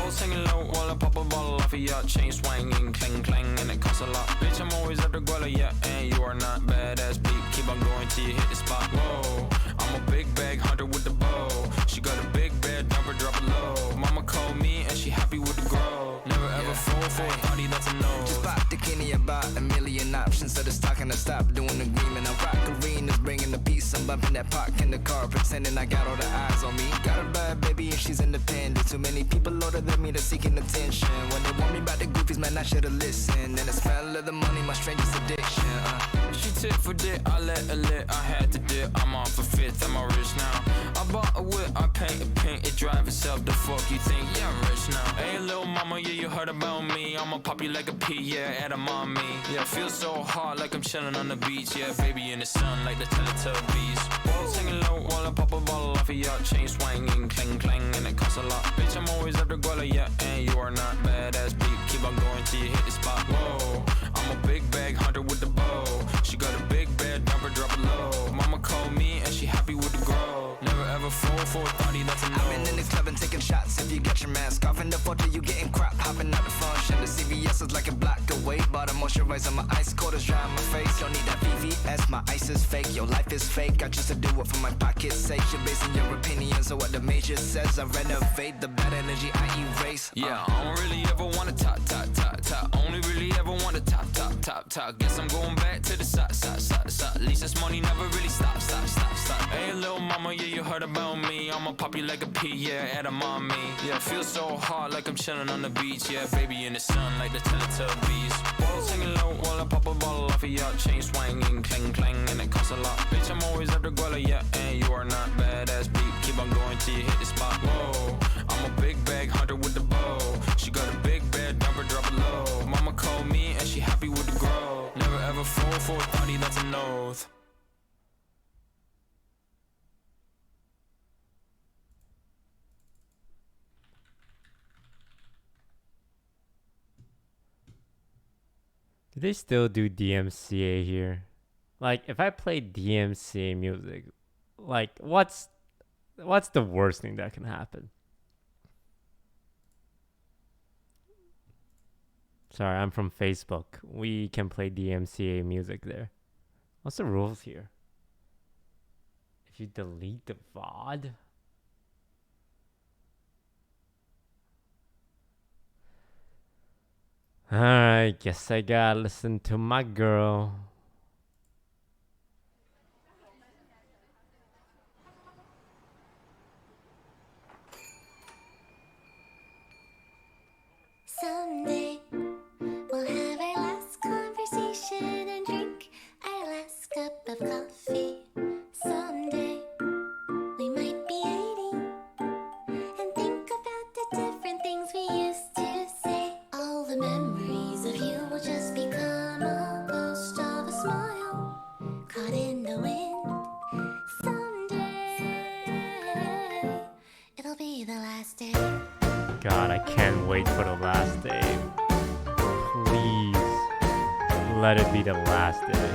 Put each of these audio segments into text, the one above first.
Balls hanging low while I pop a bottle off of ya. Chain swinging, clang clang, and it costs a lot. Bitch, I'm always at the guala, yeah, and you are not badass beat. Keep on going till you hit the spot. Whoa, I'm a big bag hunter with the bow. She got a big bed, dumper, drop it low. Mama called me and she happy with the grow. Never ever fall for a party that's a no. Just pop the Kenny about a million options. So just talking to stop doing agreement. I rock arenas, bringing the peace. I'm bumping that park in the car, pretending I got all the eyes on me. Got a bad baby and she's independent. Too many people older than me, they're seeking attention. When they want me about the goofies, man, I should've listened. And the smell of the money, my strangest addiction. She tit for dick, I let her lit, I had to dip. I'm on for fifth, I'm all rich now. I bought a whip, I paint it pink, it drive itself. The fuck you think? Yeah, I'm rich now. Hey, little mama, yeah, you heard about me. I'ma pop you like a pea, yeah, at a mommy. Yeah, feel so hot like I'm chilling on the beach. Yeah, baby in the sun like the Teletubbies. Balls hanging low while I pop a bottle off of ya. Chain swinging, clang clang, and it costs a lot. Bitch, I'm always at the guala, yeah, and you are not badass beat. Keep on going till you hit the spot. Whoa, I'm a big bag hunter with the bow. She got a big bed, dumper, drop it low. Mama called me and she happy with the grow. Never ever fall for a thotty, that's a no. I've been in the club and taking shots. If you got your mask off in the photo, you getting crap. Hopping out the function. The CVS is like a block away. Bought a moisturizer, my ice cold is dry on my face. Don't need that VVS, my ice is fake. Your life is fake. I choose to do it for my pocket's sake. You're basing your opinions on what the major says. I renovate the bad energy I erase. Yeah, I don't really ever wanna top. Only really ever wanna top. Guess I'm going back to the side. At least this money never really stops. Hey, little mama, yeah, you heard about me. I'ma pop you like a pea, yeah, at a mommy. Yeah, feel so hot like I'm chilling on the beach. Yeah, baby in the sun like the Teletubbies. Balls hanging low while I pop a bottle off of ya. Chain swinging, clang clang, and it costs a lot. Bitch, I'm always at the guala, yeah, and you are not badass beat. Keep on going till you hit the spot. Whoa, I'm a big bag hunter with the bow. She got a big bed, dumper, drop it low. Mama called me and she happy with the grow. Never ever fall for a thotty, that's an oath. Do they still do DMCA here? Like, if I play DMCA music, like, what's the worst thing that can happen? Sorry, I'm from Facebook. We can play DMCA music there. What's the rules here? If you delete the VOD? Alright, guess I gotta listen to my girl. Someday we'll have our last conversation and drink our last cup of coffee. Someday we might be 80 and think about the different things we used to say. All the memories of you will just become a ghost of a smile caught in the wind. Someday it'll be the last day. God, I can't wait for the last day. Please, let it be the last day.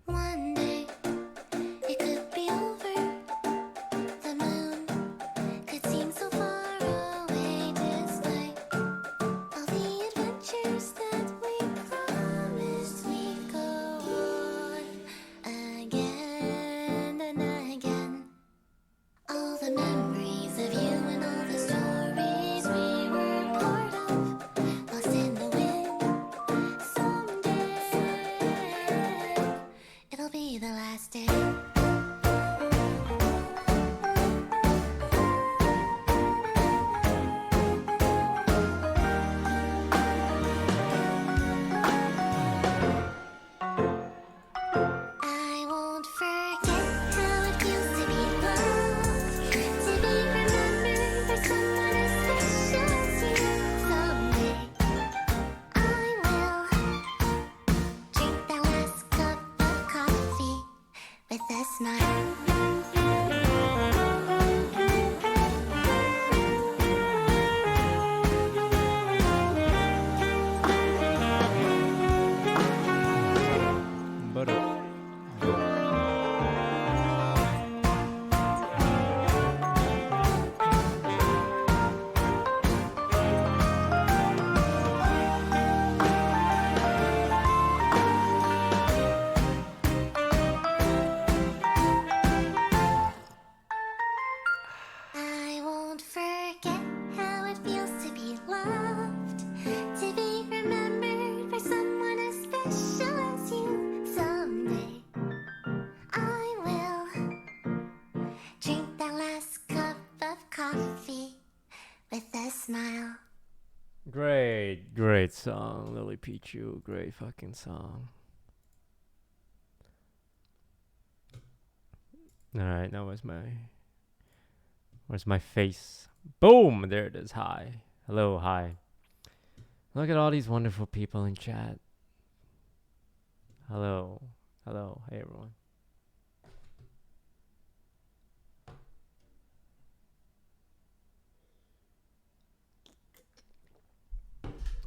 One day it could be over. The moon could seem so far away despite all the adventures that we promised we'd go on again and again. All the memories of you and all the stories we smile. Great song, Lily Pichu. Great fucking song. Alright, now where's my face? Boom! There it is. Hi. Hello, hi. Look at all these wonderful people in chat. Hello. Hello. Hey everyone.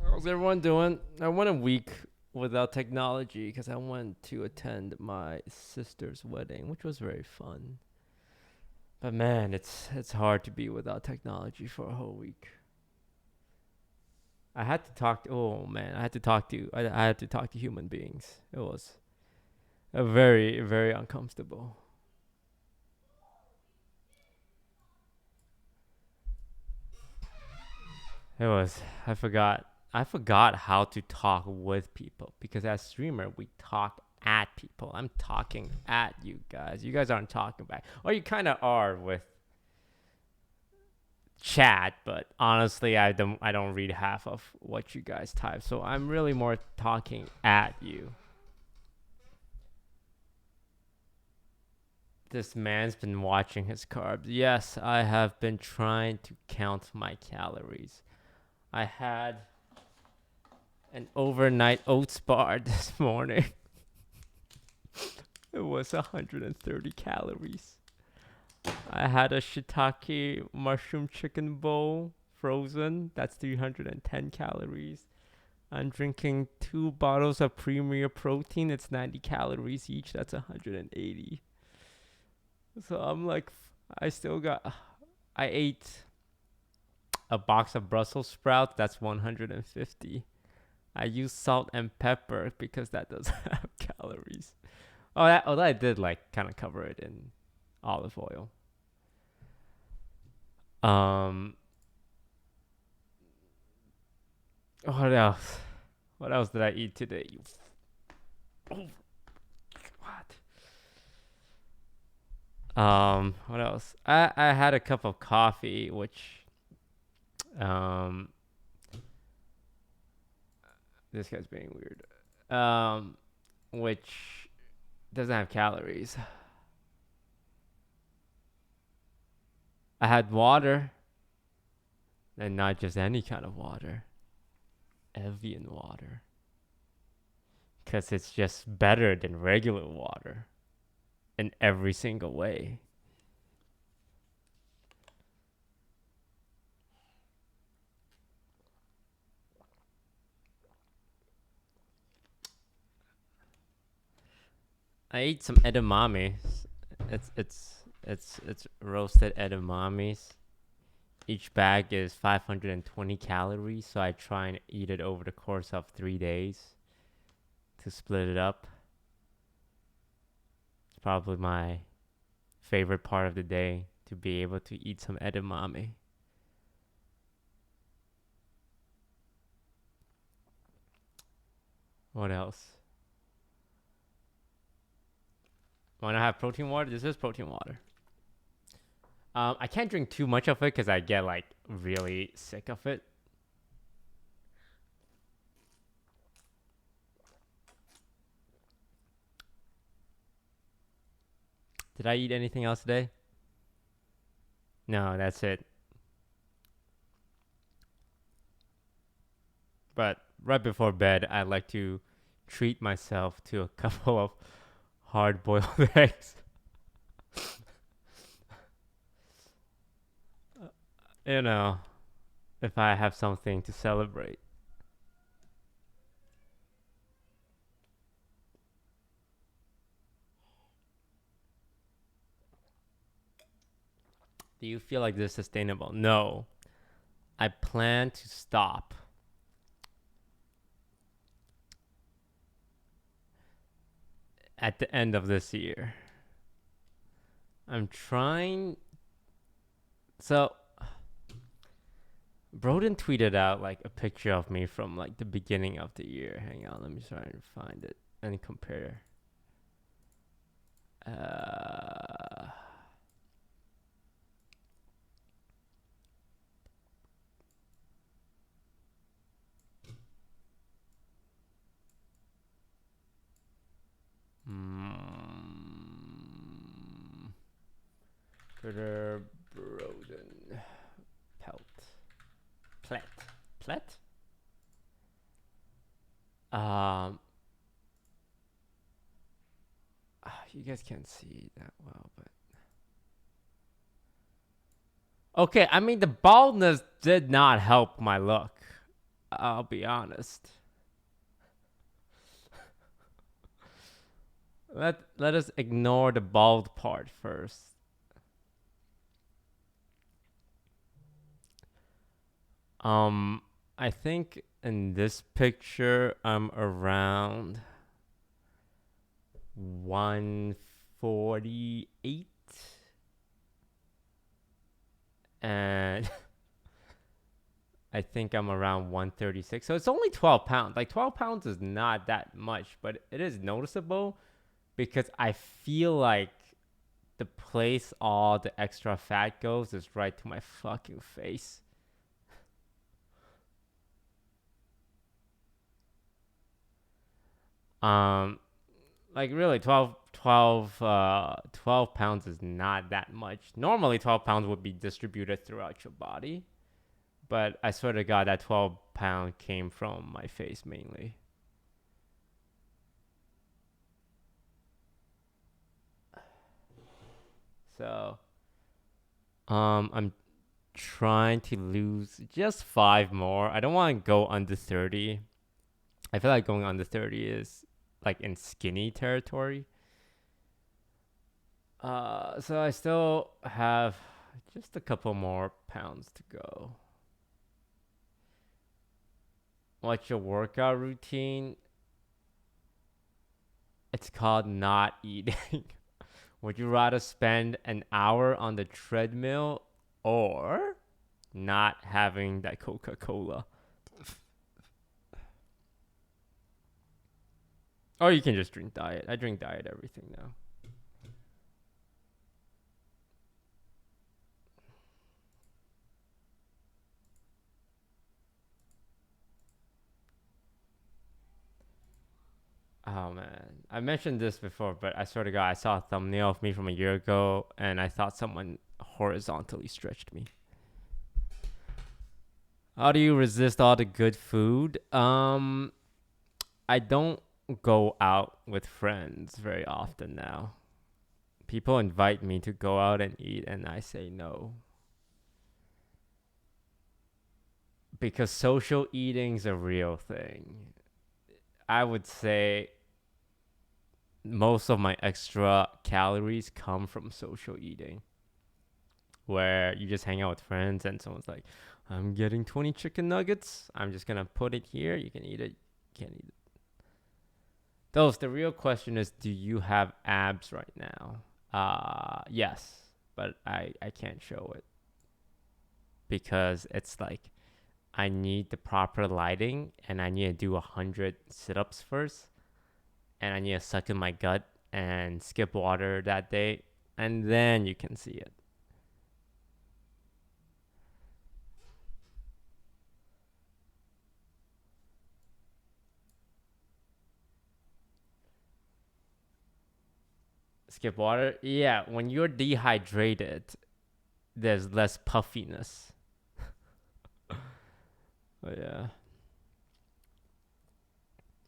How's everyone doing? I went a week without technology because I went to attend my sister's wedding, which was very fun. But man, it's hard to be without technology for a whole week. I had to talk to, oh man, I had to talk to human beings. It was a very, very uncomfortable. I forgot how to talk with people because as streamer we talk at people. I'm talking at you guys. You guys aren't talking back. Or you kind of are with chat, but honestly I don't read half of what you guys type. So I'm really more talking at you. This man's been watching his carbs. Yes, I have been trying to count my calories. I had an overnight oats bar this morning. It was 130 calories. I had a shiitake mushroom chicken bowl frozen. That's 310 calories. I'm drinking 2 bottles of Premier Protein. It's 90 calories each. That's 180. So I'm like, I ate a box of Brussels sprouts. That's 150. I use salt and pepper because that doesn't have calories. Although I did like kind of cover it in olive oil. What else? What else did I eat today? What else? I had a cup of coffee, which this guy's being weird. Which doesn't have calories. I had water, and not just any kind of water. Evian water. Because it's just better than regular water in every single way. I ate some edamames. It's roasted edamames. Each bag is 520 calories, so I try and eat it over the course of 3 days to split it up. It's probably my favorite part of the day to be able to eat some edamame. What else? Want to have protein water? This is protein water. I can't drink too much of it because I get like really sick of it. Did I eat anything else today? No, that's it. But right before bed, I like to treat myself to a couple of hard-boiled eggs. You know, if I have something to celebrate. Do you feel like this is sustainable? No. I plan to stop. At the end of this year. I'm trying. So, Broden tweeted out like a picture of me from like the beginning of the year. Hang on, let me try and find it and compare. Jupiter Broden Pelt. Plet. Plet? You guys can't see that well, but okay, I mean the baldness did not help my look. I'll be honest. Let us ignore the bald part first. I think in this picture I'm around 148 and I think I'm around 136. So it's only 12 pounds. Like 12 pounds is not that much, but it is noticeable because I feel like the place all the extra fat goes is right to my fucking face. Like really 12 pounds is not that much. Normally 12 pounds would be distributed throughout your body, but I swear to God that 12-pound came from my face mainly. So I'm trying to lose just 5 more. I don't want to go under 30. I feel like going under 30 is like in skinny territory. So I still have just a couple more pounds to go. What's your workout routine? It's called not eating. Would you rather spend an hour on the treadmill or not having that Coca-Cola? Or you can just drink diet. I drink diet everything now. Oh man, I mentioned this before, but I swear to God, I saw a thumbnail of me from a year ago, and I thought someone horizontally stretched me. How do you resist all the good food? I don't go out with friends very often now. People invite me to go out and eat, and I say no. Because social eating's a real thing. I would say most of my extra calories come from social eating, where you just hang out with friends and someone's like, I'm getting 20 chicken nuggets. I'm just going to put it here. You can eat it. You can't eat it. The real question is, do you have abs right now? Yes, but I can't show it because it's like I need the proper lighting and I need to do 100 sit-ups first, and I need to suck in my gut and skip water that day, and then you can see it. Skip water? Yeah, when you're dehydrated, there's less puffiness. But yeah.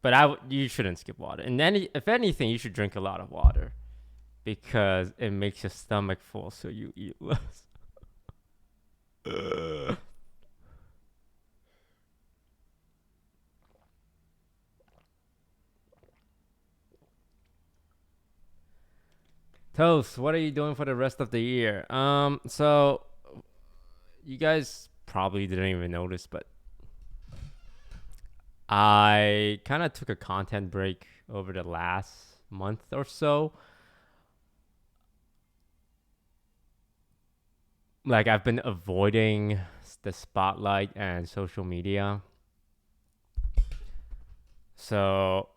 But you shouldn't skip water. And then, if anything, you should drink a lot of water because it makes your stomach full, so you eat less. Toast, what are you doing for the rest of the year? So you guys probably didn't even notice, but I kind of took a content break over the last month or so. Like, I've been avoiding the spotlight and social media. So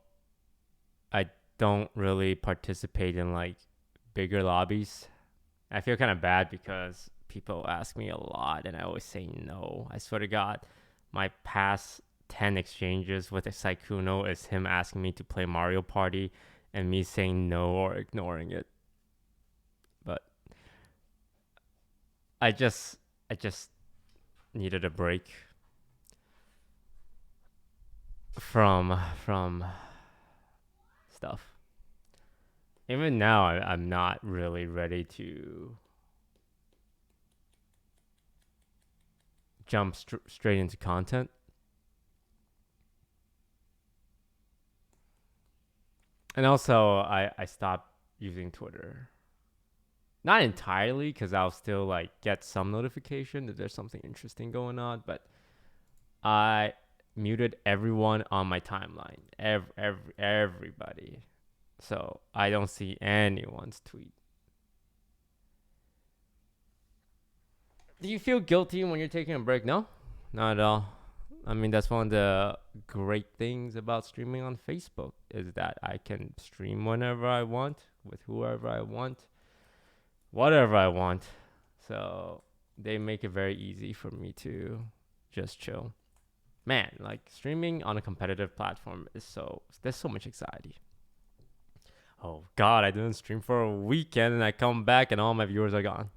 I don't really participate in like bigger lobbies. I feel kind of bad because people ask me a lot and I always say no. I swear to God, my past 10 exchanges with Saikuno is him asking me to play Mario Party and me saying no or ignoring it. But I just needed a break from stuff. Even now, I'm not really ready to jump straight into content. And also, I stopped using Twitter. Not entirely, because I'll still like get some notification that there's something interesting going on, but I muted everyone on my timeline. Everybody. So I don't see anyone's tweet. Do you feel guilty when you're taking a break? No, not at all. I mean, that's one of the great things about streaming on Facebook is that I can stream whenever I want, with whoever I want, whatever I want. So they make it very easy for me to just chill. Man, like streaming on a competitive platform is there's so much anxiety. Oh God, I didn't stream for a weekend and I come back and all my viewers are gone.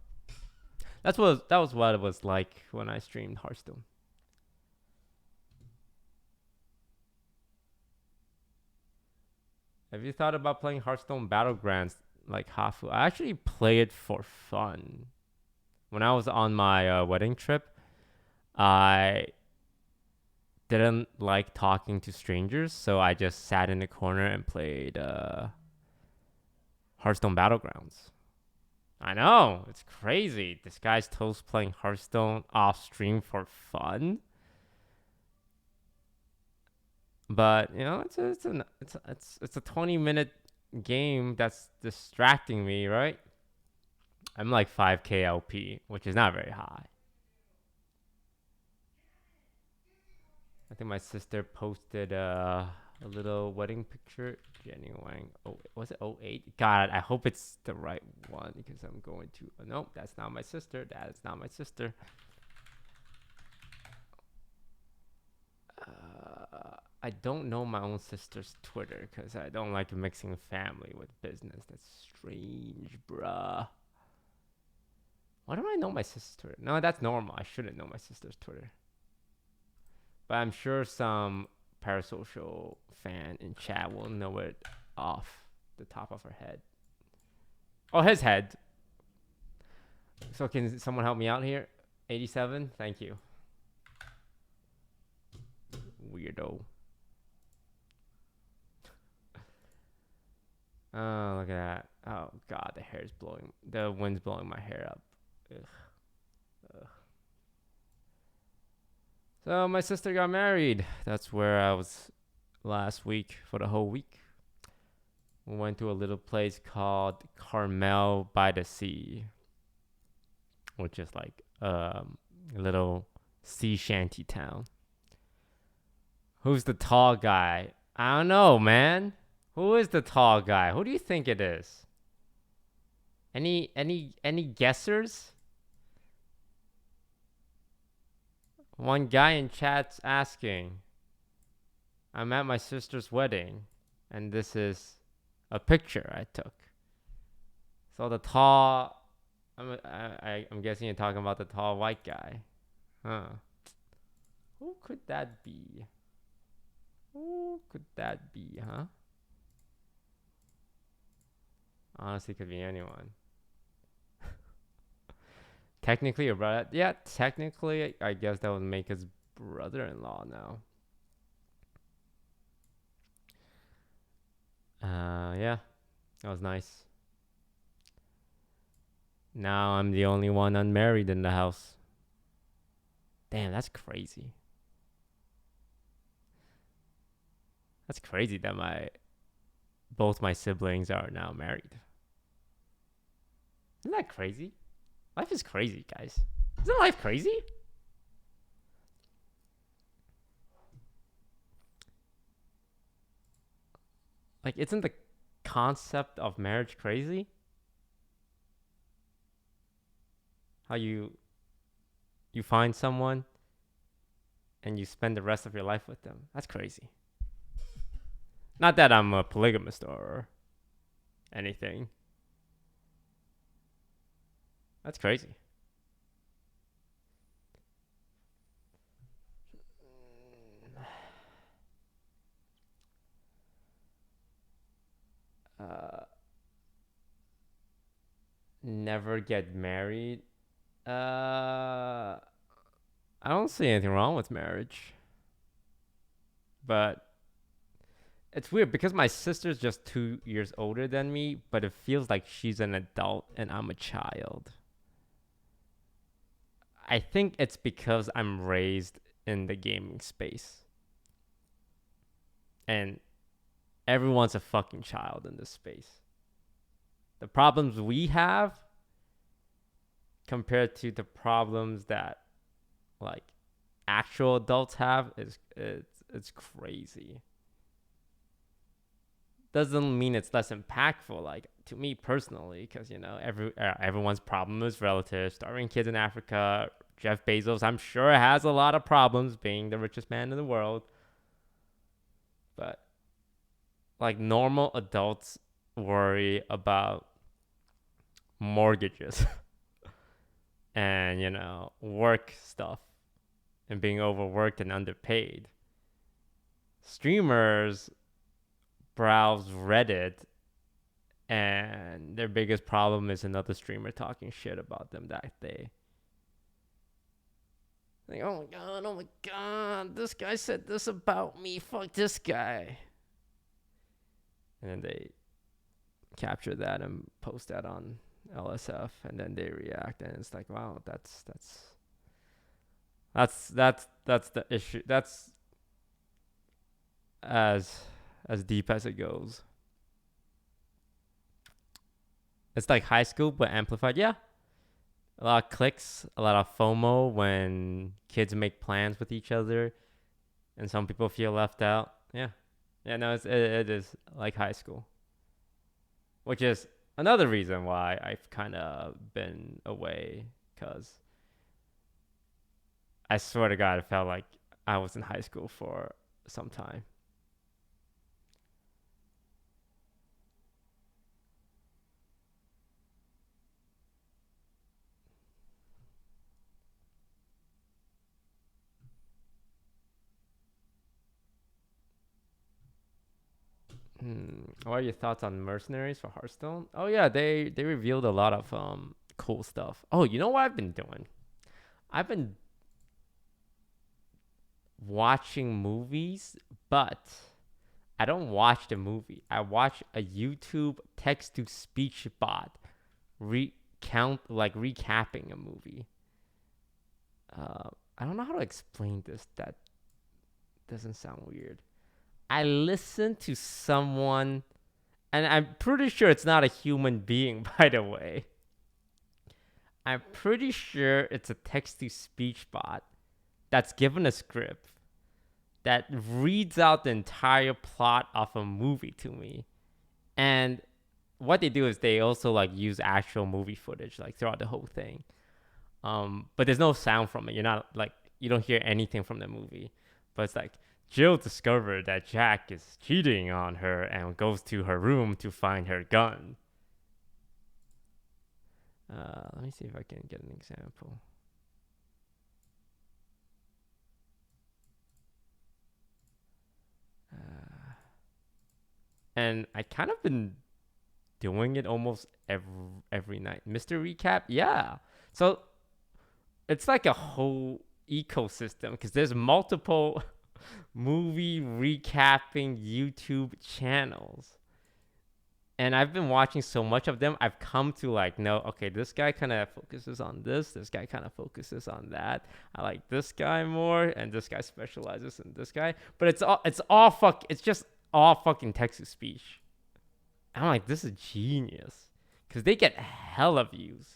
That was what it was like when I streamed Hearthstone. Have you thought about playing Hearthstone Battlegrounds like Hafu? I actually play it for fun. When I was on my wedding trip, I didn't like talking to strangers, so I just sat in the corner and played Hearthstone Battlegrounds. I know, it's crazy. This guy's Toast playing Hearthstone off stream for fun. But you know, it's a 20-minute game that's distracting me, right? I'm like 5k LP, which is not very high. I think my sister posted a little wedding picture. Jenny Wang. Oh, was it 08? God, I hope it's the right one because I'm going to. Nope, that's not my sister. That is not my sister. I don't know my own sister's Twitter because I don't like mixing family with business. That's strange, bruh. Why don't I know my sister's Twitter? No, that's normal. I shouldn't know my sister's Twitter. But I'm sure some parasocial fan in chat will know it off the top of her head. Oh, his head. So can someone help me out here? 87? Thank you. Weirdo. Oh, look at that. Oh, God, the wind's blowing my hair up. Ugh. So my sister got married. That's where I was last week for the whole week. We went to a little place called Carmel by the Sea, which is like a little sea shanty town. Who's the tall guy? I don't know, man. Who is the tall guy? Who do you think it is? Any guessers? One guy in chat's asking. I'm at my sister's wedding, and this is a picture I took. So the tall, I'm guessing you're talking about the tall white guy. Huh. Who could that be? Who could that be, huh? Honestly, could be anyone. Technically, your brother. Yeah, technically, I guess that would make his brother-in-law now. Yeah, that was nice. Now I'm the only one unmarried in the house. Damn, that's crazy. That's crazy that both my siblings are now married. Isn't that crazy? Life is crazy, guys. Isn't life crazy? Like, isn't the concept of marriage crazy? How you find someone and you spend the rest of your life with them. That's crazy. Not that I'm a polygamist or anything. That's crazy. never get married. I don't see anything wrong with marriage. But it's weird because my sister's just 2 years older than me, but it feels like she's an adult and I'm a child. I think it's because I'm raised in the gaming space. And everyone's a fucking child in this space. The problems we have compared to the problems that like actual adults have is it's crazy. Doesn't mean it's less impactful, like to me personally, because you know everyone's problem is relative. Starving kids in Africa, Jeff Bezos, I'm sure has a lot of problems being the richest man in the world. But like normal adults worry about mortgages and you know work stuff and being overworked and underpaid. Streamers browse Reddit and their biggest problem is another streamer talking shit about them that day. Like, oh my god, this guy said this about me, fuck this guy. And then they capture that and post that on LSF and then they react and it's like, wow, that's the issue. That's as deep as it goes. It's like high school but amplified. Yeah, a lot of clicks, a lot of FOMO when kids make plans with each other and some people feel left out. Yeah, no, it is like high school, which is another reason why I've kind of been away, because I swear to God, it felt like I was in high school for some time. What are your thoughts on Mercenaries for Hearthstone? Oh yeah, they revealed a lot of cool stuff. Oh, you know what I've been doing? I've been watching movies, but I don't watch the movie. I watch a YouTube text-to-speech bot recapping a movie. I don't know how to explain this. That doesn't sound weird. I listen to someone, and I'm pretty sure it's not a human being, by the way. I'm pretty sure it's a text-to-speech bot that's given a script that reads out the entire plot of a movie to me. And what they do is they also like use actual movie footage like throughout the whole thing. But there's no sound from it. You're not like, you don't hear anything from the movie. But it's like, Jill discovered that Jack is cheating on her and goes to her room to find her gun. Let me see if I can get an example. And I kind of been doing it almost every night. Mr. Recap, yeah. So it's like a whole ecosystem because there's multiple movie recapping YouTube channels. And I've been watching so much of them, I've come to like, no, okay, this guy kind of focuses on this guy kind of focuses on that. I like this guy more, and this guy specializes in this guy. But it's just all fucking text-to-speech. I'm like, this is genius. Because they get hella views.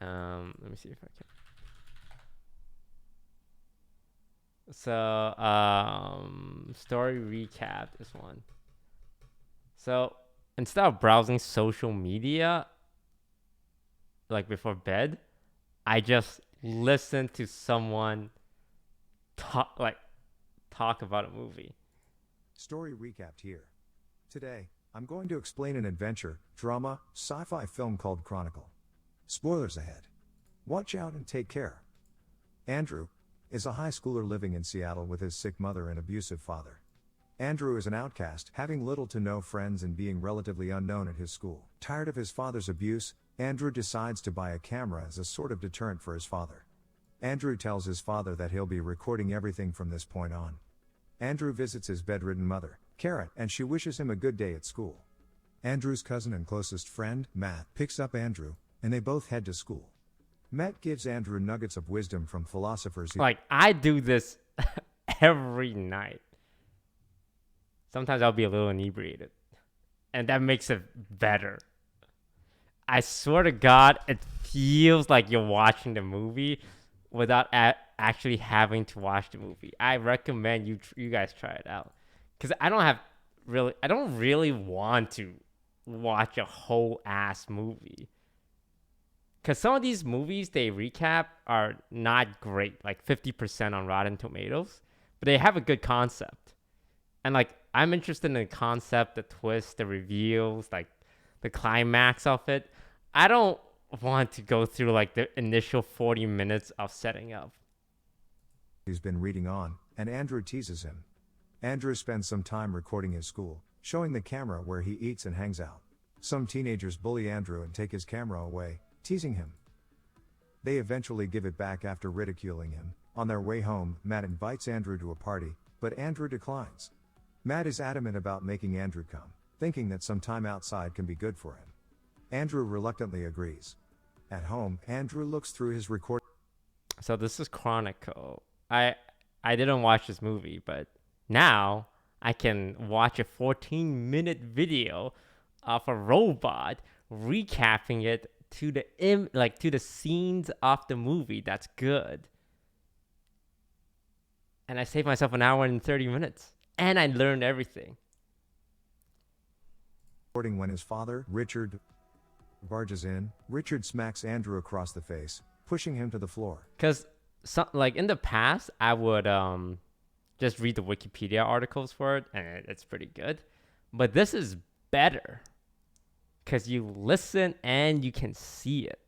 Let me see if I can. So, story recap is one. So, instead of browsing social media, like before bed, I just listen to someone talk about a movie. Story recapped here. Today, I'm going to explain an adventure, drama, sci-fi film called Chronicle. Spoilers ahead. Watch out and take care. Andrew is a high schooler living in Seattle with his sick mother and abusive father. Andrew is an outcast, having little to no friends and being relatively unknown at his school. Tired of his father's abuse, Andrew decides to buy a camera as a sort of deterrent for his father. Andrew tells his father that he'll be recording everything from this point on. Andrew visits his bedridden mother, Kara, and she wishes him a good day at school. Andrew's cousin and closest friend, Matt, picks up Andrew, and they both head to school. Matt gives Andrew nuggets of wisdom from philosophers. Like, I do this every night. Sometimes I'll be a little inebriated, and that makes it better. I swear to God, it feels like you're watching the movie without actually having to watch the movie. I recommend you guys try it out, because I don't really want to watch a whole ass movie. Because some of these movies they recap are not great, like 50% on Rotten Tomatoes, but they have a good concept. And like, I'm interested in the concept, the twist, the reveals, like the climax of it. I don't want to go through like the initial 40 minutes of setting up. He's been reading on, and Andrew teases him. Andrew spends some time recording his school, showing the camera where he eats and hangs out. Some teenagers bully Andrew and take his camera away, teasing him. They eventually give it back after ridiculing him. On their way home, Matt invites Andrew to a party, but Andrew declines. Matt is adamant about making Andrew come, thinking that some time outside can be good for him. Andrew reluctantly agrees. At home, Andrew looks through his record. So this is Chronicle. I didn't watch this movie, but now I can watch a 14-minute video of a robot recapping it to the scenes of the movie. That's good. And I saved myself an hour and 30 minutes. And I learned everything. When his father, Richard, barges in, Richard smacks Andrew across the face, pushing him to the floor. Because like in the past, I would just read the Wikipedia articles for it, and it's pretty good. But this is better because you listen and you can see it.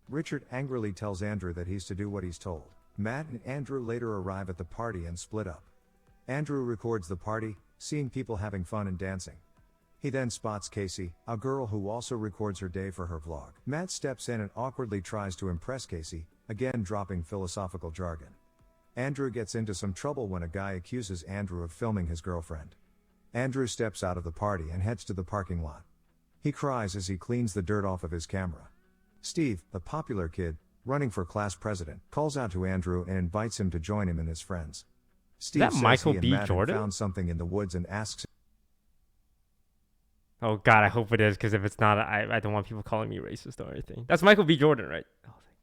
Richard angrily tells Andrew that he's to do what he's told. Matt and Andrew later arrive at the party and split up. Andrew records the party, seeing people having fun and dancing. He then spots Casey, a girl who also records her day for her vlog. Matt steps in and awkwardly tries to impress Casey, again dropping philosophical jargon. Andrew gets into some trouble when a guy accuses Andrew of filming his girlfriend. Andrew steps out of the party and heads to the parking lot. He cries as he cleans the dirt off of his camera. Steve, the popular kid, running for class president, calls out to Andrew and invites him to join him and his friends. Steve Is that says Michael he and B. Matt Jordan? found something in the woods and asks Oh God, I hope it is, because if it's not, I don't want people calling me racist or anything. That's Michael B. Jordan, right? Oh, thank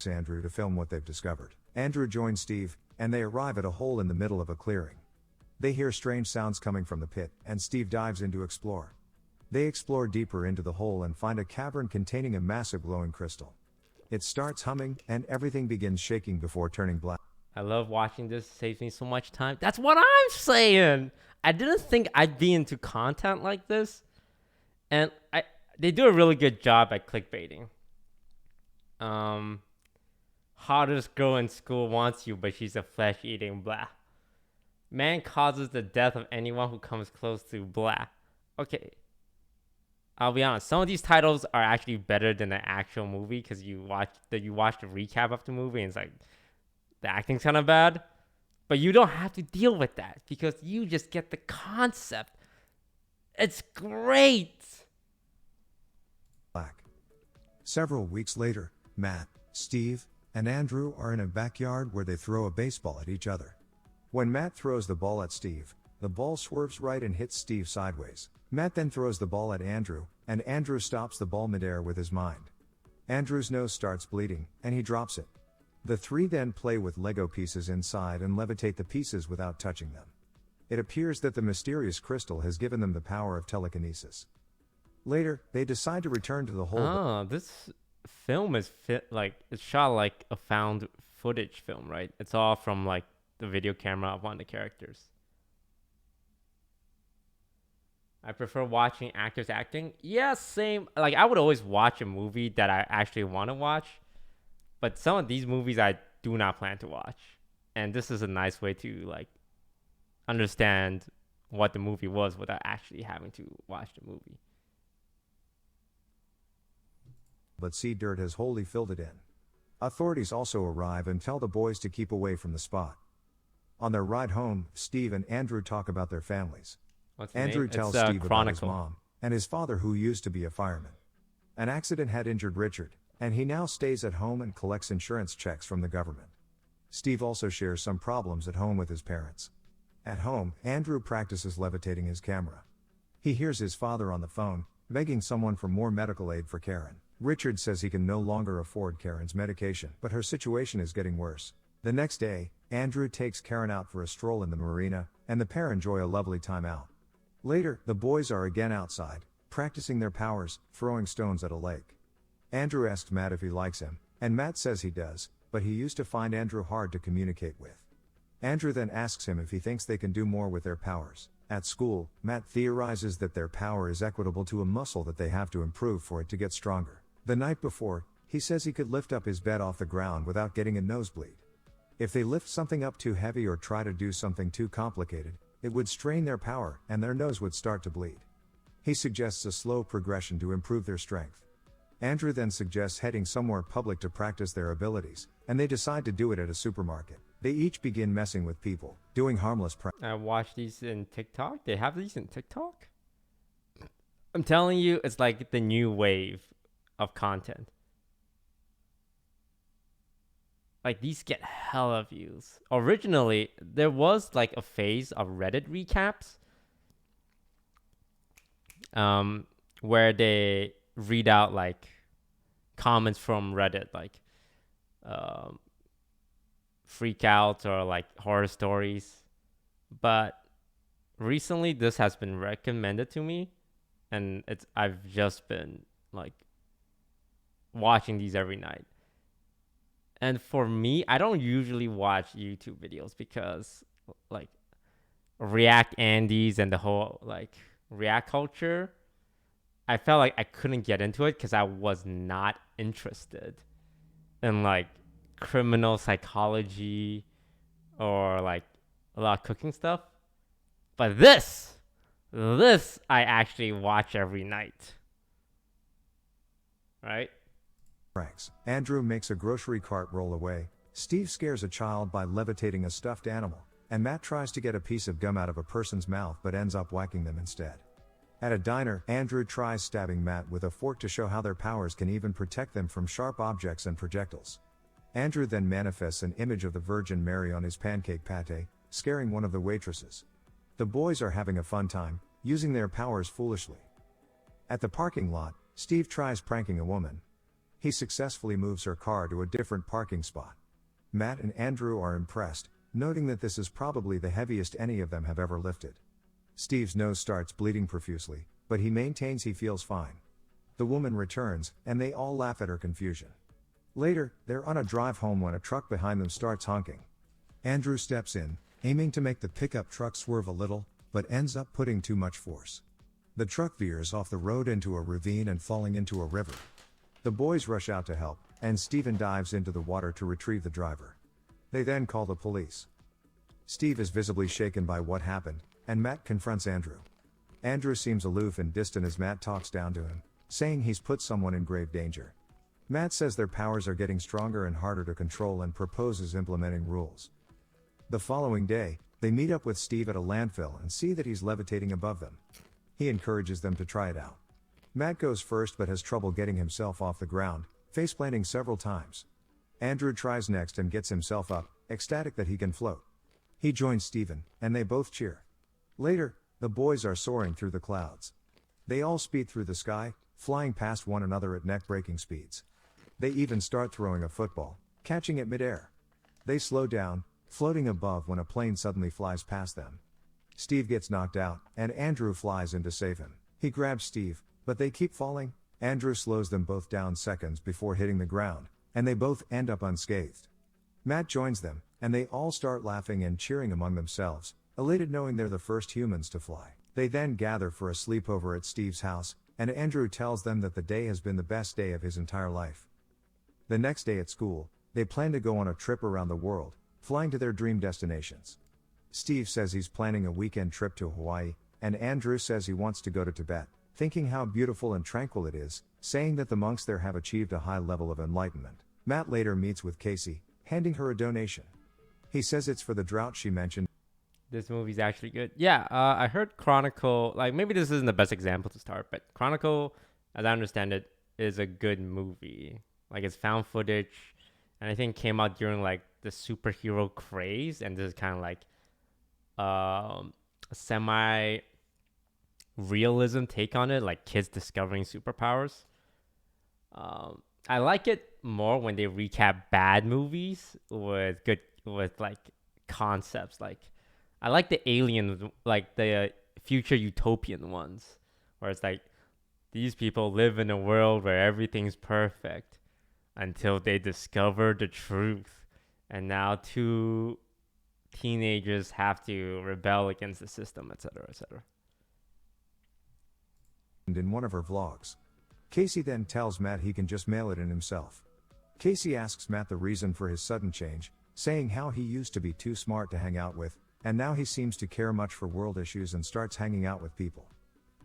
God. Andrew to film what they've discovered. Andrew joins Steve, and they arrive at a hole in the middle of a clearing. They hear strange sounds coming from the pit, and Steve dives in to explore. They explore deeper into the hole and find a cavern containing a massive glowing crystal. It starts humming, and everything begins shaking before turning black. I love watching this. It saves me so much time. That's what I'm saying. I didn't think I'd be into content like this. And they do a really good job at clickbaiting. Hottest girl in school wants you, but she's a flesh-eating blah. Man causes the death of anyone who comes close to blah. Okay. I'll be honest. Some of these titles are actually better than the actual movie because you watch the recap of the movie and it's like the acting's kind of bad. But you don't have to deal with that because you just get the concept. It's great. Several weeks later, Matt, Steve, and Andrew are in a backyard where they throw a baseball at each other. When Matt throws the ball at Steve, the ball swerves right and hits Steve sideways. Matt then throws the ball at Andrew, and Andrew stops the ball midair with his mind. Andrew's nose starts bleeding, and he drops it. The three then play with Lego pieces inside and levitate the pieces without touching them. It appears that the mysterious crystal has given them the power of telekinesis. Later, they decide to return to the hole. Oh, this film is it's shot like a found footage film, right? It's all from like the video camera of one of the characters. I prefer watching actors acting. Yeah, same. Like, I would always watch a movie that I actually want to watch, but some of these movies I do not plan to watch. And this is a nice way to like understand what the movie was without actually having to watch the movie. But sea dirt has wholly filled it in. Authorities also arrive and tell the boys to keep away from the spot. On their ride home, Steve and Andrew talk about their families. What's the Andrew name? tells It's, Steve about his Chronicle. mom and his father, who used to be a fireman. An accident had injured Richard, and he now stays at home and collects insurance checks from the government. Steve also shares some problems at home with his parents. At home, Andrew practices levitating his camera. He hears his father on the phone, begging someone for more medical aid for Karen. Richard says he can no longer afford Karen's medication, but her situation is getting worse. The next day, Andrew takes Karen out for a stroll in the marina, and the pair enjoy a lovely time out. Later, the boys are again outside, practicing their powers, throwing stones at a lake. Andrew asks Matt if he likes him, and Matt says he does, but he used to find Andrew hard to communicate with. Andrew then asks him if he thinks they can do more with their powers. At school, Matt theorizes that their power is equitable to a muscle that they have to improve for it to get stronger. The night before, he says he could lift up his bed off the ground without getting a nosebleed. If they lift something up too heavy or try to do something too complicated, it would strain their power and their nose would start to bleed. He suggests a slow progression to improve their strength. Andrew then suggests heading somewhere public to practice their abilities, and they decide to do it at a supermarket. They each begin messing with people, doing harmless I watch these in TikTok. They have these in TikTok? I'm telling you, it's like the new wave of content. Like, these get hella views. Originally, there was like a phase of Reddit recaps, where they read out like comments from Reddit, like freak out or like horror stories. But recently this has been recommended to me, and I've just been like watching these every night. And for me, I don't usually watch YouTube videos because like React Andes and the whole like React culture, I felt like I couldn't get into it because I was not interested in like criminal psychology or like a lot of cooking stuff. But this I actually watch every night. Right? pranks. Andrew makes a grocery cart roll away, Steve scares a child by levitating a stuffed animal, and Matt tries to get a piece of gum out of a person's mouth but ends up whacking them instead. At a diner, Andrew tries stabbing Matt with a fork to show how their powers can even protect them from sharp objects and projectiles. Andrew then manifests an image of the Virgin Mary on his pancake pate, scaring one of the waitresses. The boys are having a fun time, using their powers foolishly. At the parking lot, Steve tries pranking a woman. He successfully moves her car to a different parking spot. Matt and Andrew are impressed, noting that this is probably the heaviest any of them have ever lifted. Steve's nose starts bleeding profusely, but he maintains he feels fine. The woman returns, and they all laugh at her confusion. Later, they're on a drive home when a truck behind them starts honking. Andrew steps in, aiming to make the pickup truck swerve a little, but ends up putting too much force. The truck veers off the road into a ravine and falling into a river. The boys rush out to help, and Steven dives into the water to retrieve the driver. They then call the police. Steve is visibly shaken by what happened, and Matt confronts Andrew. Andrew seems aloof and distant as Matt talks down to him, saying he's put someone in grave danger. Matt says their powers are getting stronger and harder to control and proposes implementing rules. The following day, they meet up with Steve at a landfill and see that he's levitating above them. He encourages them to try it out. Matt goes first but has trouble getting himself off the ground, faceplanting several times. Andrew tries next and gets himself up, ecstatic that he can float. He joins Steven, and they both cheer. Later, the boys are soaring through the clouds. They all speed through the sky, flying past one another at neck-breaking speeds. They even start throwing a football, catching it midair. They slow down, floating above when a plane suddenly flies past them. Steve gets knocked out, and Andrew flies in to save him. He grabs Steve, but they keep falling. Andrew slows them both down seconds before hitting the ground, and they both end up unscathed. Matt joins them, and they all start laughing and cheering among themselves, elated knowing they're the first humans to fly. They then gather for a sleepover at Steve's house, and Andrew tells them that the day has been the best day of his entire life. The next day at school, they plan to go on a trip around the world, flying to their dream destinations. Steve says he's planning a weekend trip to Hawaii, and Andrew says he wants to go to Tibet, thinking how beautiful and tranquil it is, saying that the monks there have achieved a high level of enlightenment. Matt later meets with Casey, handing her a donation. He says it's for the drought she mentioned. This movie's actually good. Yeah, I heard Chronicle, like maybe this isn't the best example to start, but Chronicle, as I understand it, is a good movie. Like it's found footage, and I think came out during like the superhero craze, and this is kind of like semi-realism take on it, like kids discovering superpowers. I like it more when they recap bad movies with like concepts. Like I like the alien, like the future utopian ones, where it's like these people live in a world where everything's perfect until they discover the truth, and now two teenagers have to rebel against the system, etc., etc. In one of her vlogs. Casey then tells Matt he can just mail it in himself. Casey asks Matt the reason for his sudden change, saying how he used to be too smart to hang out with, and now he seems to care much for world issues and starts hanging out with people.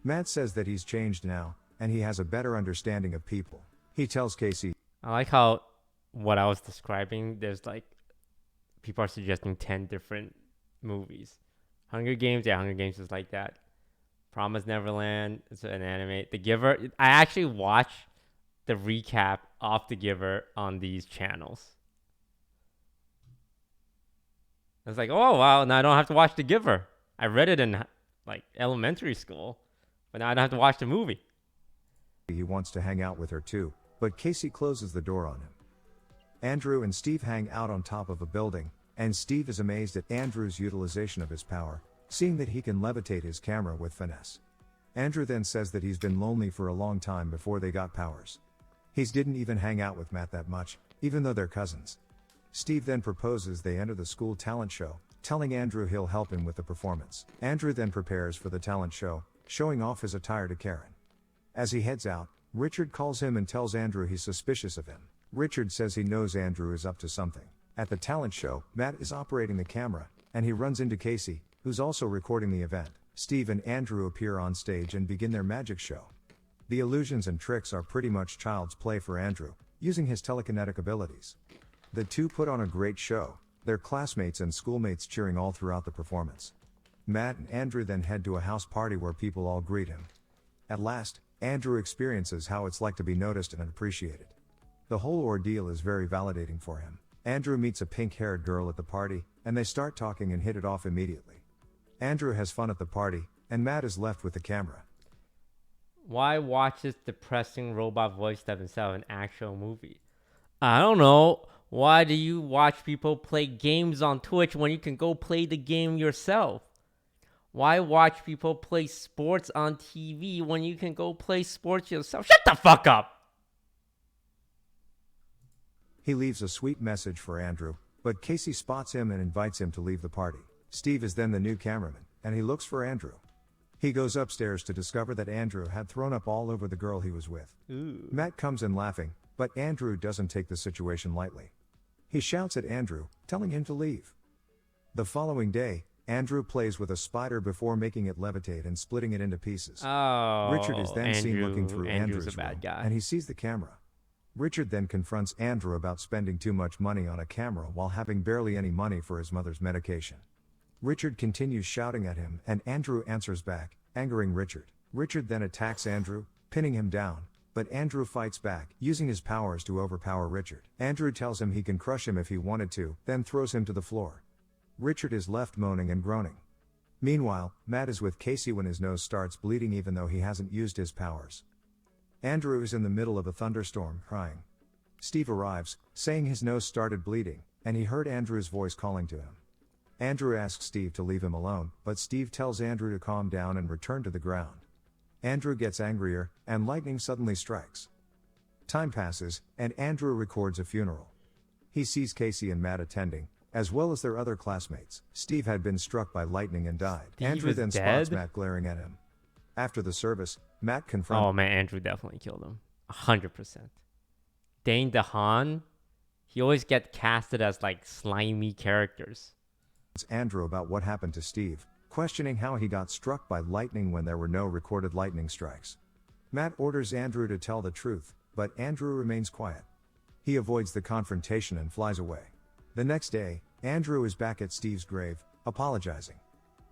Matt says that he's changed now, and he has a better understanding of people. He tells Casey, I like how what I was describing, there's like people are suggesting 10 different movies. Hunger Games, yeah, Hunger Games is like that. Promised Neverland, it's an anime. The Giver, I actually watch the recap of The Giver on these channels. It's like, oh wow, now I don't have to watch The Giver. I read it in like elementary school, but now I don't have to watch the movie. he wants to hang out with her too, but Casey closes the door on him. Andrew and Steve hang out on top of a building, and Steve is amazed at Andrew's utilization of his power, seeing that he can levitate his camera with finesse. Andrew then says that he's been lonely for a long time before they got powers. He didn't even hang out with Matt that much, even though they're cousins. Steve then proposes they enter the school talent show, telling Andrew he'll help him with the performance. Andrew then prepares for the talent show, showing off his attire to Karen. As he heads out, Richard calls him and tells Andrew he's suspicious of him. Richard says he knows Andrew is up to something. At the talent show, Matt is operating the camera, and he runs into Casey, who's also recording the event. Steve and Andrew appear on stage and begin their magic show. The illusions and tricks are pretty much child's play for Andrew, using his telekinetic abilities. The two put on a great show, their classmates and schoolmates cheering all throughout the performance. Matt and Andrew then head to a house party where people all greet him. At last, Andrew experiences how it's like to be noticed and appreciated. The whole ordeal is very validating for him. Andrew meets a pink-haired girl at the party, and they start talking and hit it off immediately. Andrew has fun at the party, and Matt is left with the camera. Why watch this depressing robot voice dub instead of an actual movie? I don't know. Why do you watch people play games on Twitch when you can go play the game yourself? Why watch people play sports on TV when you can go play sports yourself? Shut the fuck up! He leaves a sweet message for Andrew, but Casey spots him and invites him to leave the party. Steve is then the new cameraman, and he looks for Andrew. He goes upstairs to discover that Andrew had thrown up all over the girl he was with. Ooh. Matt comes in laughing, but Andrew doesn't take the situation lightly. He shouts at Andrew, telling him to leave. The following day, Andrew plays with a spider before making it levitate and splitting it into pieces. Oh, Richard is then seen looking through Andrew's Andrew's a bad room, guy. and he sees the camera. Richard then confronts Andrew about spending too much money on a camera while having barely any money for his mother's medication. Richard continues shouting at him, and Andrew answers back, angering Richard. Richard then attacks Andrew, pinning him down, but Andrew fights back, using his powers to overpower Richard. Andrew tells him he can crush him if he wanted to, then throws him to the floor. Richard is left moaning and groaning. Meanwhile, Matt is with Casey when his nose starts bleeding even though he hasn't used his powers. Andrew is in the middle of a thunderstorm, crying. Steve arrives, saying his nose started bleeding, and he heard Andrew's voice calling to him. Andrew asks Steve to leave him alone, but Steve tells Andrew to calm down and return to the ground. Andrew gets angrier, and lightning suddenly strikes. Time passes, and Andrew records a funeral. He sees Casey and Matt attending, as well as their other classmates. Steve had been struck by lightning and died. Steve Andrew is then dead? spots Matt glaring at him. After the service, Matt confronts Oh man, Andrew definitely killed him. 100%. Dane DeHaan, he always get casted as like slimy characters. Andrew about what happened to Steve, questioning how he got struck by lightning when there were no recorded lightning strikes. Matt orders Andrew to tell the truth, but Andrew remains quiet. He avoids the confrontation and flies away. The next day, Andrew is back at Steve's grave, apologizing.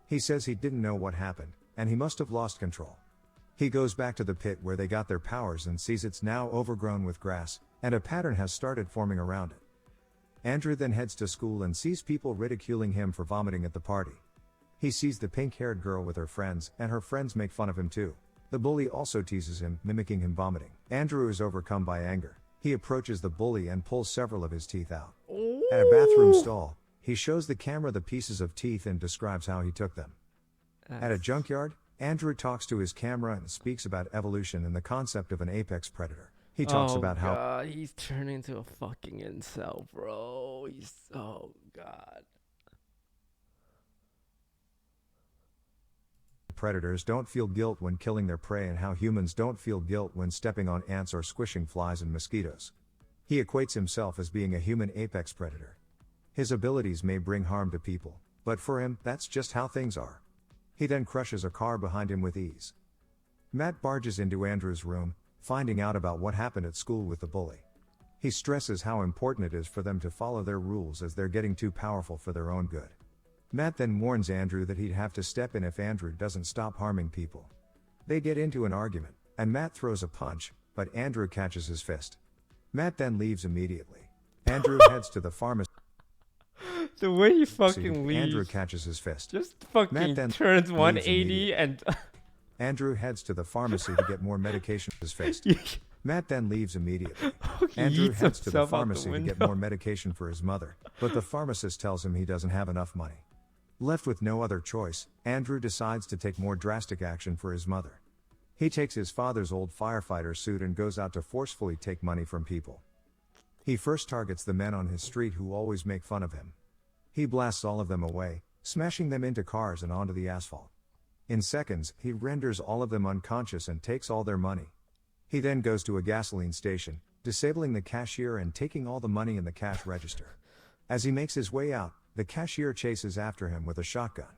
He says he didn't know what happened, and he must have lost control. He goes back to the pit where they got their powers and sees it's now overgrown with grass, and a pattern has started forming around it. Andrew then heads to school and sees people ridiculing him for vomiting at the party. He sees the pink-haired girl with her friends, and her friends make fun of him too. The bully also teases him, mimicking him vomiting. Andrew is overcome by anger. He approaches the bully and pulls several of his teeth out. At a bathroom stall, he shows the camera the pieces of teeth and describes how he took them. At a junkyard, Andrew talks to his camera and speaks about evolution and the concept of an apex predator. He talks about how God, he's turning into a fucking incel, bro. Oh God. predators don't feel guilt when killing their prey and how humans don't feel guilt when stepping on ants or squishing flies and mosquitoes. He equates himself as being a human apex predator. His abilities may bring harm to people, but for him, that's just how things are. He then crushes a car behind him with ease. Matt barges into Andrew's room, finding out about what happened at school with the bully. He stresses how important it is for them to follow their rules as they're getting too powerful for their own good. Matt then warns Andrew that he'd have to step in if Andrew doesn't stop harming people. They get into an argument, and Matt throws a punch, but Andrew catches his fist. Matt then leaves immediately. Andrew heads to the pharmacy. The way he fucking leaves. Andrew catches his fist. Just fucking Matt then turns leaves 180 and... Andrew heads to the pharmacy to get more medication for his fist. Matt then leaves immediately. Andrew heads to the pharmacy to get more medication for his mother, but the pharmacist tells him he doesn't have enough money. Left with no other choice, Andrew decides to take more drastic action for his mother. He takes his father's old firefighter suit and goes out to forcefully take money from people. He first targets the men on his street who always make fun of him. He blasts all of them away, smashing them into cars and onto the asphalt. In seconds, he renders all of them unconscious and takes all their money. He then goes to a gasoline station, disabling the cashier and taking all the money in the cash register. As he makes his way out, the cashier chases after him with a shotgun.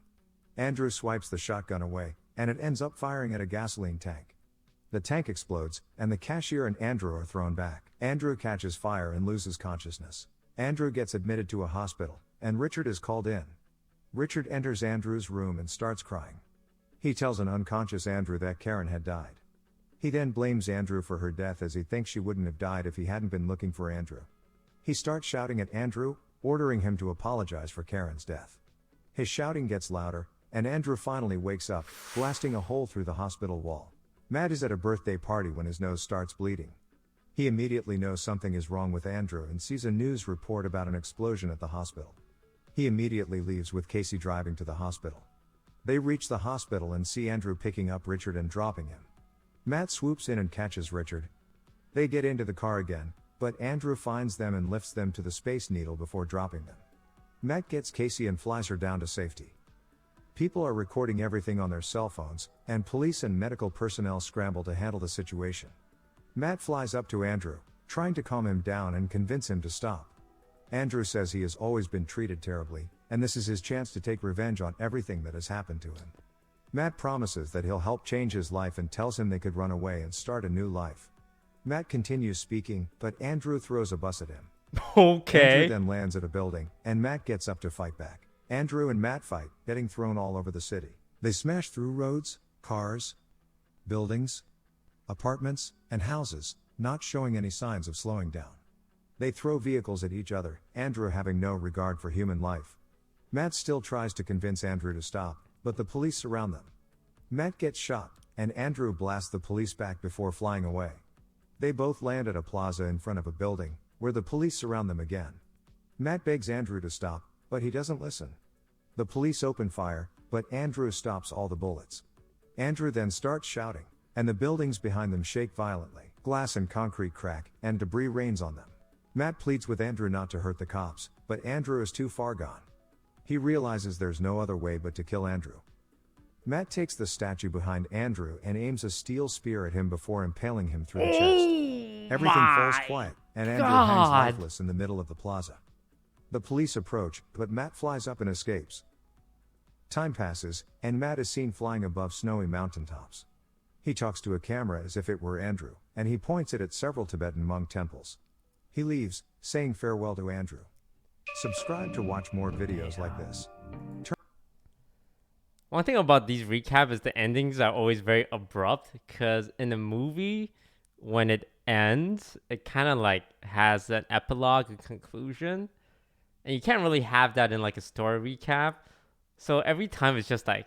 Andrew swipes the shotgun away, and it ends up firing at a gasoline tank. The tank explodes, and the cashier and Andrew are thrown back. Andrew catches fire and loses consciousness. Andrew gets admitted to a hospital, and Richard is called in. Richard enters Andrew's room and starts crying. He tells an unconscious Andrew that Karen had died. He then blames Andrew for her death as he thinks she wouldn't have died if he hadn't been looking for Andrew. He starts shouting at Andrew, ordering him to apologize for Karen's death. His shouting gets louder, and Andrew finally wakes up, blasting a hole through the hospital wall. Matt is at a birthday party when his nose starts bleeding. He immediately knows something is wrong with Andrew and sees a news report about an explosion at the hospital. He immediately leaves with Casey driving to the hospital. They reach the hospital and see Andrew picking up Richard and dropping him. Matt swoops in and catches Richard. They get into the car again, but Andrew finds them and lifts them to the Space Needle before dropping them. Matt gets Casey and flies her down to safety. People are recording everything on their cell phones, and police and medical personnel scramble to handle the situation. Matt flies up to Andrew, trying to calm him down and convince him to stop. Andrew says he has always been treated terribly, and this is his chance to take revenge on everything that has happened to him. Matt promises that he'll help change his life and tells him they could run away and start a new life. Matt continues speaking, but Andrew throws a bus at him. Okay. Andrew then lands at a building, and Matt gets up to fight back. Andrew and Matt fight, getting thrown all over the city. They smash through roads, cars, buildings, apartments, and houses, not showing any signs of slowing down. They throw vehicles at each other, Andrew having no regard for human life. Matt still tries to convince Andrew to stop, but the police surround them. Matt gets shot, and Andrew blasts the police back before flying away. They both land at a plaza in front of a building, where the police surround them again. Matt begs Andrew to stop, but he doesn't listen. The police open fire, but Andrew stops all the bullets. Andrew then starts shouting, and the buildings behind them shake violently. Glass and concrete crack, and debris rains on them. Matt pleads with Andrew not to hurt the cops, but Andrew is too far gone. He realizes there's no other way but to kill Andrew. Matt takes the statue behind Andrew and aims a steel spear at him before impaling him through the chest. Everything falls quiet, and Andrew hangs lifeless in the middle of the plaza. The police approach, but Matt flies up and escapes. Time passes, and Matt is seen flying above snowy mountaintops. He talks to a camera as if it were Andrew, and he points it at several Tibetan monk temples. He leaves, saying farewell to Andrew. Subscribe to watch more videos like this. One thing about these recaps is the endings are always very abrupt, because in the movie, when it ends, it kind of like has an epilogue and conclusion. And you can't really have that in like a story recap. So every time it's just like,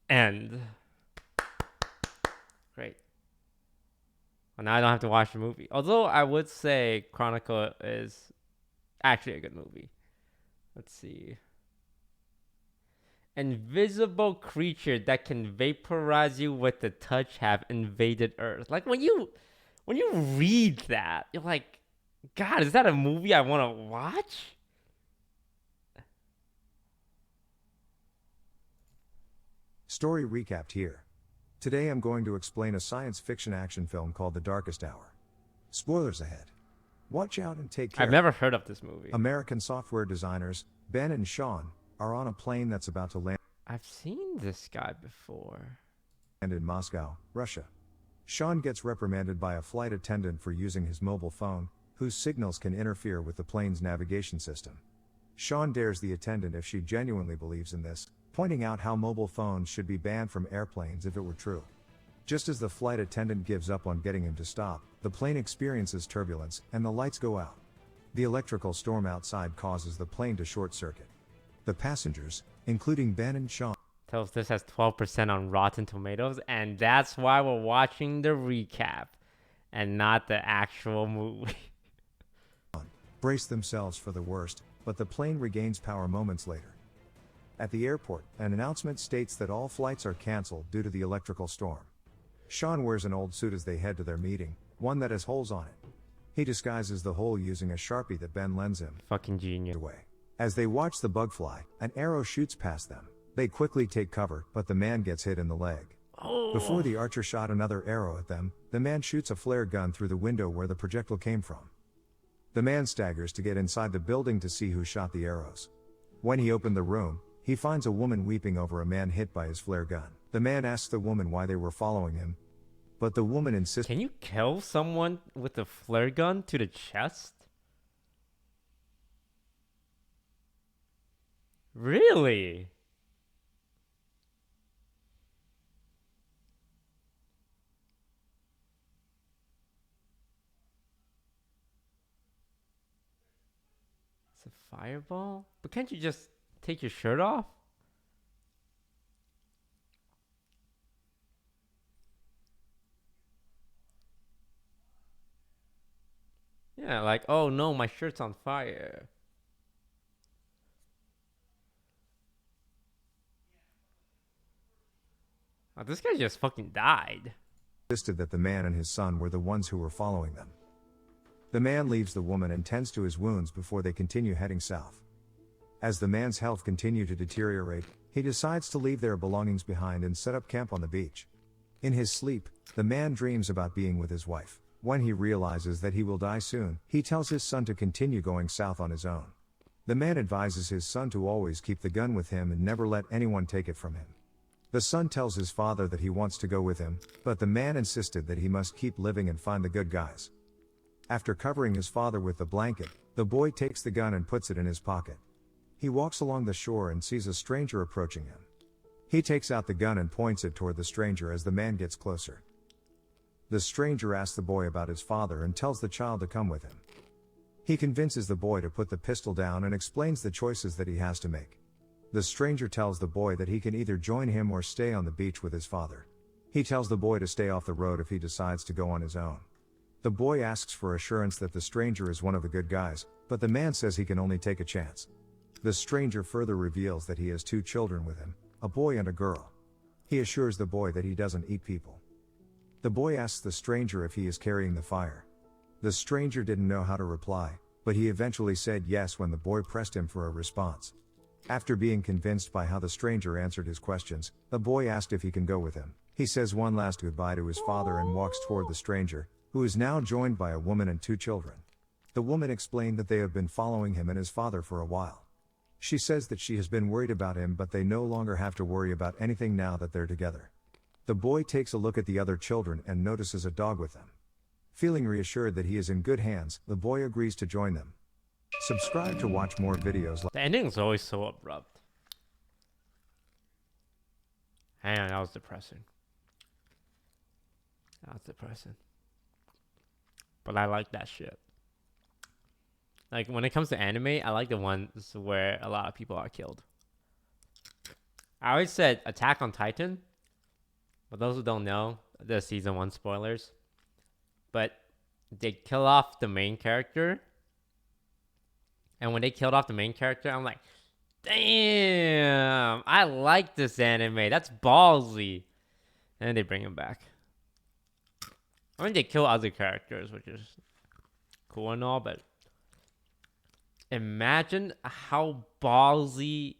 end. Great. Well, now I don't have to watch the movie. Although I would say Chronicle is actually a good movie. Let's see. Invisible creature that can vaporize you with the touch have invaded Earth. Like when you read that, you're like, God, is that a movie I want to watch? Story recapped here. Today I'm going to explain a science fiction action film called The Darkest Hour. Spoilers ahead. Watch out and take care. I've never heard of this movie. American software designers, Ben and Sean, are on a plane that's about to land I've seen this guy before. in Moscow, Russia. Sean gets reprimanded by a flight attendant for using his mobile phone, whose signals can interfere with the plane's navigation system. Sean dares the attendant if she genuinely believes in this, pointing out how mobile phones should be banned from airplanes if it were true. Just as the flight attendant gives up on getting him to stop, the plane experiences turbulence and the lights go out. The electrical storm outside causes the plane to short circuit. The passengers, including Ben and Sean, Tells this has 12% on Rotten Tomatoes, and that's why we're watching the recap and not the actual movie. brace themselves for the worst, but the plane regains power moments later. At the airport, an announcement states that all flights are canceled due to the electrical storm. Sean wears an old suit as they head to their meeting, one that has holes on it. He disguises the hole using a Sharpie that Ben lends him. Fucking genius. Away. As they watch the bug fly, an arrow shoots past them. They quickly take cover, but the man gets hit in the leg. Before the archer shot another arrow at them, the man shoots a flare gun through the window where the projectile came from. The man staggers to get inside the building to see who shot the arrows. When he opened the room, he finds a woman weeping over a man hit by his flare gun. The man asks the woman why they were following him, but the woman insists. Can you kill someone with a flare gun to the chest? Really? It's a fireball? But can't you just take your shirt off? Yeah, like, oh no, my shirt's on fire. Oh, this guy just fucking died. Insisted that the man and his son were the ones who were following them. The man leaves the woman and tends to his wounds before they continue heading south. As the man's health continued to deteriorate, he decides to leave their belongings behind and set up camp on the beach. In his sleep, the man dreams about being with his wife. When he realizes that he will die soon, he tells his son to continue going south on his own. The man advises his son to always keep the gun with him and never let anyone take it from him. The son tells his father that he wants to go with him, but the man insisted that he must keep living and find the good guys. After covering his father with the blanket, the boy takes the gun and puts it in his pocket. He walks along the shore and sees a stranger approaching him. He takes out the gun and points it toward the stranger as the man gets closer. The stranger asks the boy about his father and tells the child to come with him. He convinces the boy to put the pistol down and explains the choices that he has to make. The stranger tells the boy that he can either join him or stay on the beach with his father. He tells the boy to stay off the road if he decides to go on his own. The boy asks for assurance that the stranger is one of the good guys, but the man says he can only take a chance. The stranger further reveals that he has 2 children with him, a boy and a girl. He assures the boy that he doesn't eat people. The boy asks the stranger if he is carrying the fire. The stranger didn't know how to reply, but he eventually said yes when the boy pressed him for a response. After being convinced by how the stranger answered his questions, the boy asked if he can go with him. He says one last goodbye to his father and walks toward the stranger, who is now joined by a woman and 2 children. The woman explained that they have been following him and his father for a while. She says that she has been worried about him, but they no longer have to worry about anything now that they're together. The boy takes a look at the other children and notices a dog with them. Feeling reassured that he is in good hands, the boy agrees to join them. Subscribe to watch more videos like The ending is always so abrupt. Hang on, that was depressing. But I like that shit. Like, when it comes to anime, I like the ones where a lot of people are killed. I always said Attack on Titan. For those who don't know, the season 1 spoilers. But they kill off the main character. And when they killed off the main character, I'm like, damn, I like this anime. That's ballsy. And then they bring him back. I mean, they kill other characters, which is cool and all, but imagine how ballsy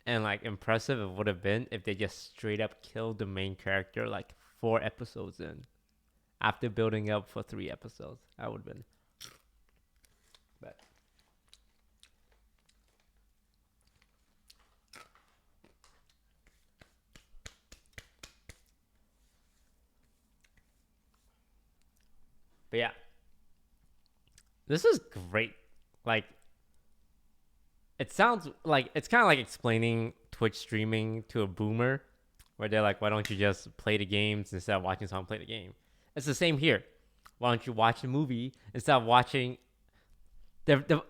and like impressive it would have been if they just straight up killed the main character like 4 episodes in, after building up for 3 episodes. That would have been. But yeah, this is great. Like, it sounds like it's kind of like explaining Twitch streaming to a boomer, where they're like, why don't you just play the games instead of watching someone play the game? It's the same here. Why don't you watch the movie instead of watching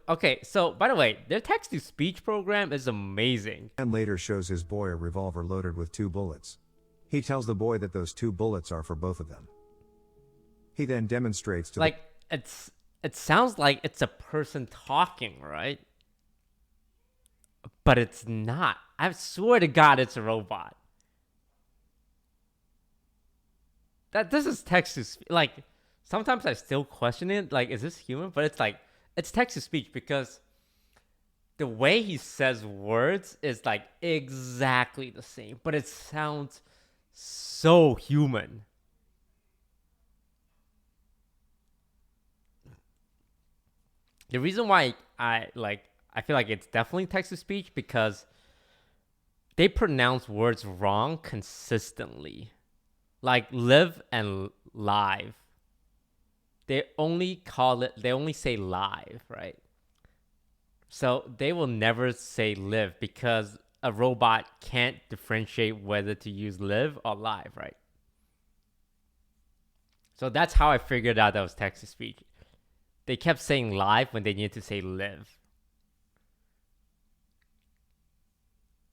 okay, so by the way, their text-to-speech program is amazing. and later shows his boy a revolver loaded with 2 bullets. He tells the boy that those 2 bullets are for both of them. He then demonstrates to Like, it sounds like it's a person talking, right? But it's not. I swear to God, it's a robot. This is text to speech. Like, sometimes I still question it. Like, is this human? But it's like, it's text to speech, because the way he says words is like exactly the same, but it sounds so human. The reason why I feel like it's definitely text to speech, because they pronounce words wrong consistently. Like live and live. They only say live, right? So they will never say live, because a robot can't differentiate whether to use live or live, right? So that's how I figured out that was text to speech. They kept saying live when they needed to say live.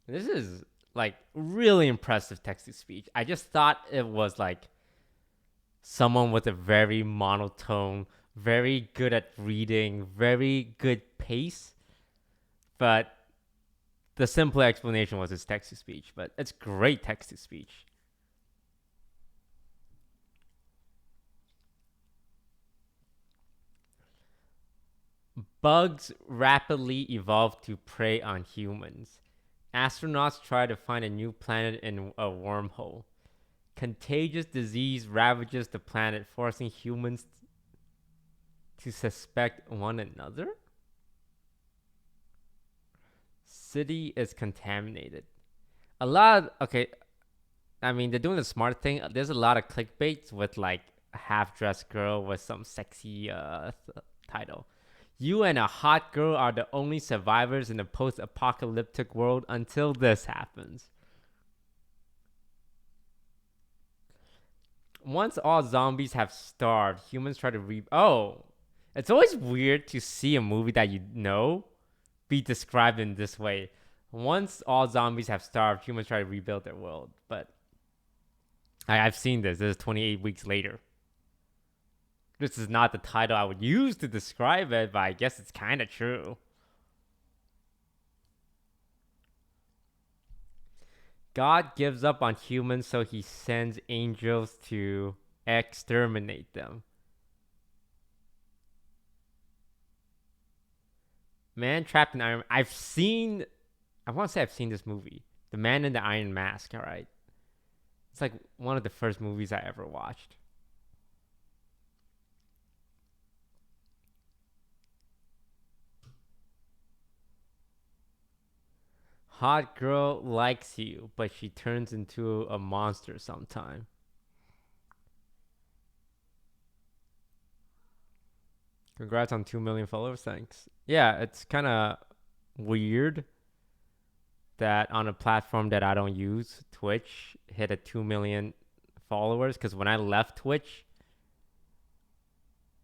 This is like really impressive text to speech. I just thought it was like someone with a very monotone, very good at reading, very good pace. But the simple explanation was it's text to speech. But it's great text to speech. Bugs rapidly evolve to prey on humans. Astronauts try to find a new planet in a wormhole. Contagious disease ravages the planet, forcing humans to suspect one another. City is contaminated. Okay, I mean, they're doing the smart thing. There's a lot of clickbaits with like a half-dressed girl with some sexy title. You and a hot girl are the only survivors in a post-apocalyptic world until this happens. Once all zombies have starved, humans try to it's always weird to see a movie that you know be described in this way. Once all zombies have starved, humans try to rebuild their world. But I've seen this. This is 28 weeks later. This is not the title I would use to describe it, but I guess it's kind of true. God gives up on humans, so he sends angels to exterminate them. Man Trapped in Iron. I've seen. I want to say I've seen this movie, The Man in the Iron Mask. All right, it's like one of the first movies I ever watched. Hot girl likes you, but she turns into a monster sometime. Congrats on 2 million followers. Thanks. Yeah, it's kind of weird that on a platform that I don't use, Twitch, hit a 2 million followers. Because when I left Twitch,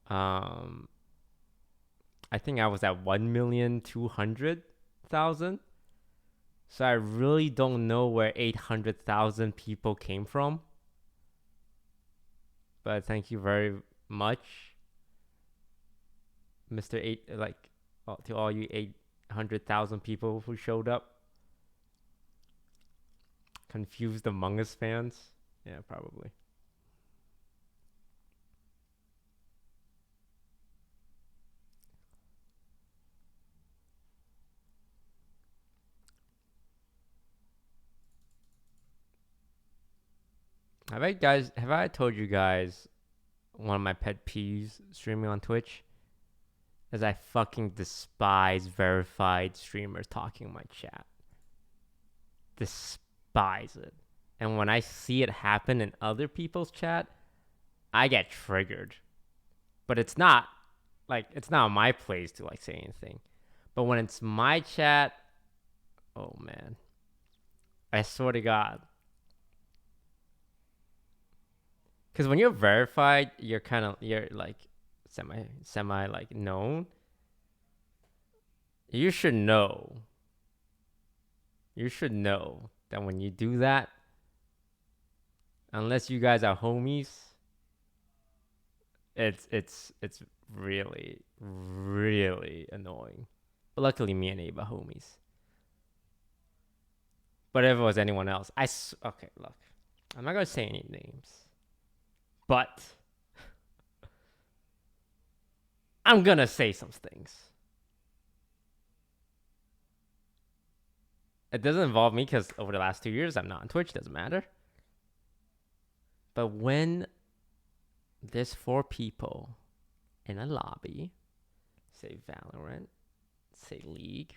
I think I was at 1,200,000. So I really don't know where 800,000 people came from. But thank you very much, Mr. 8, to all you 800,000 people who showed up. Confused Among Us fans? Yeah, probably. Have I told you guys one of my pet peeves streaming on Twitch is I fucking despise verified streamers talking in my chat. Despise it. And when I see it happen in other people's chat, I get triggered. But it's not my place to say anything. But when it's my chat, oh man. I swear to God. Because when you're verified, you're semi known. You should know. You should know that when you do that, unless you guys are homies, it's really, really annoying. But luckily, me and Abe are homies. But if it was anyone else, okay, look, I'm not gonna say any names. But I'm gonna say some things. It doesn't involve me because over the last 2 years, I'm not on Twitch. Doesn't matter. But when there's 4 people in a lobby, say Valorant, say League,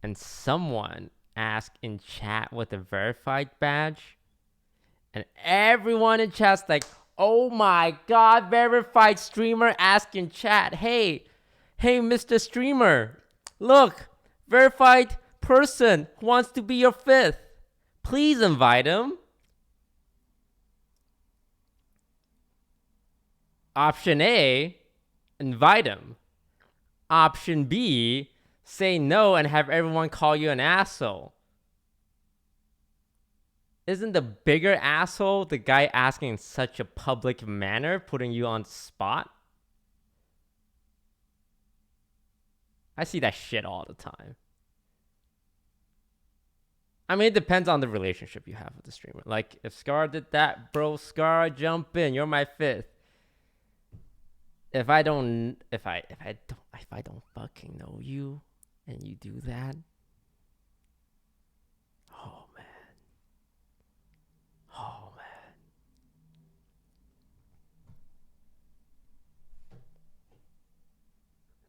and someone asks in chat with a verified badge, and everyone in chat's like, oh my God, verified streamer asking chat, hey, Mr. Streamer, look, verified person who wants to be your 5th. Please invite him. Option A, invite him. Option B, say no and have everyone call you an asshole. Isn't the bigger asshole the guy asking in such a public manner, putting you on the spot? I see that shit all the time. I mean, it depends on the relationship you have with the streamer. Like, if Scar did that, bro, Scar, jump in. You're my 5th. If I don't fucking know you and you do that, oh man.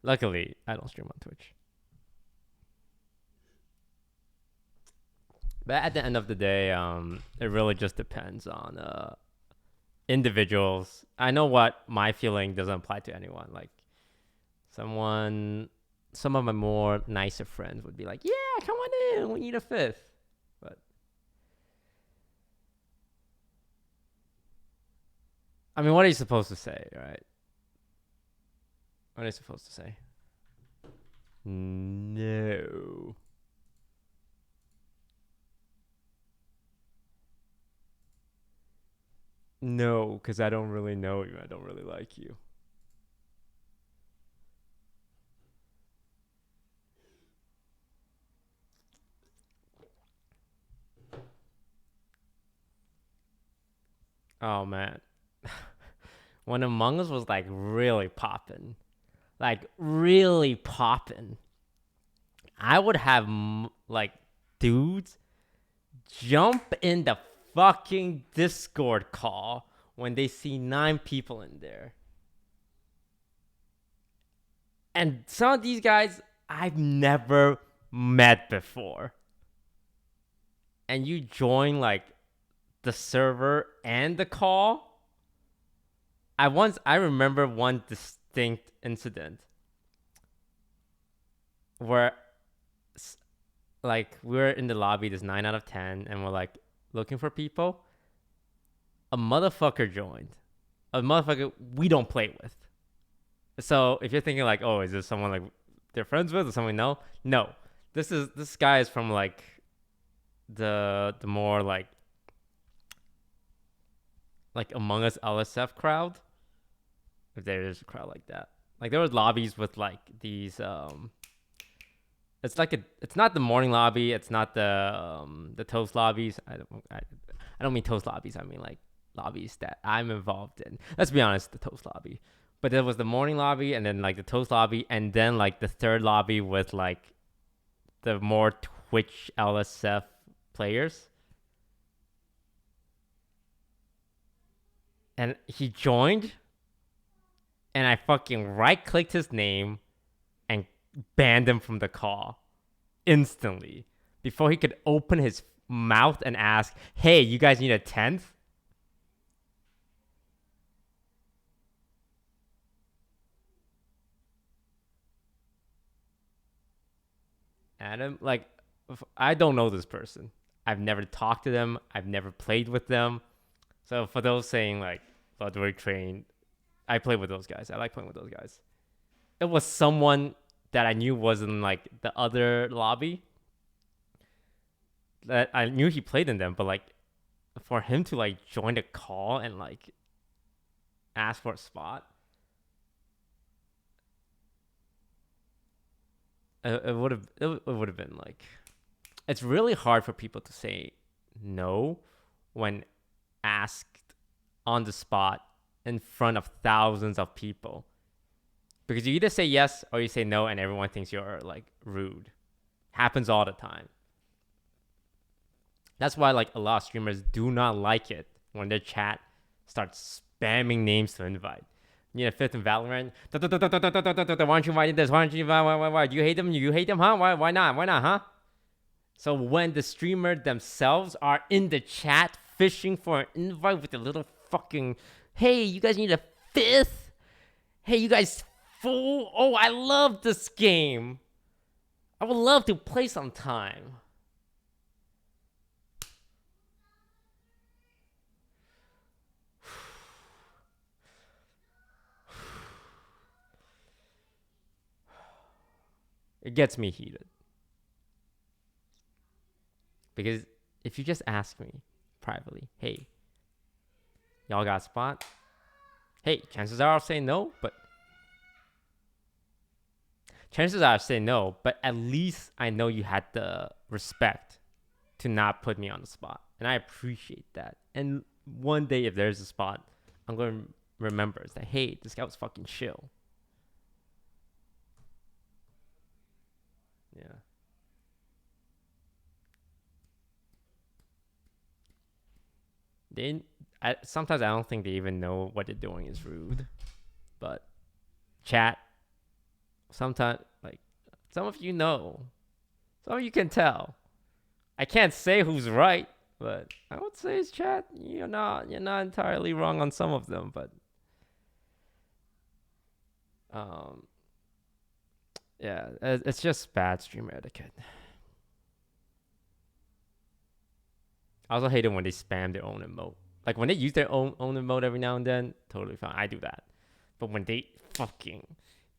Luckily, I don't stream on Twitch. But at the end of the day, it really just depends on individuals. I know what my feeling doesn't apply to anyone. Like some of my more nicer friends would be like, yeah, come on in, we need a 5th. But I mean, what are you supposed to say, right? What are you supposed to say? No. No, because I don't really know you. I don't really like you. Oh, man. When Among Us was really popping, like really popping, I would have like dudes jump in the fucking Discord call when they see 9 people in there. And some of these guys I've never met before. And you join like the server and the call. I remember one distinct incident where like we're in the lobby, there's 9 out of 10, and we're like looking for people. A motherfucker joined. A motherfucker we don't play with. So if you're thinking like, oh, is this someone like they're friends with or someone we know? No. This guy is from like the more like Among Us LSF crowd. If there is a crowd like that. Like there was lobbies with like these it's not the morning lobby, it's not the toast lobbies. I don't mean toast lobbies, I mean like lobbies that I'm involved in. Let's be honest, the toast lobby. But there was the morning lobby and then like the toast lobby and then like the third lobby with like the more Twitch LSF players. And he joined and I fucking right clicked his name and banned him from the call instantly before he could open his mouth and ask, hey, you guys need a 10th? Adam, like, I don't know this person. I've never talked to them. I've never played with them. So for those saying like, Ludwig trained, I play with those guys. I like playing with those guys. It was someone that I knew was in like the other lobby. That I knew he played in them, but like for him to like join the call and like ask for a spot, it would have been like, it's really hard for people to say no when asked on the spot in front of thousands of people, because you either say yes or you say no and everyone thinks you're like rude. Happens all the time. That's why like a lot of streamers do not like it when their chat starts spamming names to invite. You know, fifth in Valorant. Why aren't you inviting this? Why aren't you? Why? Do you hate them? You hate them, huh? Why not? Why not, huh? So when the streamer themselves are in the chat fishing for an invite with a little fucking, hey, you guys need a 5th? Hey, you guys fool? Oh, I love this game. I would love to play sometime. It gets me heated. Because if you just ask me privately, hey, y'all got a spot? Hey, chances are I'll say no, but at least I know you had the respect to not put me on the spot. And I appreciate that. And one day if there's a spot, I'm going to remember that, hey, this guy was fucking chill. Yeah. Sometimes I don't think they even know what they're doing is rude. But chat, sometimes like some of you know. Some of you can tell. I can't say who's right, but I would say it's chat. You're not entirely wrong on some of them, but yeah, it's just bad streamer etiquette. I also hate it when they spam their own emote. Like when they use their own emote every now and then, totally fine. I do that. But when they fucking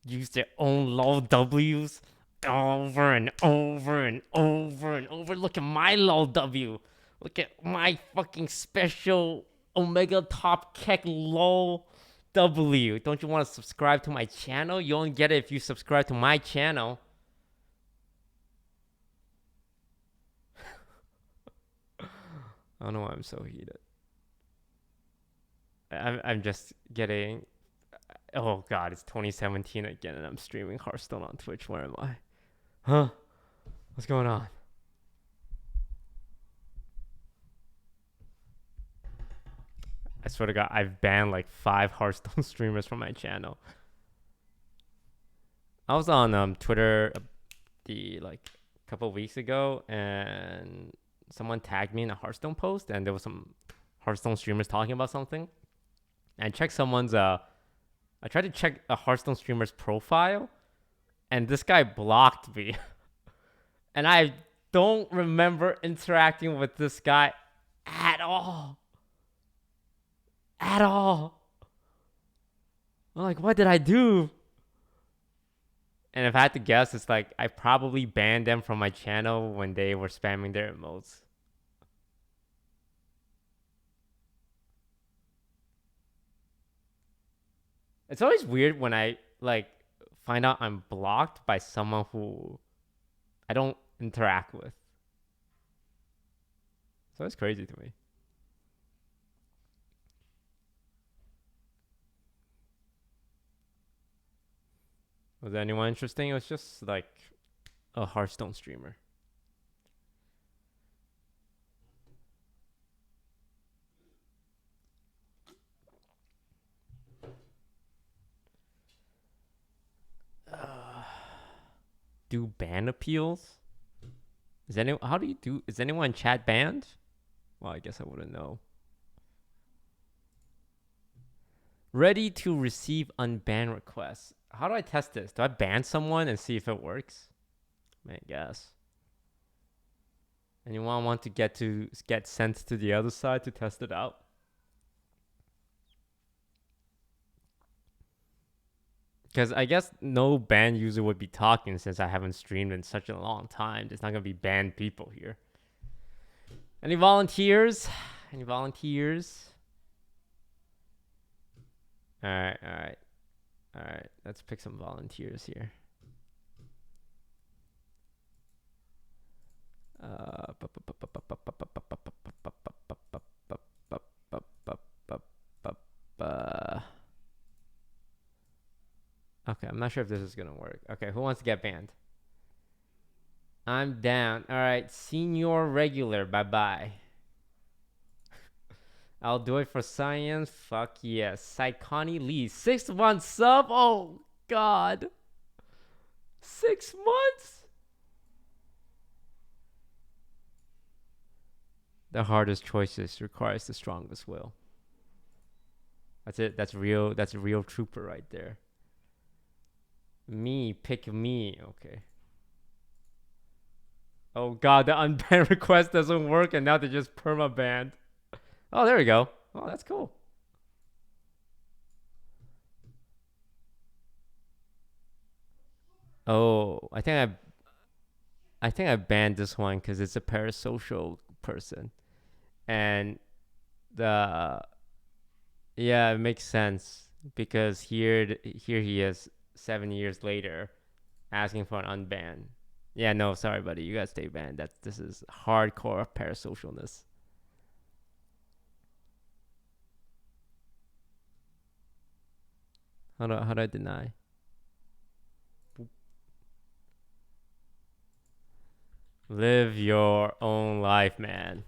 use their own lol W's over and over and over and over, look at my lol W. Look at my fucking special Omega Top Keck lol W. Don't you want to subscribe to my channel? You only get it if you subscribe to my channel. I don't know why I'm so heated. I'm just getting... Oh god, it's 2017 again, and I'm streaming Hearthstone on Twitch. Where am I? Huh? What's going on? I swear to God, I've banned like 5 Hearthstone streamers from my channel. I was on Twitter the like a couple of weeks ago, and someone tagged me in a Hearthstone post, and there was some Hearthstone streamers talking about something. And I checked someone's I tried to check a Hearthstone streamer's profile, and this guy blocked me. And I don't remember interacting with this guy at all. At all. I'm like, what did I do? And if I had to guess, it's like I probably banned them from my channel when they were spamming their emotes. It's always weird when I like find out I'm blocked by someone who I don't interact with. So it's crazy to me. Was anyone interesting? It was just like a Hearthstone streamer. Do ban appeals? Is anyone in chat banned? Well, I guess I wouldn't know. Ready to receive unban requests. How do I test this? Do I ban someone and see if it works? I guess. Anyone want to get sent to the other side to test it out? Because I guess no banned user would be talking since I haven't streamed in such a long time. There's not going to be banned people here. Any volunteers? Any volunteers? Alright. Let's pick some volunteers here. Okay, I'm not sure if this is gonna work. Okay, who wants to get banned? I'm down. Alright, senior regular, bye-bye. I'll do it for science. Fuck yes. Saikani Lee, 6 months sub? Oh, God. 6 months? The hardest choices requires the strongest will. That's it. That's real. That's a real trooper right there. Me, pick me. Okay. Oh God, the unban request doesn't work, and now they just perma-banned. Oh, there we go. Oh, that's cool. Oh, I think I banned this one because it's a parasocial person, and yeah, it makes sense because here he is 7 years later, asking for an unban. Yeah, no, sorry, buddy, you gotta stay banned. This is hardcore parasocialness. How do I deny? Boop. Live your own life, man.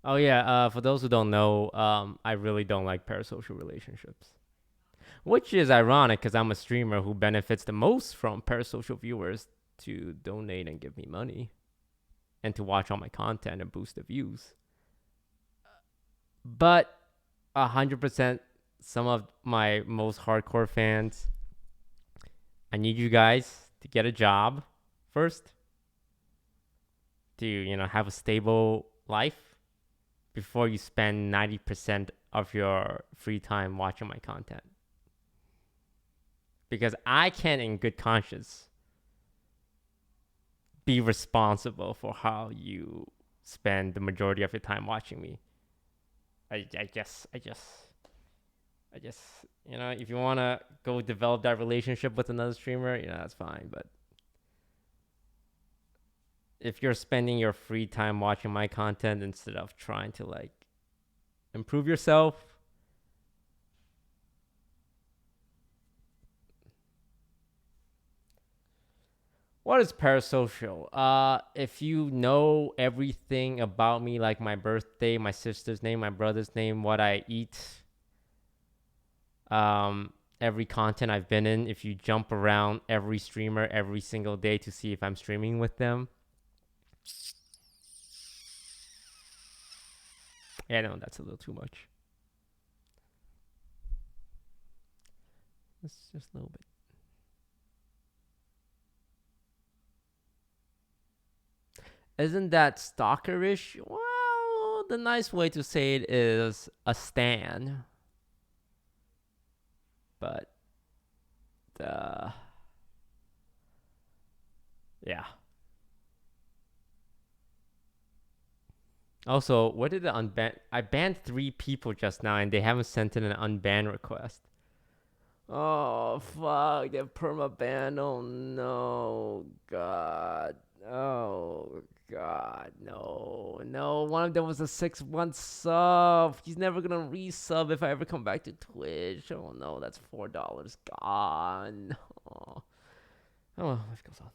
Oh yeah, for those who don't know, I really don't like parasocial relationships. Which is ironic because I'm a streamer who benefits the most from parasocial viewers to donate and give me money and to watch all my content and boost the views. But 100%, some of my most hardcore fans, I need you guys to get a job first, to have a stable life before you spend 90% of your free time watching my content. Because I can, in good conscience, be responsible for how you spend the majority of your time watching me. I just, if you want to go develop that relationship with another streamer, that's fine. But if you're spending your free time watching my content instead of trying to improve yourself, What is parasocial? If you know everything about me, like my birthday, my sister's name, my brother's name, what I eat, every content I've been in, if you jump around every streamer every single day to see if I'm streaming with them. Yeah, no, that's a little too much. It's just a little bit. Isn't that stalkerish? Well, the nice way to say it is a stan. But, yeah. Also, what did the unban? I banned 3 people just now, and they haven't sent in an unban request. Oh fuck! They permaban. Oh no, God. Oh God, no. One of them was a 6-month sub. He's never gonna resub if I ever come back to Twitch. Oh no, that's $4 gone. Oh well, life goes on.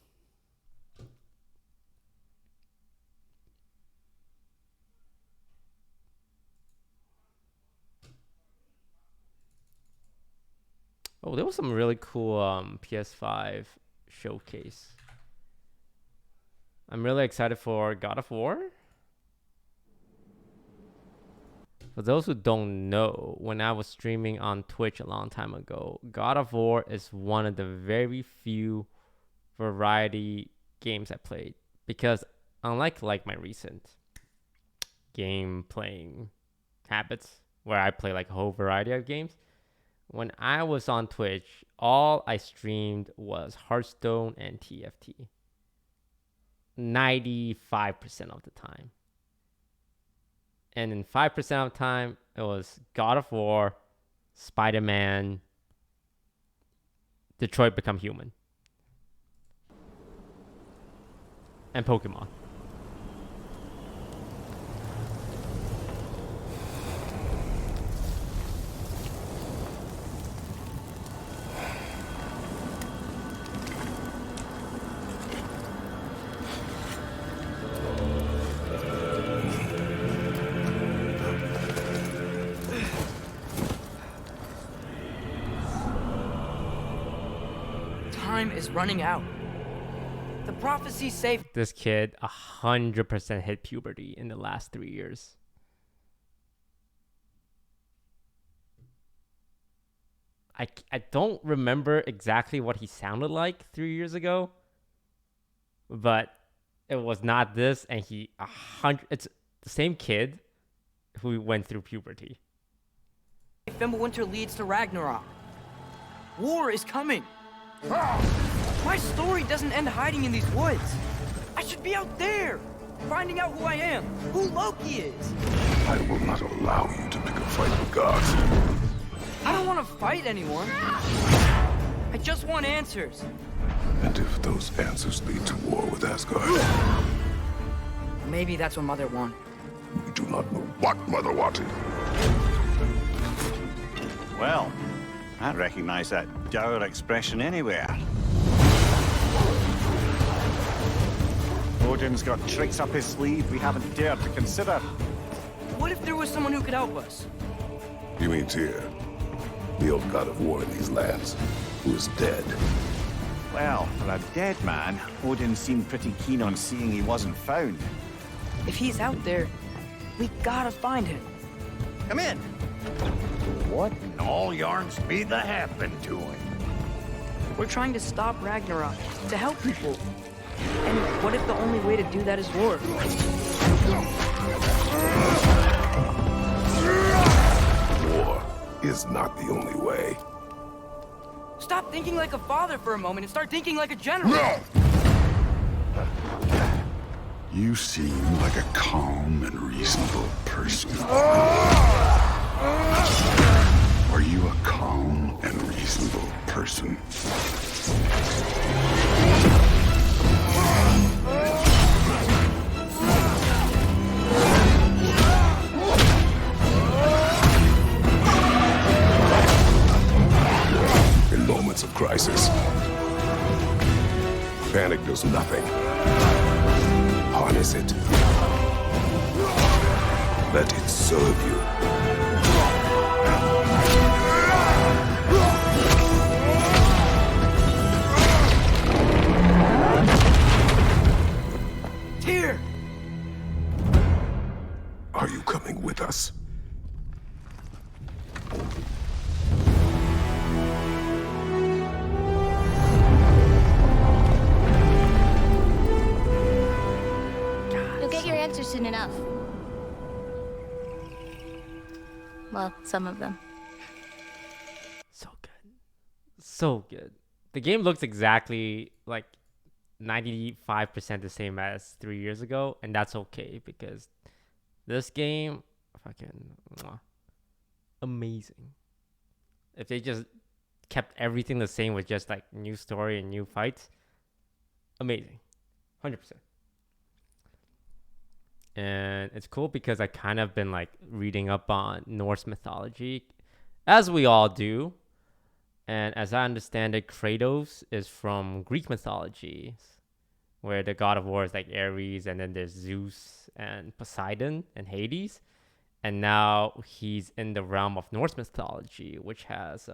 Oh, there was some really cool PS5 showcase. I'm really excited for God of War. For those who don't know, when I was streaming on Twitch a long time ago, God of War is one of the very few variety games I played. Because unlike my recent game playing habits, where I play like a whole variety of games, when I was on Twitch, all I streamed was Hearthstone and TFT. 95% of the time. And in 5% of the time, it was God of War, Spider-Man, Detroit Become Human, and Pokemon. Is running out. The prophecies say this kid 100% hit puberty in the last 3 years. I don't remember exactly what he sounded like 3 years ago, but it was not this, and it's the same kid who went through puberty. Fimbulwinter leads to Ragnarok. War is coming. My story doesn't end hiding in these woods. I should be out there, finding out who I am, who Loki is. I will not allow you to pick a fight with gods. I don't want to fight anyone. I just want answers. And if those answers lead to war with Asgard? Maybe that's what Mother wanted. We do not know what Mother wanted. Well, I recognize that dour expression anywhere. Odin's got tricks up his sleeve we haven't dared to consider. What if there was someone who could help us? You mean Tyr, the old god of war in these lands, who is dead? Well, for a dead man, Odin seemed pretty keen on seeing he wasn't found. If he's out there, we gotta find him. Come in. What in all yarns be the happened to him? We're trying to stop Ragnarok, to help people. And what if the only way to do that is war? War is not the only way. Stop thinking like a father for a moment and start thinking like a general. No! You seem like a calm and reasonable person. Are you a calm and reasonable person? In moments of crisis, panic does nothing. Harness it. Let it serve you. Here! Are you coming with us? You'll get your answers soon enough. Well, some of them. So good. So good. The game looks exactly like 95% the same as 3 years ago, and that's okay because this game fucking amazing. If they just kept everything the same with just like new story and new fights, amazing. 100%. And it's cool because I kind of been like reading up on Norse mythology, as we all do. And as I understand it, Kratos is from Greek mythology, where the god of war is like Ares, and then there's Zeus and Poseidon and Hades. And now he's in the realm of Norse mythology, which has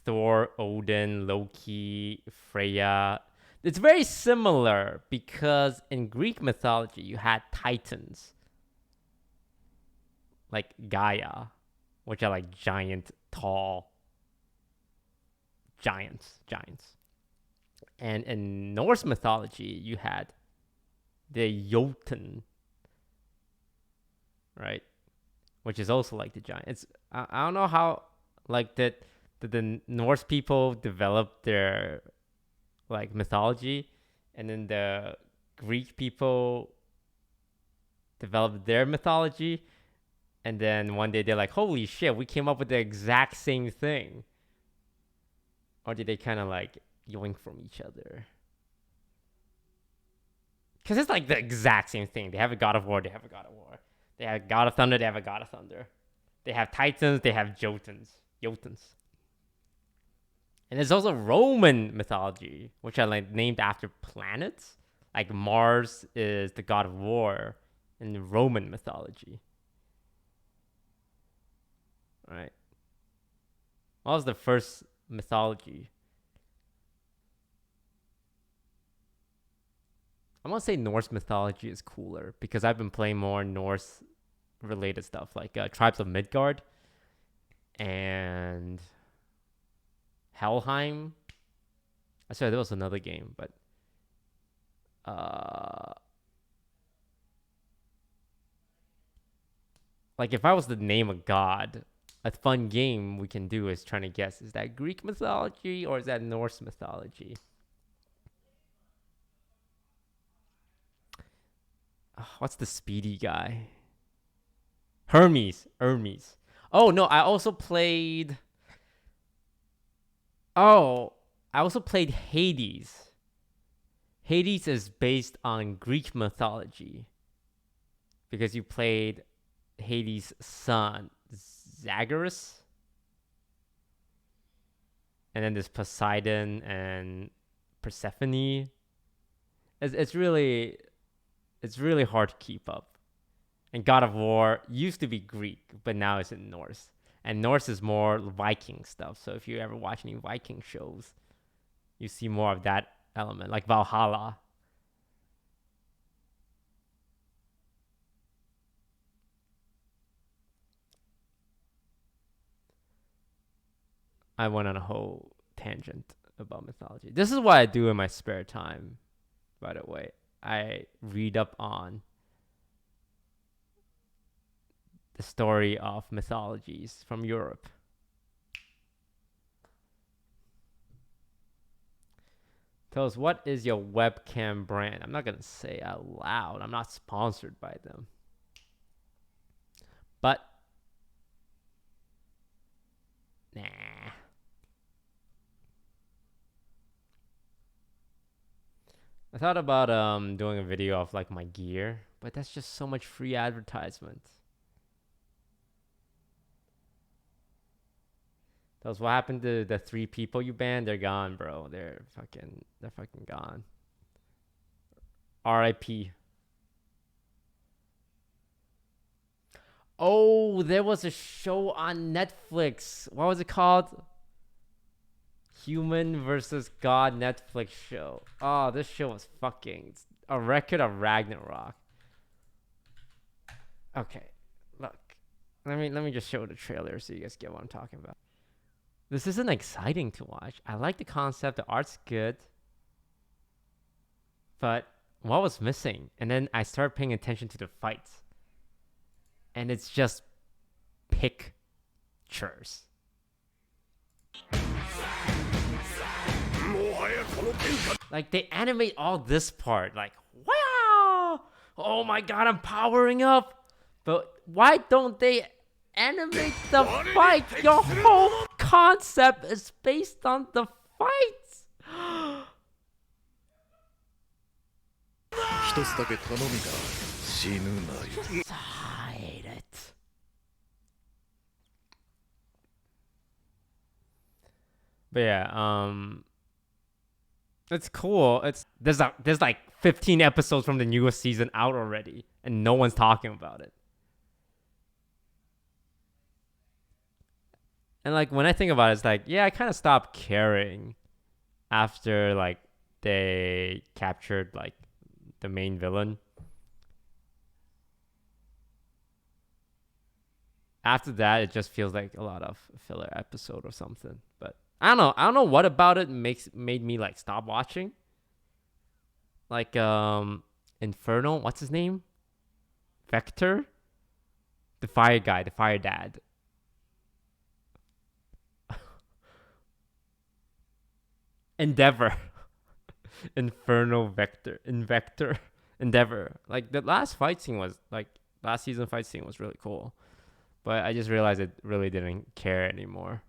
Thor, Odin, Loki, Freya. It's very similar because in Greek mythology, you had titans like Gaia, which are like giant, tall giants. And in Norse mythology, you had the Jotun, right? Which is also like the giant. It's I don't know how like that the Norse people developed their like mythology, and then the Greek people developed their mythology, and then one day they're like, holy shit, we came up with the exact same thing. Or did they kind of like yoink from each other? Because it's like the exact same thing. They have a god of war, they have a god of war. They have a god of thunder, they have a god of thunder. They have titans, they have Jotuns. And there's also Roman mythology, which are like named after planets. Like Mars is the god of war in Roman mythology. Right. What was the first mythology? I'm gonna say Norse mythology is cooler because I've been playing more Norse related stuff like Tribes of Midgard and Helheim. Sorry, there was another game, but like if I was to name a god, a fun game we can do is trying to guess, is that Greek mythology or is that Norse mythology? What's the speedy guy? Hermes. Oh no, I also played Hades. Hades is based on Greek mythology because you played Hades' son, Zagreus. And then there's Poseidon and Persephone. It's really hard to keep up. And God of War used to be Greek, but now it's in Norse. And Norse is more Viking stuff. So if you ever watch any Viking shows, you see more of that element, like Valhalla. I went on a whole tangent about mythology. This is what I do in my spare time, by the way. I read up on the story of mythologies from Europe. Tell us, what is your webcam brand? I'm not going to say out loud. I'm not sponsored by them. But, nah. I thought about doing a video of like my gear, but that's just so much free advertisement. Those what happened to the 3 people you banned? They're gone, bro. They're fucking gone. R.I.P. Oh, there was a show on Netflix. What was it called? Human versus God Netflix show. Oh, this show was fucking it's a record of Ragnarok. Okay, look. Let me just show the trailer so you guys get what I'm talking about. This isn't exciting to watch. I like the concept. The art's good. But what was missing? And then I started paying attention to the fights. And it's just pictures. Like they animate all this part. Like, wow! Oh my god, I'm powering up. But why don't they animate the fight? Your whole concept is based on the fights. Hide it. But yeah, it's cool. There's like 15 episodes from the newest season out already, and no one's talking about it. And like when I think about it, it's like, yeah, I kind of stopped caring after like they captured like the main villain. After that, it just feels like a lot of filler episode or something. But I don't know what about it made me like stop watching. Like Infernal, what's his name? Vector? The fire guy, the fire dad. Endeavor. Infernal Vector. Endeavor. Like the last season fight scene was really cool. But I just realized it really didn't care anymore.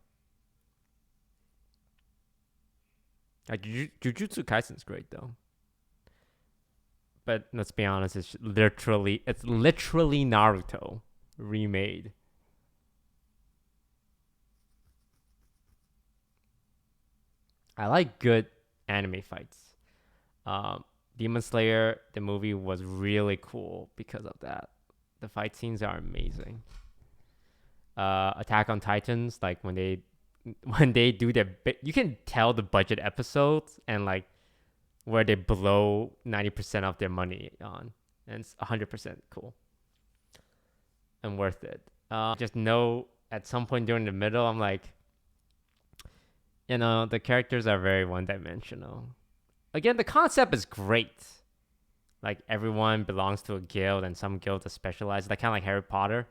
Like Jujutsu Kaisen's great though. But let's be honest, it's literally Naruto remade. I like good anime fights. Demon Slayer, the movie was really cool because of that. The fight scenes are amazing. Attack on Titans, like when they do their you can tell the budget episodes and like where they blow 90% of their money on, and it's 100% cool and worth it. Just know at some point during the middle, I'm like, the characters are very one-dimensional. Again, the concept is great. Like everyone belongs to a guild, and some guilds are specialized, like kind of like Harry Potter.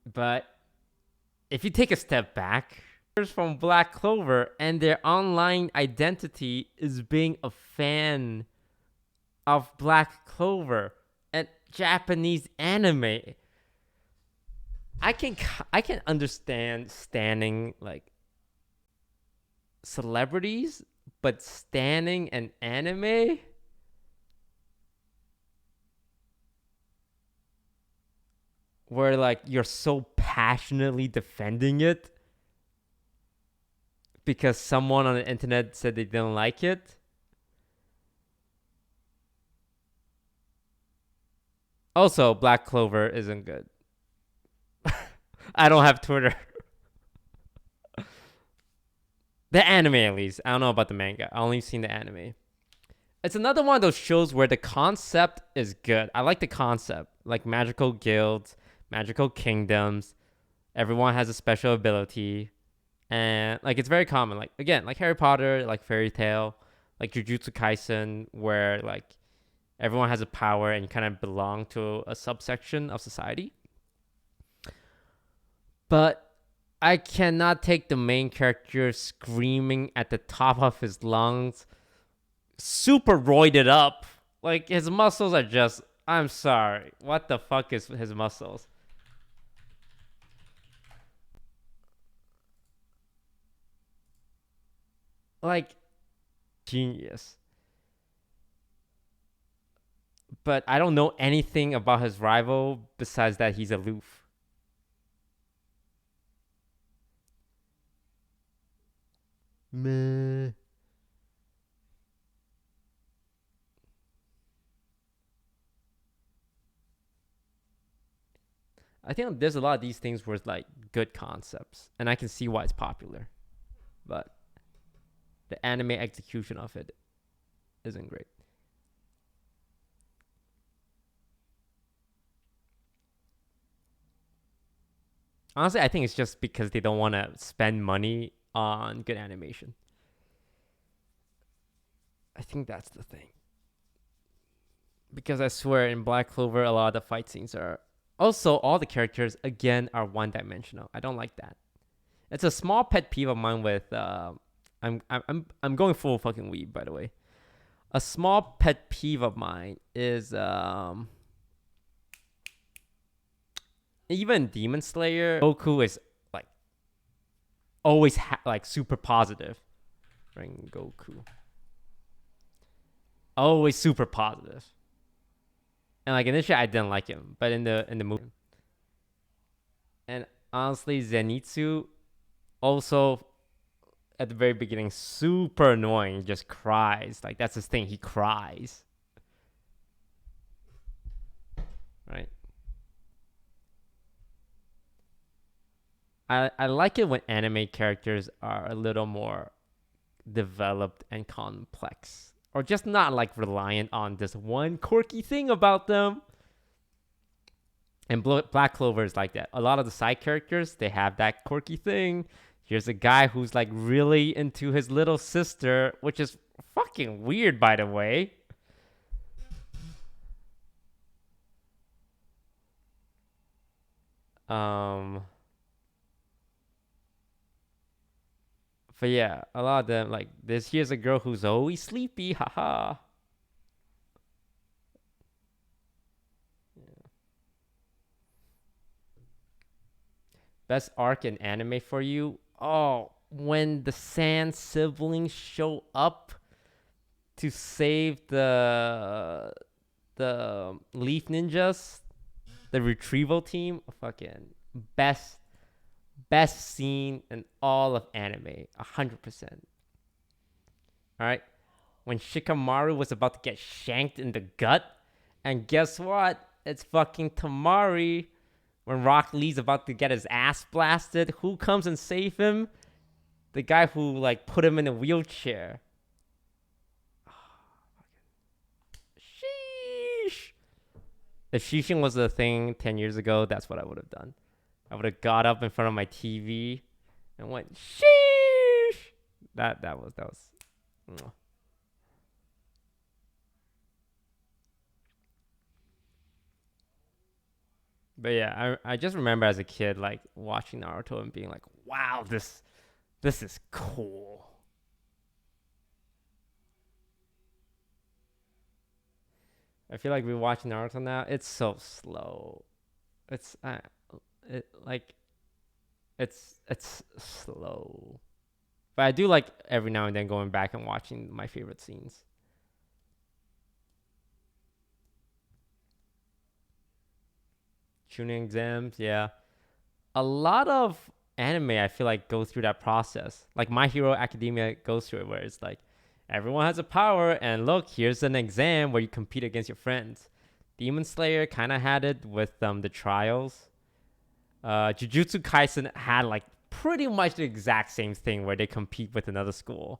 But if you take a step back, from Black Clover and their online identity is being a fan of Black Clover and Japanese anime. I can understand standing like celebrities, but standing an anime, where like you're so passionately defending it because someone on the internet said they didn't like it. Also, Black Clover isn't good. I don't have Twitter. The anime, at least. I don't know about the manga. I only seen the anime. It's another one of those shows where the concept is good. I like the concept. Like magical guilds, magical kingdoms. Everyone has a special ability. And like it's very common. Like again, like Harry Potter, like Fairy Tale, like Jujutsu Kaisen, where like everyone has a power and you kind of belong to a subsection of society. But I cannot take the main character screaming at the top of his lungs, super roided up. Like his muscles are just, I'm sorry, what the fuck is his muscles? Like, genius. But I don't know anything about his rival besides that he's aloof. Meh. I think there's a lot of these things where it's like good concepts, and I can see why it's popular, but the anime execution of it isn't great. Honestly, I think it's just because they don't want to spend money on good animation. I think that's the thing. Because I swear in Black Clover, a lot of the fight scenes are also all the characters again are one-dimensional. I don't like that. It's a small pet peeve of mine with I'm going full fucking weeb, by the way. A small pet peeve of mine is even Demon Slayer, Goku is like always like super positive. Goku. Always super positive. And like initially I didn't like him, but in the movie. And honestly, Zenitsu also at the very beginning super annoying, just cries. Like that's his thing, he cries. Right? I like it when anime characters are a little more developed and complex, or just not like reliant on this one quirky thing about them. And Black Clover is like that. A lot of the side characters, they have that quirky thing. Here's a guy who's like really into his little sister, which is fucking weird, by the way. But yeah, a lot of them, like this. Here's a girl who's always sleepy, haha. Yeah. Best arc in anime for you? Oh, when the Sand siblings show up to save the Leaf Ninjas, the retrieval team. Fucking best scene in all of anime, 100%. All right, when Shikamaru was about to get shanked in the gut, and guess what? It's fucking Tamari. When Rock Lee's about to get his ass blasted, who comes and save him? The guy who like put him in a wheelchair. Sheesh. If Shishin was a thing 10 years ago, that's what I would have done. I would have got up in front of my TV and went, sheesh. That was. But yeah, I just remember as a kid like watching Naruto and being like, wow, this is cool. I feel like rewatching Naruto now, it's so slow. It's it's slow. But I do like every now and then going back and watching my favorite scenes. Tuning exams, yeah. A lot of anime I feel like go through that process. Like My Hero Academia goes through it where it's like everyone has a power and look, here's an exam where you compete against your friends. Demon Slayer kind of had it with the trials. Jujutsu Kaisen had like pretty much the exact same thing where they compete with another school.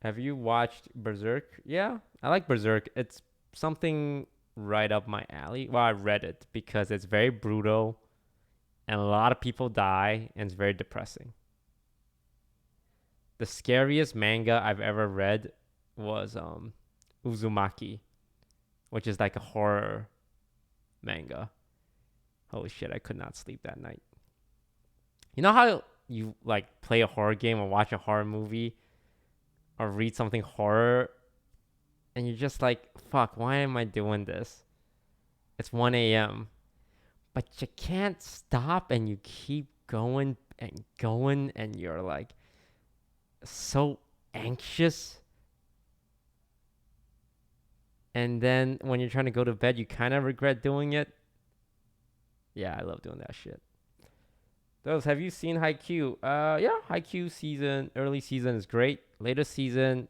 Have you watched Berserk? Yeah, I like Berserk. It's something right up my alley. Well, I read it because it's very brutal and a lot of people die and it's very depressing. The scariest manga I've ever read was Uzumaki, which is like a horror manga. Holy shit, I could not sleep that night. You know how you like play a horror game or watch a horror movie or read something horror and you're just like, fuck, why am I doing this? It's 1 a.m. But you can't stop and you keep going and you're like so anxious. And then when you're trying to go to bed, you kind of regret doing it. Yeah, I love doing that shit. Those, have you seen Haikyuu? Yeah, Haikyuu early season is great. Later season,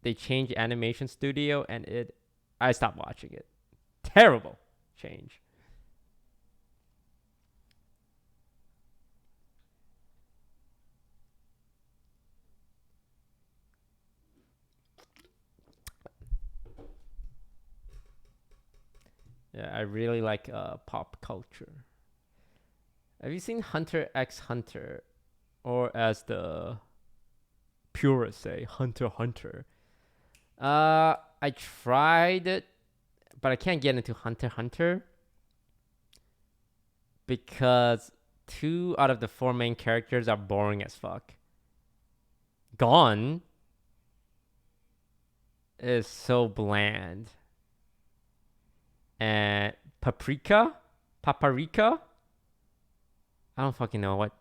they changed animation studio and I stopped watching it. Terrible change. Yeah, I really like pop culture. Have you seen Hunter x Hunter? Or as the purists say, Hunter x Hunter. I tried it, but I can't get into Hunter x Hunter because 2 out of the 4 main characters are boring as fuck. Gon is so bland. And Paprika? I don't fucking know what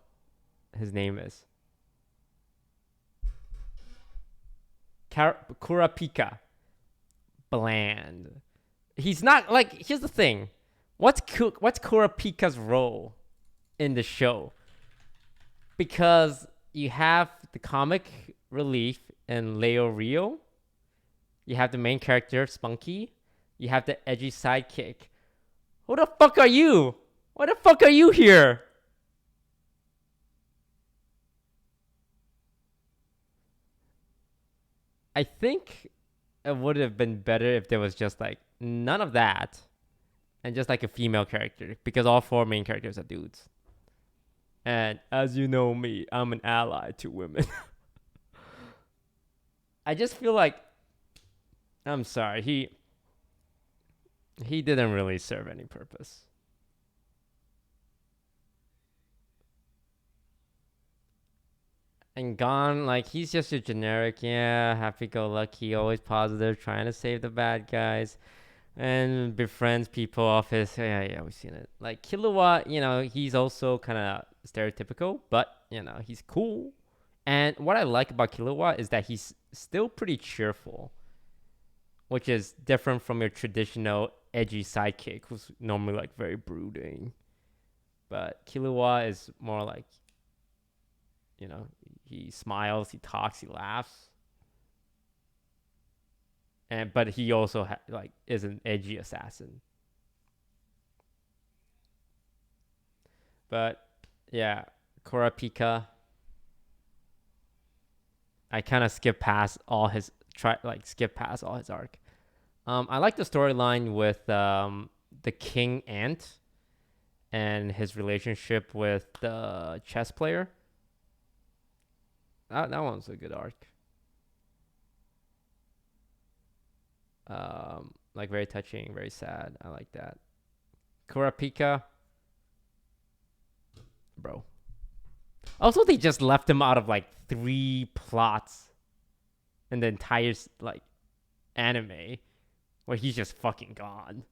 his name is. Kurapika. Bland. He's not like, here's the thing. What's Kurapika's role in the show? Because you have the comic relief in Leo Rio. You have the main character, Spunky. You have the edgy sidekick. Who the fuck are you? Why the fuck are you here? I think it would have been better if there was just like none of that and just like a female character, because all 4 main characters are dudes. And as you know me, I'm an ally to women. I just feel like, I'm sorry, he didn't really serve any purpose. And Gon, like, he's just a generic, yeah, happy-go-lucky, always positive, trying to save the bad guys, and befriends people off his, yeah, we've seen it. Like, Killua, you know, he's also kind of stereotypical, but, you know, he's cool. And what I like about Killua is that he's still pretty cheerful, which is different from your traditional edgy sidekick who's normally like very brooding. But Killua is more like, you know, he smiles, he talks, he laughs. But he also like is an edgy assassin. But yeah, Kurapika, I kind of skip past all his arc. I like the storyline with the king ant and his relationship with the chess player. That one's a good arc. Like very touching, very sad. I like that. Kurapika, bro. Also, they just left him out of like 3 plots in the entire like anime, where he's just fucking gone.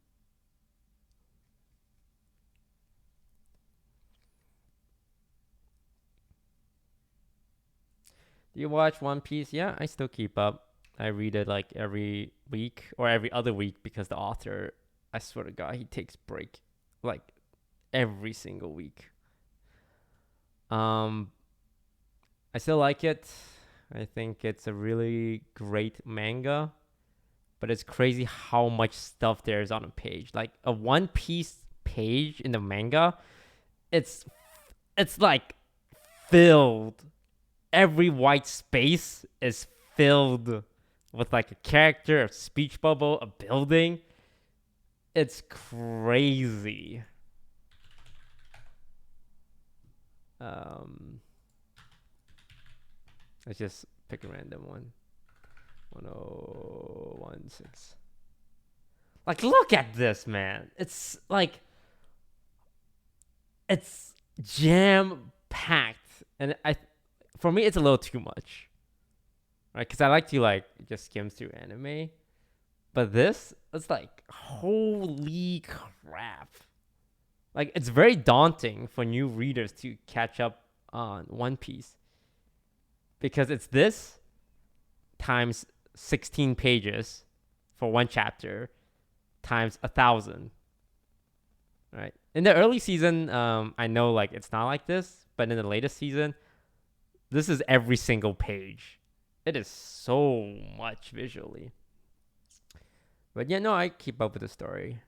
Do you watch One Piece? Yeah, I still keep up. I read it like every week or every other week because the author, I swear to God, he takes break like every single week. I still like it. I think it's a really great manga, but it's crazy how much stuff there is on a page. Like a One Piece page in the manga, it's like filled. Every white space is filled with like a character, a speech bubble, a building. It's crazy. Let's just pick a random one. 1016. Like, look at this, man. It's like, it's jam packed, and for me, it's a little too much, right? Because I like to like just skim through anime, but this, it's like, holy crap! Like, it's very daunting for new readers to catch up on One Piece, because it's this times 16 pages for one chapter times 1,000, right? In the early season, I know like it's not like this, but in the latest season, this is every single page. It is so much visually. But yeah, no, I keep up with the story.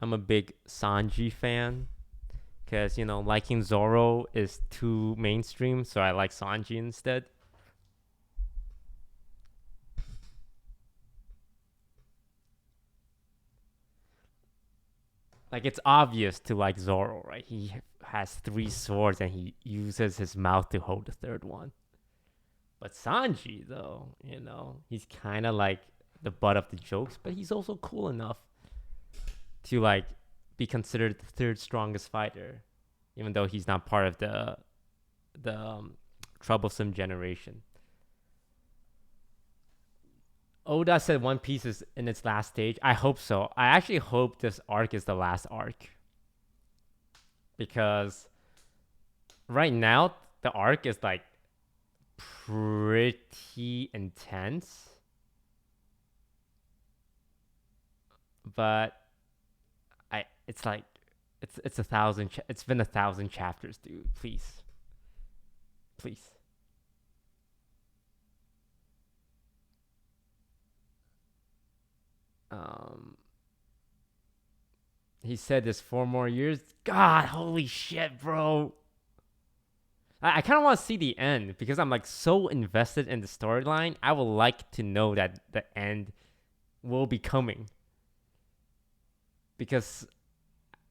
I'm a big Sanji fan. Because, you know, liking Zoro is too mainstream, so I like Sanji instead. Like, it's obvious to like Zoro, right? He has 3 swords and he uses his mouth to hold the 3rd one. But Sanji, though, you know, he's kind of like the butt of the jokes, but he's also cool enough to like be considered the 3rd strongest fighter, even though he's not part of the troublesome generation. Oda said One Piece is in its last stage. I hope so. I actually hope this arc is the last arc. Because right now, the arc is like pretty intense. But it's like, it's 1,000, it's been 1,000 chapters, dude. Please. Please. He said there's 4 more years. God, holy shit, bro. I kind of want to see the end because I'm like so invested in the storyline. I would like to know that the end will be coming. Because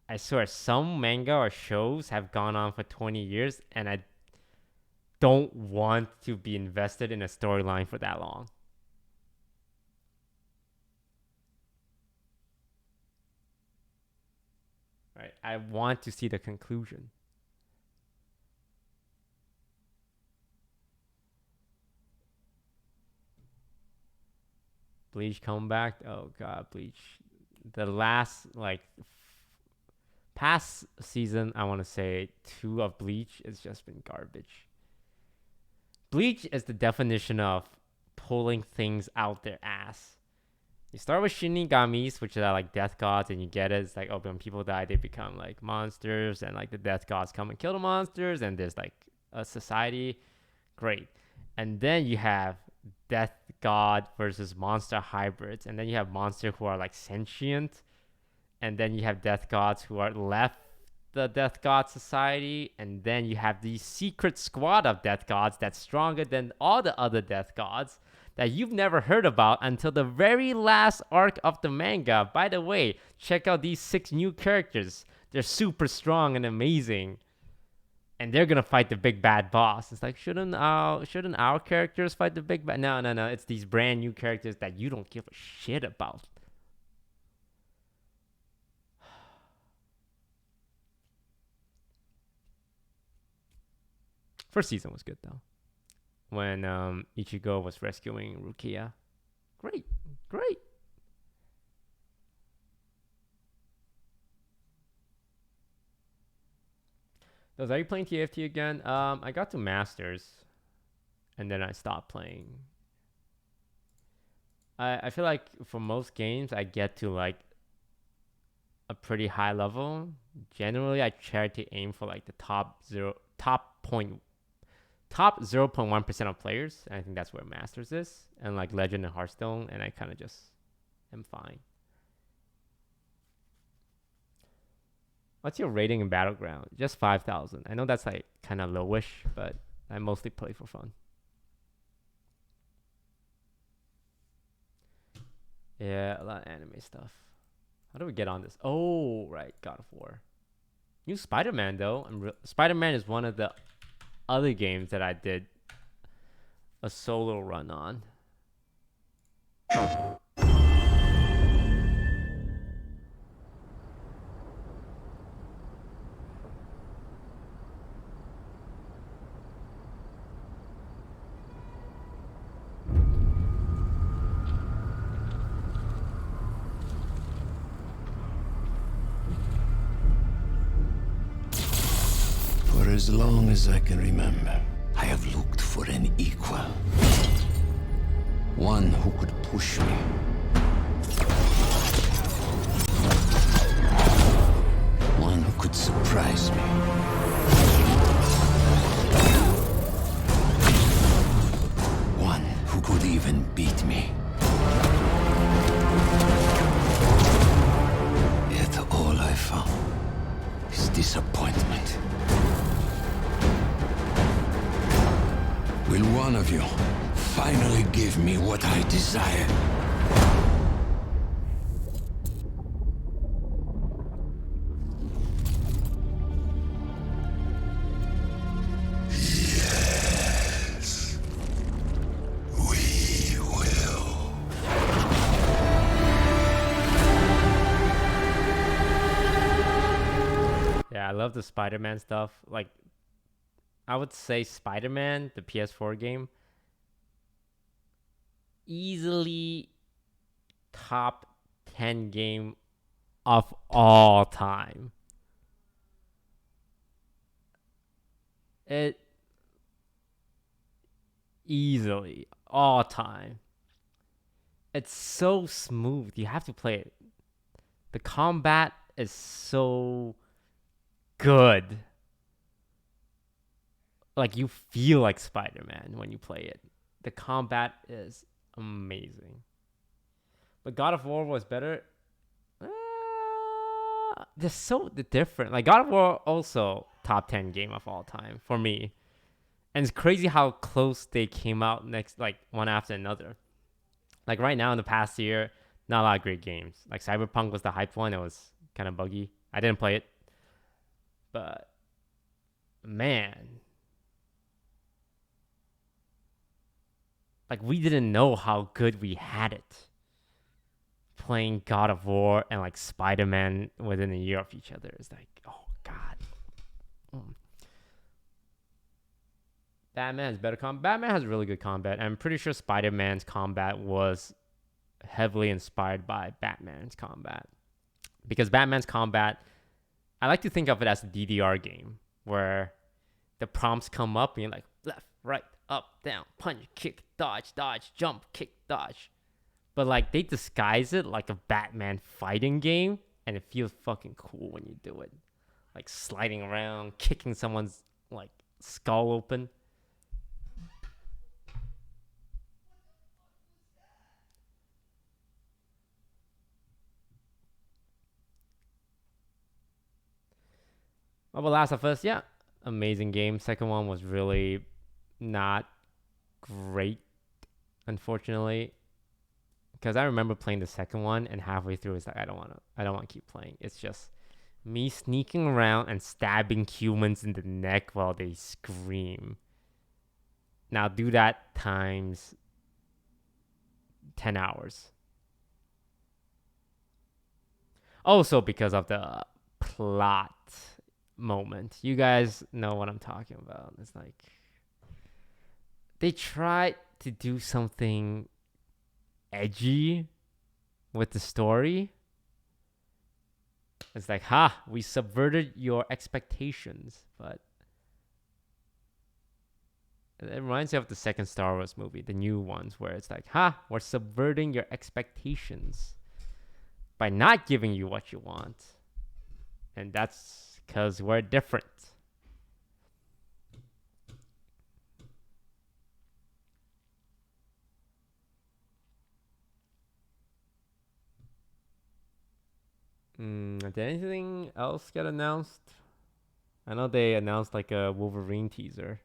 I swear some manga or shows have gone on for 20 years and I don't want to be invested in a storyline for that long. Right? I want to see the conclusion. Bleach come back. Oh god, Bleach. The last past season, I want to say 2 of Bleach has just been garbage. Bleach is the definition of pulling things out their ass. You start with Shinigamis, which are like death gods, and you get it. It's like, oh, when people die, they become like monsters, and like the death gods come and kill the monsters, and there's like a society. Great. And then you have death god versus monster hybrids, and then you have monsters who are like sentient, and then you have death gods who are left the death god society, and then you have the secret squad of death gods that's stronger than all the other death gods that you've never heard about until the very last arc of the manga. By the way, check out these 6 new characters. They're super strong and amazing. And they're gonna fight the big bad boss. It's like, shouldn't our characters fight the big bad? No. It's these brand new characters that you don't give a shit about. First season was good though. When Ichigo was rescuing Rukia. Great. Are you playing TFT again? I got to Masters, and then I stopped playing. I feel like for most games, I get to like a pretty high level. Generally, I try to aim for like the top 0.1% of players. And I think that's where Masters is, and like Legend and Hearthstone, and I kind of just am fine. What's your rating in Battleground? Just 5,000. I know that's like kind of lowish, but I mostly play for fun. Yeah, a lot of anime stuff. How do we get on this? Oh, right, God of War. New Spider-Man though. Spider-Man is one of the other games that I did a solo run on. For as long as I can remember, I have looked for an equal. One who could push me. One who could surprise me. One who could even beat me. Yet all I found is disappointment. Will one of you finally give me what I desire? Yes. We will. Yeah, I love the Spider-Man stuff. Like, I would say Spider-Man, the PS4 game, easily top 10 game of all time. It easily all time. It's so smooth. You have to play it. The combat is so good. Like, you feel like Spider-Man when you play it. The combat is amazing. But God of War was better. They're so different. Like, God of War also top 10 game of all time for me. And it's crazy how close they came out next, like one after another. Like right now in the past year, not a lot of great games. Like Cyberpunk was the hype one. It was kind of buggy. I didn't play it. But man, like we didn't know how good we had it. Playing God of War and like Spider-Man within a year of each other. It's like, oh God. Batman has better combat. Batman has really good combat. I'm pretty sure Spider-Man's combat was heavily inspired by Batman's combat. Because Batman's combat, I like to think of it as a DDR game where the prompts come up and you're like left, right, up, down, punch, kick, dodge, dodge, jump, kick, dodge. But like they disguise it like a Batman fighting game and it feels fucking cool when you do it. Like sliding around, kicking someone's like skull open. Oh, but Last of Us, yeah, amazing game. Second one was really not great, unfortunately, because I remember playing the second one and halfway through it's like I don't want to keep playing. It's just me sneaking around and stabbing humans in the neck while they scream. Now do that times 10 hours. Also because of the plot moment. You guys know what I'm talking about. It's like they tried to do something edgy with the story. It's like, we subverted your expectations. But it reminds me of the second Star Wars movie, the new ones, where it's like, we're subverting your expectations by not giving you what you want. And that's because we're different. Did anything else get announced? I know they announced like a Wolverine teaser.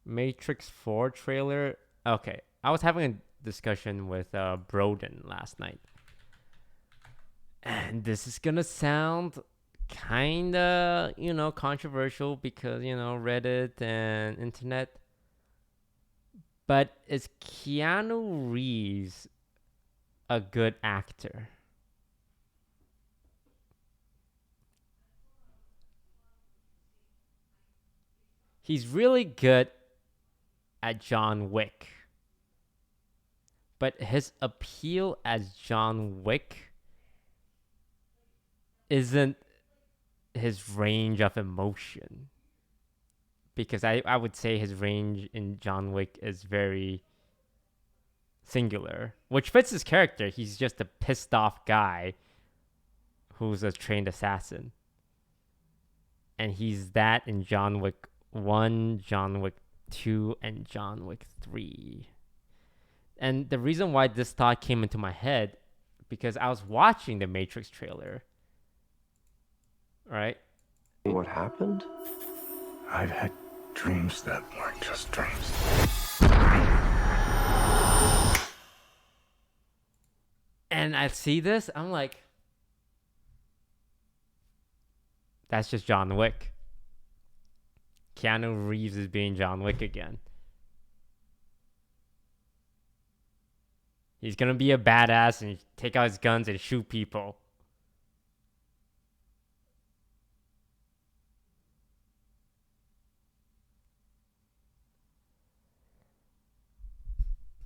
Matrix 4 trailer. Okay, I was having a discussion with Broden last night. And this is gonna sound kinda, controversial because, Reddit and internet. But is Keanu Reeves a good actor? He's really good at John Wick. But his appeal as John Wick isn't his range of emotion. Because I would say his range in John Wick is very singular, which fits his character. He's just a pissed off guy who's a trained assassin. And he's that in John Wick 1, John Wick 2, and John Wick 3. And the reason why this thought came into my head, because I was watching the Matrix trailer, right? What happened? I've had dreams that weren't just dreams. And I see this, I'm like, that's just John Wick. Keanu Reeves is being John Wick again. He's gonna be a badass and take out his guns and shoot people.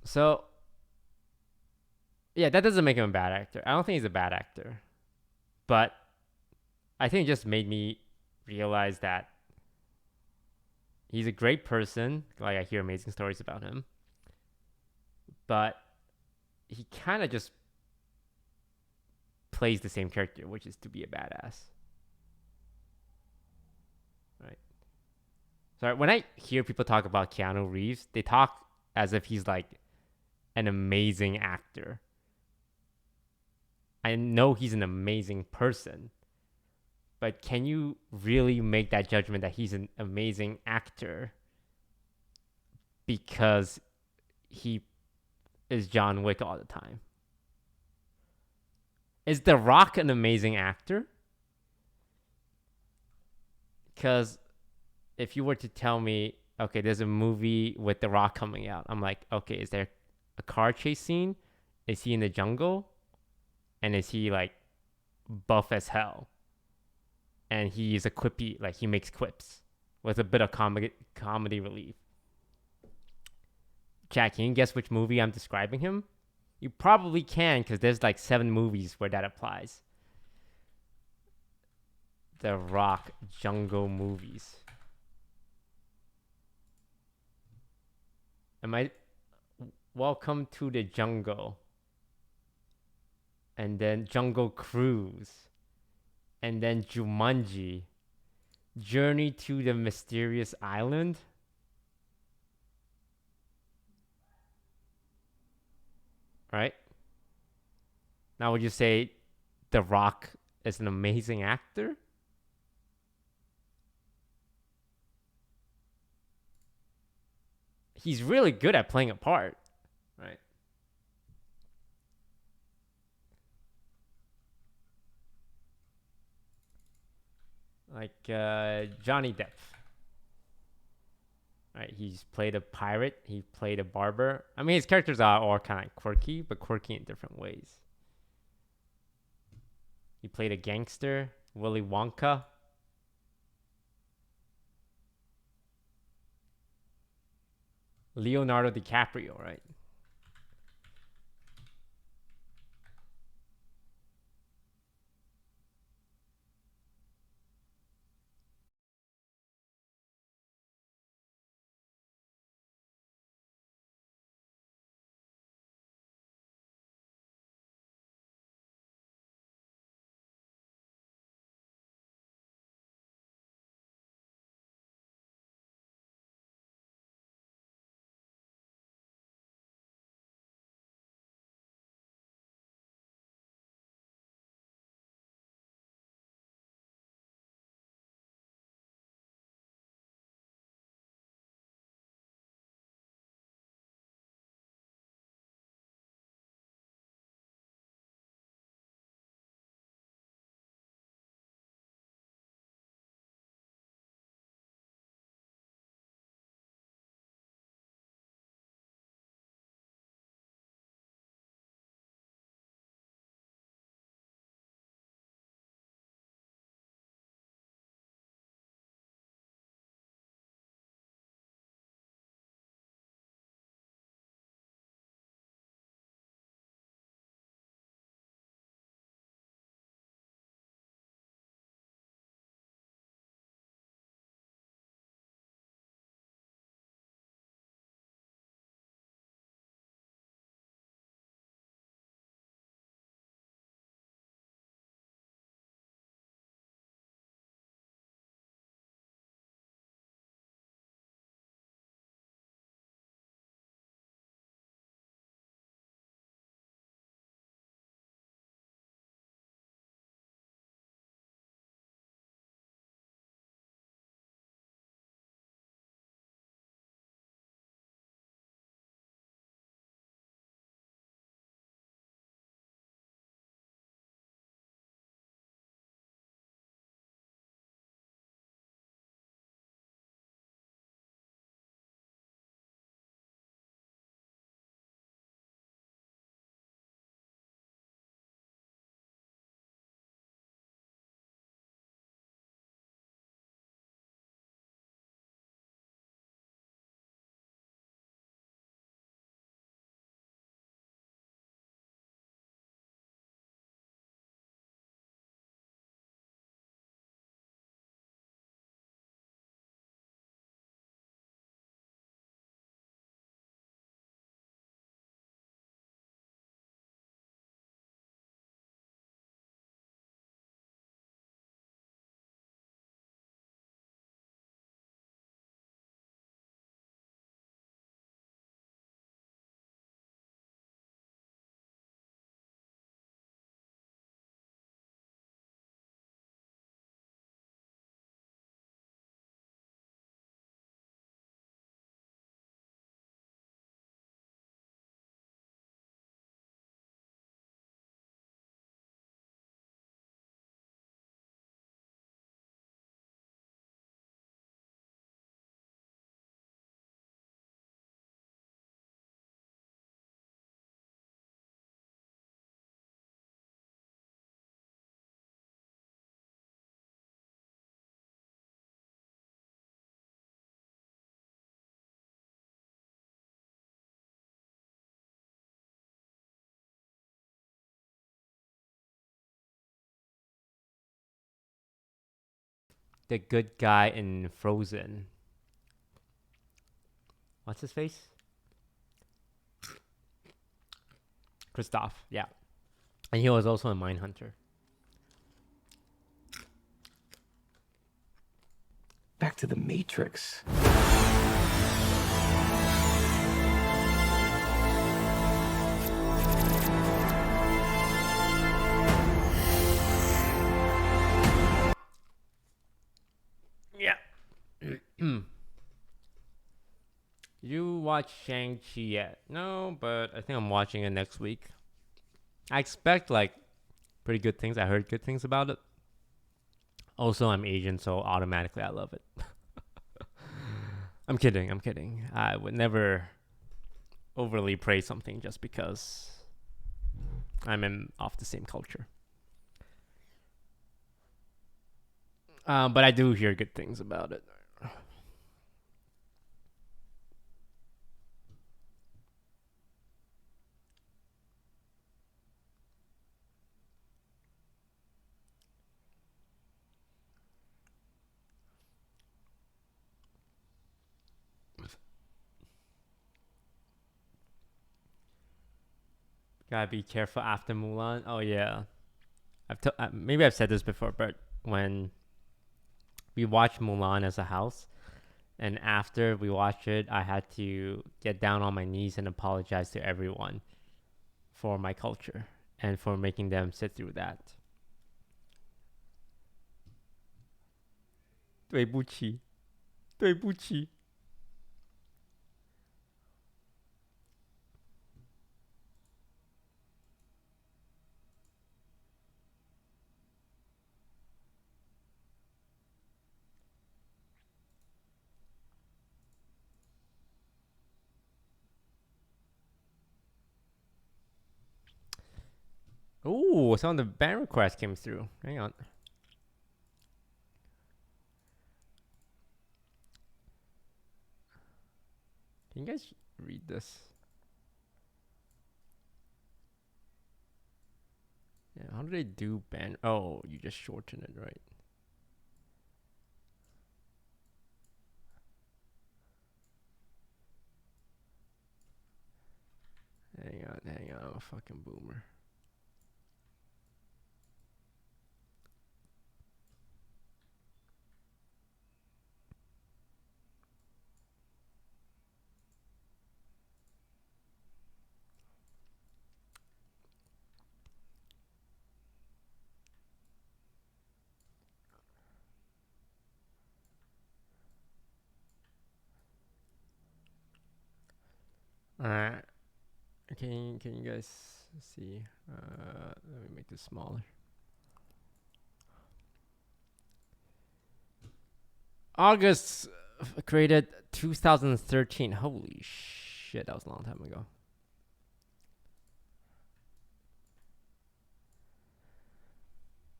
So, yeah, that doesn't make him a bad actor. I don't think he's a bad actor. But I think it just made me realize that he's a great person. Like, I hear amazing stories about him. But he kind of just plays the same character, which is to be a badass. Right? So when I hear people talk about Keanu Reeves, they talk as if he's like an amazing actor. I know he's an amazing person, but can you really make that judgment that he's an amazing actor because he is John Wick all the time? Is The Rock an amazing actor? Because if you were to tell me, okay, there's a movie with The Rock coming out, I'm like, okay, is there a car chase scene? Is he in the jungle? And is he like buff as hell? And he's a quippy, like he makes quips with a bit of comedy relief. Jack, can you guess which movie I'm describing him? You probably can, because there's like 7 movies where that applies. The Rock jungle movies. Welcome to the Jungle. And then Jungle Cruise. And then Jumanji. Journey to the Mysterious Island. Right? Now would you say The Rock is an amazing actor? He's really good at playing a part, right? Like Johnny Depp. Right, he's played a pirate. He played a barber. I mean, his characters are all kind of quirky, but quirky in different ways. He played a gangster, Willy Wonka. Leonardo DiCaprio, right? the good guy in Frozen. What's his face? Kristoff, yeah. And he was also in Mindhunter. Back to the Matrix. Yeah. You watch Shang-Chi yet? No, but I think I'm watching it next week. I expect like pretty good things. I heard good things about it. Also, I'm Asian, so automatically I love it. I'm kidding. I would never overly praise something just because I'm off the same culture. But I do hear good things about it. Gotta be careful after Mulan. Oh yeah, maybe I've said this before, but when we watched Mulan as a house, and after we watched it, I had to get down on my knees and apologize to everyone for my culture and for making them sit through that. 对不起，对不起。Ooh, some of the band requests came through. Hang on. Can you guys read this? Yeah, how do they do band? Oh, you just shorten it, right? Hang on, I'm a fucking boomer. Alright. Can you guys see? Let me make this smaller. August created 2013. Holy shit, that was a long time ago.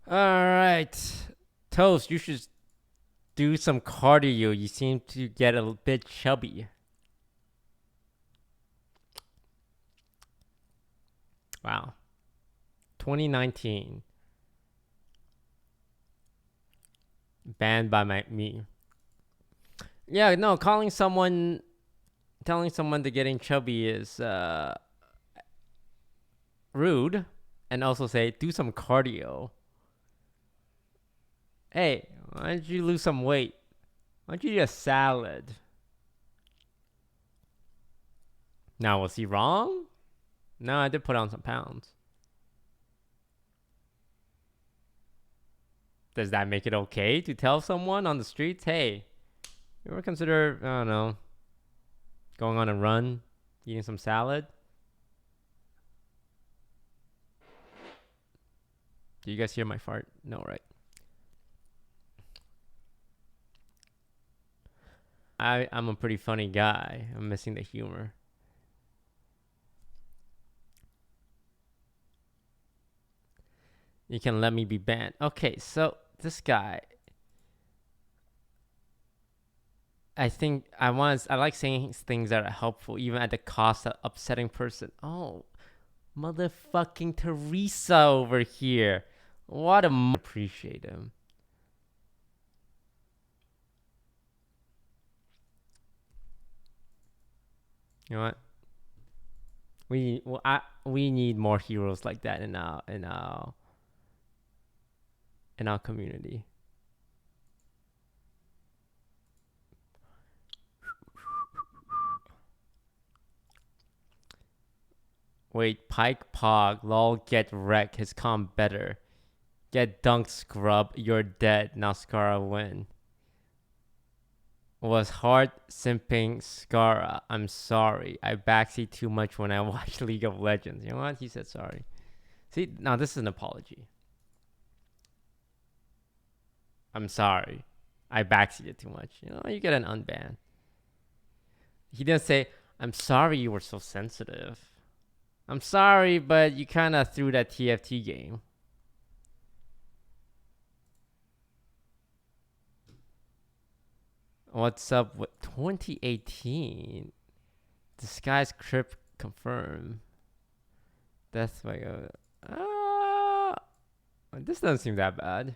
Alright. Toast, you should do some cardio. You seem to get a bit chubby. Wow. 2019. Banned by me. Yeah, no, telling someone they're getting chubby is rude. And also say, do some cardio. Hey, why don't you lose some weight? Why don't you eat a salad? Now, was he wrong? No, I did put on some pounds. Does that make it okay to tell someone on the streets, hey, you ever consider, I don't know, going on a run, eating some salad? Do you guys hear my fart? No, right? I'm a pretty funny guy. I'm missing the humor. You can let me be banned. Okay, so this guy, I like saying things that are helpful, even at the cost of upsetting person. Oh, motherfucking Teresa over here. What a appreciate him. You know what? We need more heroes like that in our community. Wait, Pike Pog, lol, get wrecked, his comp better. Get dunked, scrub, you're dead, now Scara win. Was hard simping Scara, I'm sorry. I backseat too much when I watch League of Legends. You know what? He said sorry. See, now this is an apology. I'm sorry. I backseated too much. You know, you get an unban. He didn't say, I'm sorry you were so sensitive. I'm sorry, but you kind of threw that TFT game. What's up with 2018? Disguise Crypt confirmed. That's like this doesn't seem that bad.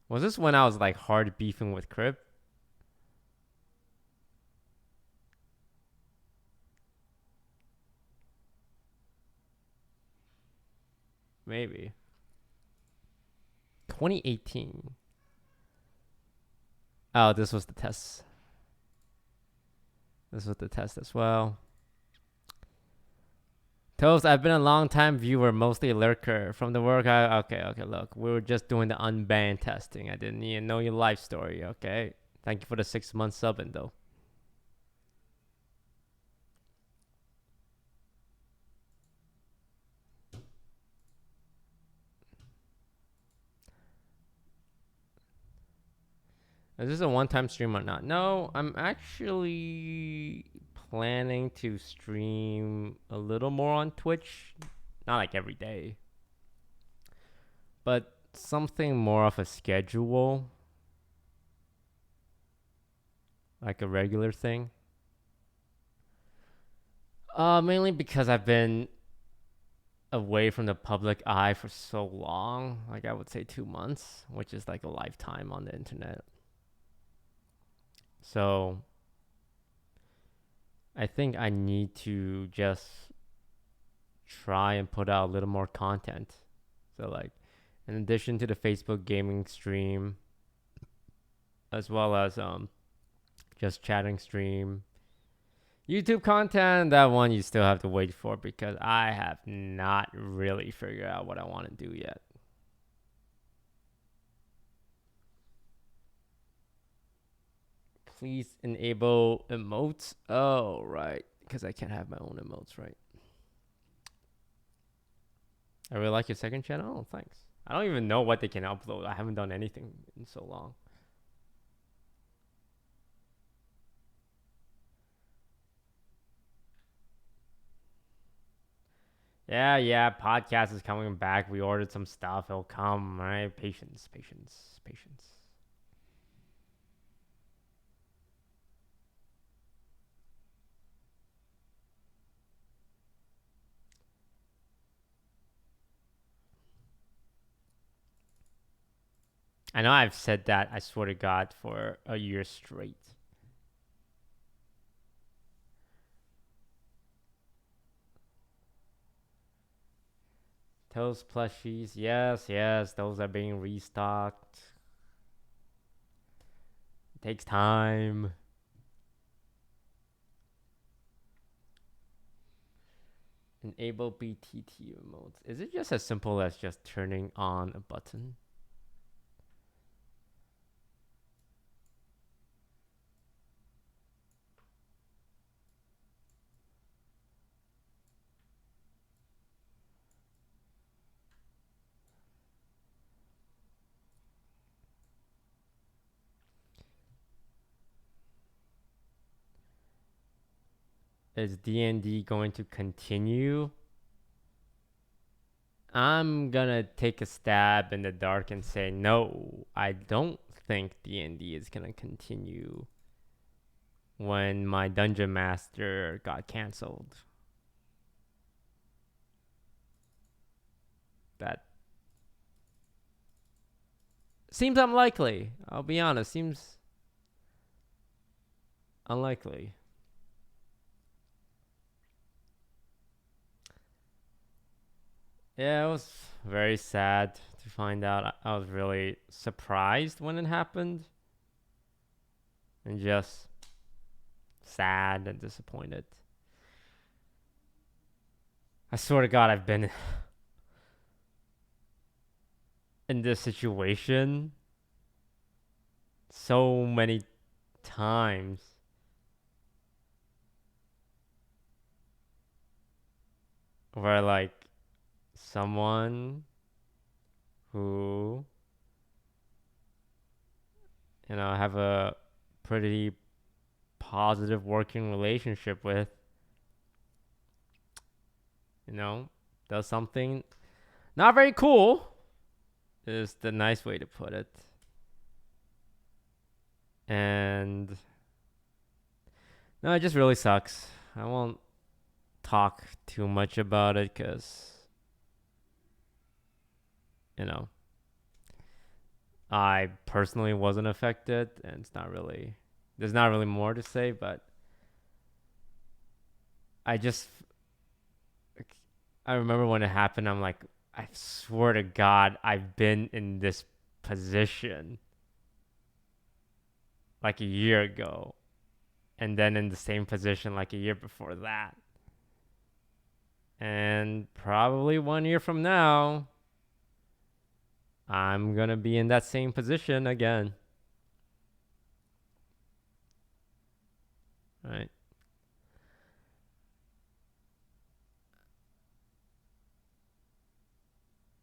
Was this when I was like hard beefing with Crypt? Maybe. 2018. Oh, this was the test. This was the test as well. Toast, I've been a long time viewer, mostly a lurker. From the work, okay, look. We were just doing the unbanned testing. I didn't even know your life story, okay? Thank you for the 6 months subbing, though. Is this a one-time stream or not? No, I'm actually planning to stream a little more on Twitch. Not like every day. But something more of a schedule. Like a regular thing. Mainly because I've been away from the public eye for so long. Like I would say 2 months, which is like a lifetime on the internet. So I think I need to just try and put out a little more content. So like in addition to the Facebook gaming stream, as well as just chatting stream, YouTube content, that one you still have to wait for because I have not really figured out what I want to do yet. Please enable emotes. Oh, right. Because I can't have my own emotes, right? I really like your second channel. Oh, thanks. I don't even know what they can upload. I haven't done anything in so long. Yeah. Podcast is coming back. We ordered some stuff. It'll come, right? Patience. I know I've said that, I swear to God, for a year straight. Toast plushies. Yes. Those are being restocked. It takes time. Enable BTT emotes. Is it just as simple as just turning on a button? Is D&D going to continue? I'm gonna take a stab in the dark and say no. I don't think D&D is gonna continue when my Dungeon Master got canceled. That seems unlikely. I'll be honest, seems unlikely. Yeah, it was very sad to find out. I was really surprised when it happened, and just sad and disappointed. I swear to God, I've been in this situation so many times. Where like someone who, I have a pretty positive working relationship with, does something not very cool, is the nice way to put it. And no, it just really sucks. I won't talk too much about it because, I personally wasn't affected, and there's not really more to say, but I remember when it happened, I'm like, I swear to God, I've been in this position like a year ago, and then in the same position like a year before that. And probably 1 year from now, I'm gonna be in that same position again. Right?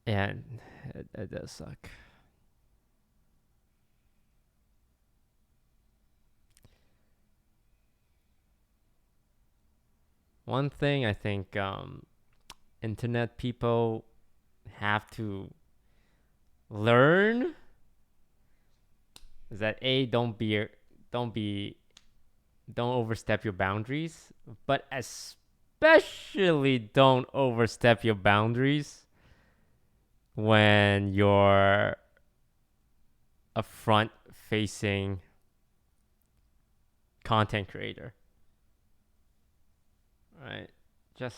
And it does suck. One thing I think internet people have to learn is that don't overstep your boundaries, but especially don't overstep your boundaries when you're a front-facing content creator. Right? Just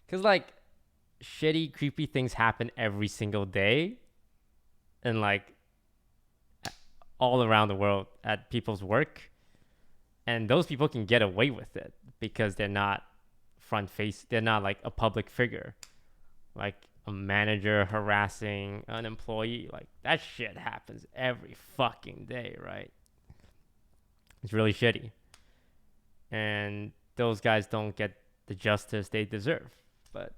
because like shitty, creepy things happen every single day, and like all around the world at people's work, and those people can get away with it because they're not they're not like a public figure, like a manager harassing an employee. Like that shit happens every fucking day, right? It's really shitty, and those guys don't get the justice they deserve. But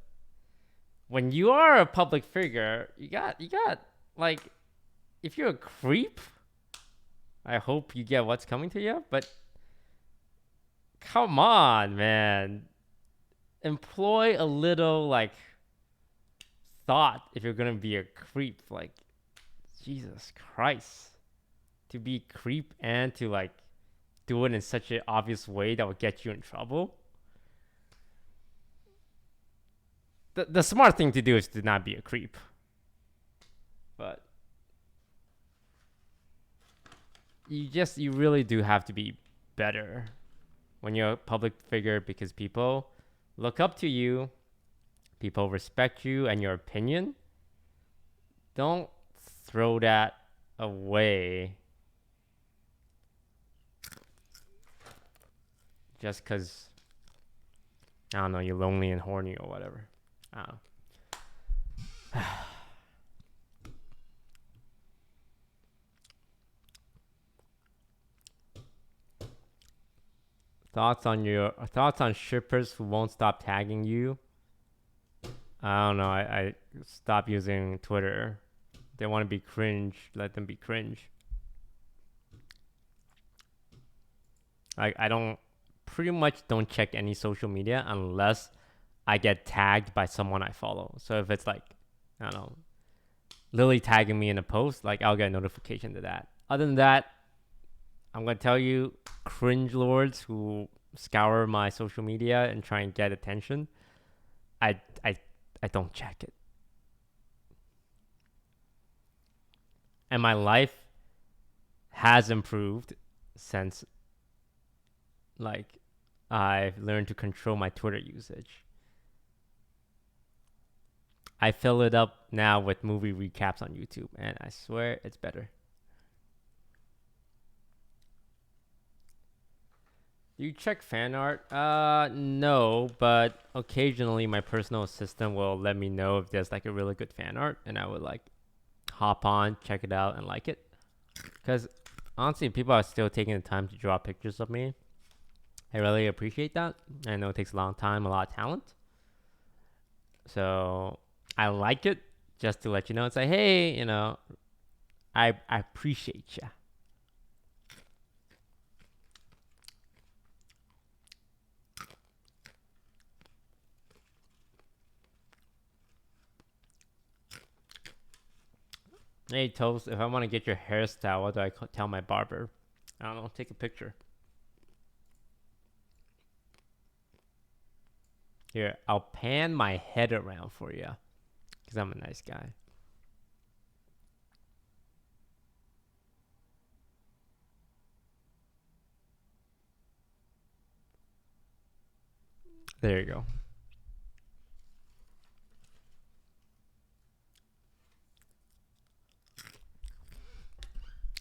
when you are a public figure, you got like, if you're a creep, I hope you get what's coming to you. But come on, man, employ a little like thought if you're gonna be a creep. Like, Jesus Christ, to be creep and to like do it in such an obvious way that would get you in trouble. The smart thing to do is to not be a creep. But you really do have to be better when you're a public figure, because people look up to you, people respect you and your opinion. Don't throw that away just because, I don't know, you're lonely and horny or whatever. I don't know. Thoughts on shippers who won't stop tagging you? I don't know. I stopped using Twitter. They want to be cringe. Let them be cringe. I don't pretty much don't check any social media unless I get tagged by someone I follow. So if it's like, I don't know, Lily tagging me in a post, like I'll get a notification to that. Other than that, I'm gonna tell you, cringe lords who scour my social media and try and get attention, I don't check it. And my life has improved since like I've learned to control my Twitter usage. I fill it up now with movie recaps on YouTube, and I swear it's better. Do you check fan art? No, but occasionally my personal assistant will let me know if there's like a really good fan art, and I would like hop on, check it out, and like it. Because honestly, people are still taking the time to draw pictures of me. I really appreciate that. I know it takes a long time, a lot of talent. So I like it, just to let you know and say, hey, you know, I appreciate ya. Hey Toast, if I want to get your hairstyle, what do I tell my barber? I don't know, take a picture. Here, I'll pan my head around for you, because I'm a nice guy. There you go.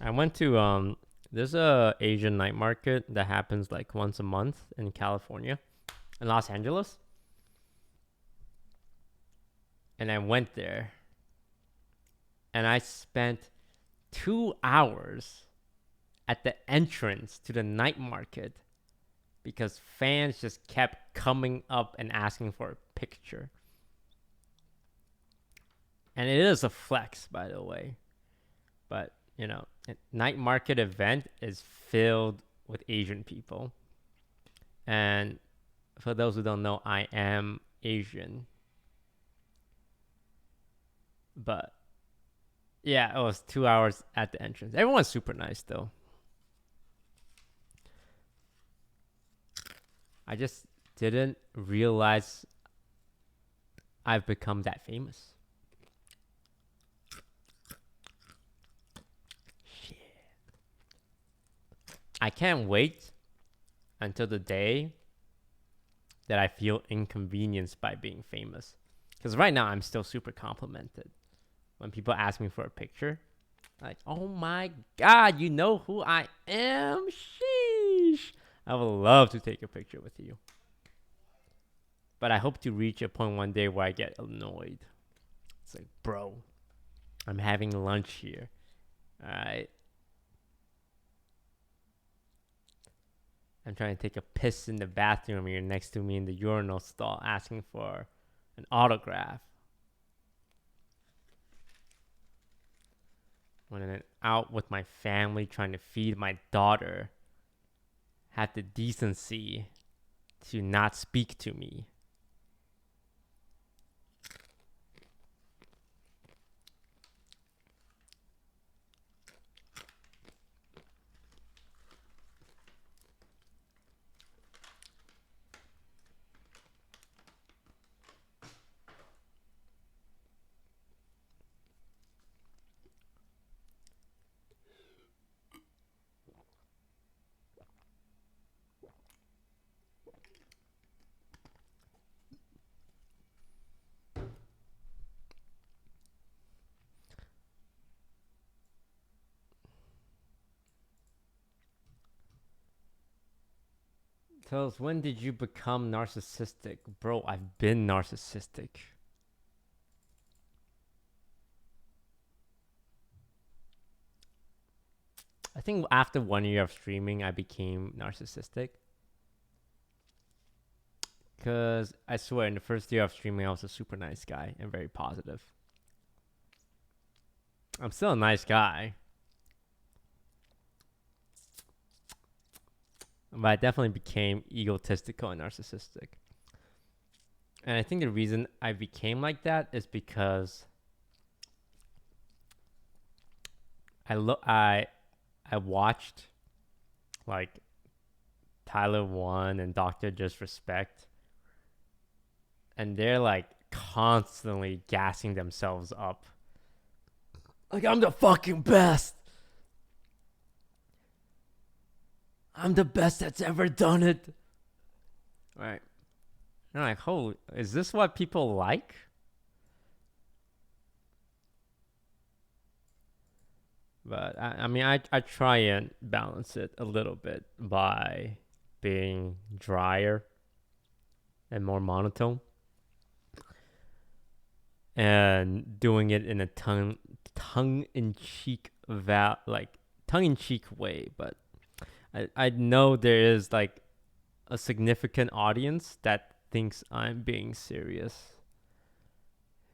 I went to there's a Asian night market that happens like once a month in California, in Los Angeles. And I went there and I spent 2 hours at the entrance to the night market because fans just kept coming up and asking for a picture. And it is a flex, by the way. But, you know, a night market event is filled with Asian people. And for those who don't know, I am Asian. But yeah, it was 2 hours at the entrance. Everyone's super nice though. I just didn't realize I've become that famous. Shit. I can't wait until the day that I feel inconvenienced by being famous. Because right now I'm still super complimented. When people ask me for a picture, like, oh my God, you know who I am? Sheesh. I would love to take a picture with you. But I hope to reach a point one day where I get annoyed. It's like, bro, I'm having lunch here. Alright. I'm trying to take a piss in the bathroom and you're next to me in the urinal stall asking for an autograph. When I'm out with my family trying to feed my daughter, had the decency to not speak to me. Tell us, when did you become narcissistic? Bro, I've been narcissistic. I think after 1 year of streaming, I became narcissistic. Because I swear, in the first year of streaming, I was a super nice guy and very positive. I'm still a nice guy. But I definitely became egotistical and narcissistic. And I think the reason I became like that is because I watched like Tyler One and Dr. Disrespect, and they're like constantly gassing themselves up. Like, I'm the fucking best. I'm the best that's ever done it. Right. And I'm like, holy, is this what people like? But I mean, I try and balance it a little bit by being drier and more monotone, and doing it in a tongue-in-cheek tongue-in-cheek way. But I know there is like a significant audience that thinks I'm being serious.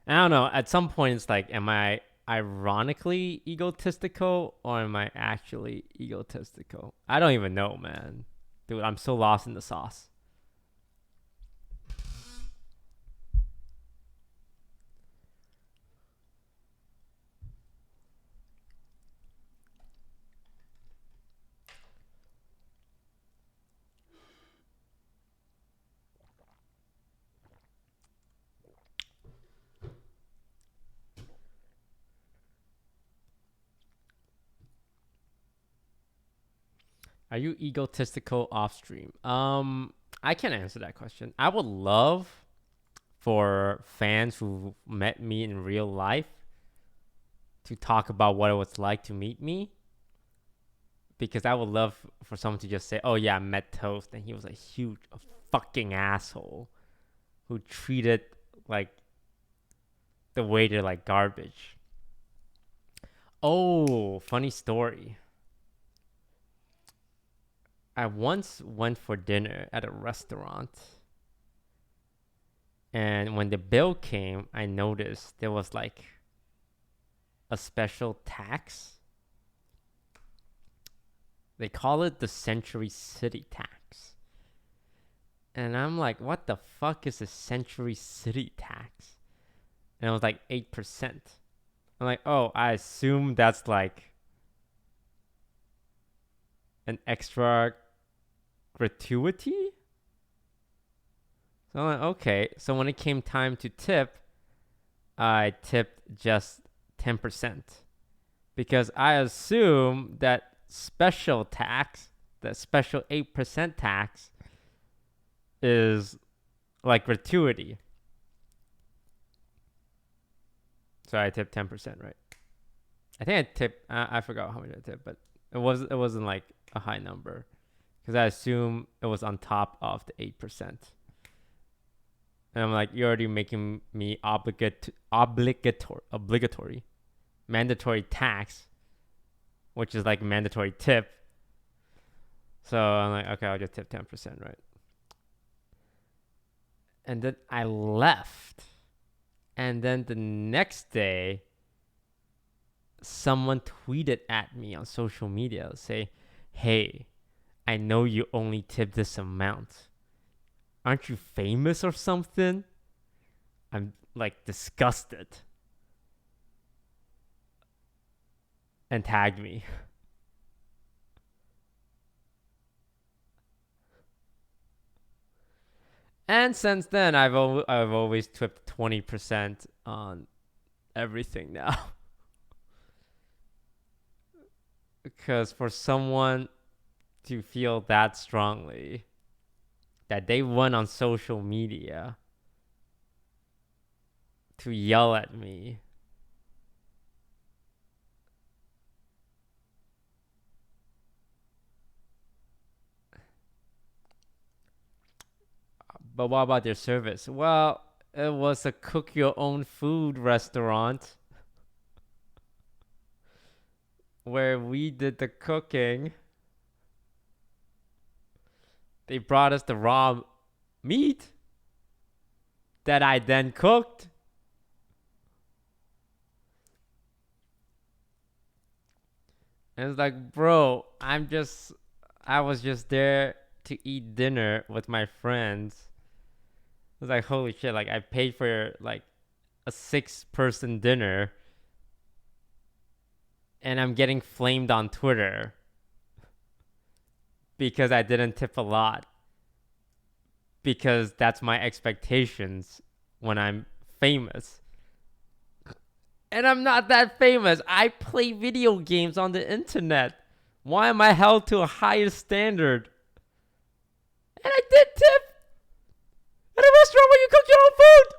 I don't know. At some point, it's like, am I ironically egotistical or am I actually egotistical? I don't even know, man. Dude, I'm so lost in the sauce. Are you egotistical off stream? I can't answer that question. I would love for fans who met me in real life to talk about what it was like to meet me, because I would love for someone to just say, "Oh yeah, I met Toast, and he was a fucking asshole who treated like the waiter like garbage." Oh, funny story. I once went for dinner at a restaurant, and when the bill came, I noticed there was like a special tax. They call it the Century City tax. And I'm like, what the fuck is a Century City tax? And it was like 8%. I'm like, oh, I assume that's like an extra gratuity? So I'm like, okay. So when it came time to tip, I tipped just 10%. Because I assume that special tax, that special 8% tax, is like gratuity. So I tipped 10%, right? I think I tipped, I forgot how much I tipped, but it wasn't like a high number, because I assume it was on top of the 8%. And I'm like, you're already making me obligatory, mandatory tax, which is like mandatory tip. So I'm like, okay, I'll just tip 10%, right? And then I left. And then the next day, someone tweeted at me on social media, say, hey, I know you only tip this amount. Aren't you famous or something? I'm like disgusted. And tagged me. And since then, I've always tipped 20% on everything now. Because for someone to feel that strongly that they went on social media to yell at me, but what about their service? Well, it was a cook your own food restaurant where we did the cooking. They brought us the raw meat that I then cooked. And it's like, bro, I was just there to eat dinner with my friends. It was like, holy shit, like I paid for like a 6-person dinner and I'm getting flamed on Twitter because I didn't tip a lot. Because that's my expectations when I'm famous. And I'm not that famous. I play video games on the internet. Why am I held to a higher standard? And I did tip at a restaurant where you cook your own food.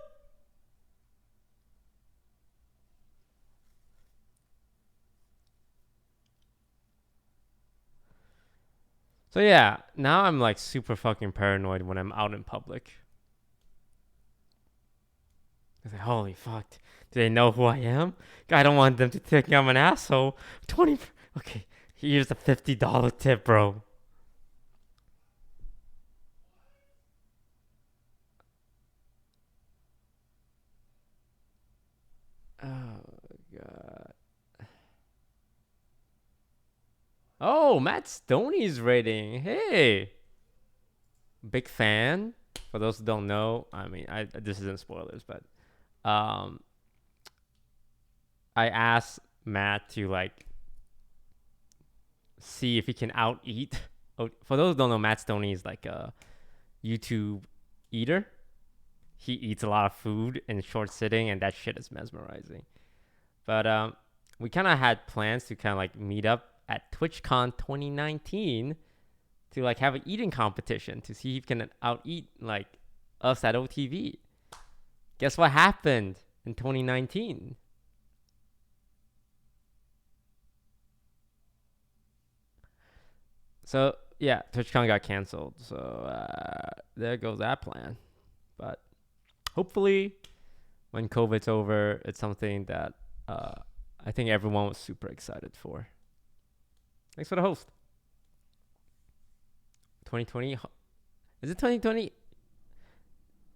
So yeah, now I'm like super fucking paranoid when I'm out in public. I was like, holy fuck. Do they know who I am? I don't want them to think I'm an asshole. 20. Okay, here's a $50 tip, bro. Oh, God. Oh, Matt Stoney's rating. Hey. Big fan. For those who don't know, I mean, this isn't spoilers, but um, I asked Matt to like see if he can out eat. Oh, for those who don't know, Matt Stoney is like a YouTube eater. He eats a lot of food in short sitting, and that shit is mesmerizing. But we kind of had plans to kind of like meet up at TwitchCon 2019 to like have an eating competition to see if he can out eat like us at OTV. Guess what happened in 2019? So yeah, TwitchCon got canceled. So there goes that plan. But hopefully, when COVID's over, it's something that I think everyone was super excited for. Thanks for the host. 2020? Is it 2020?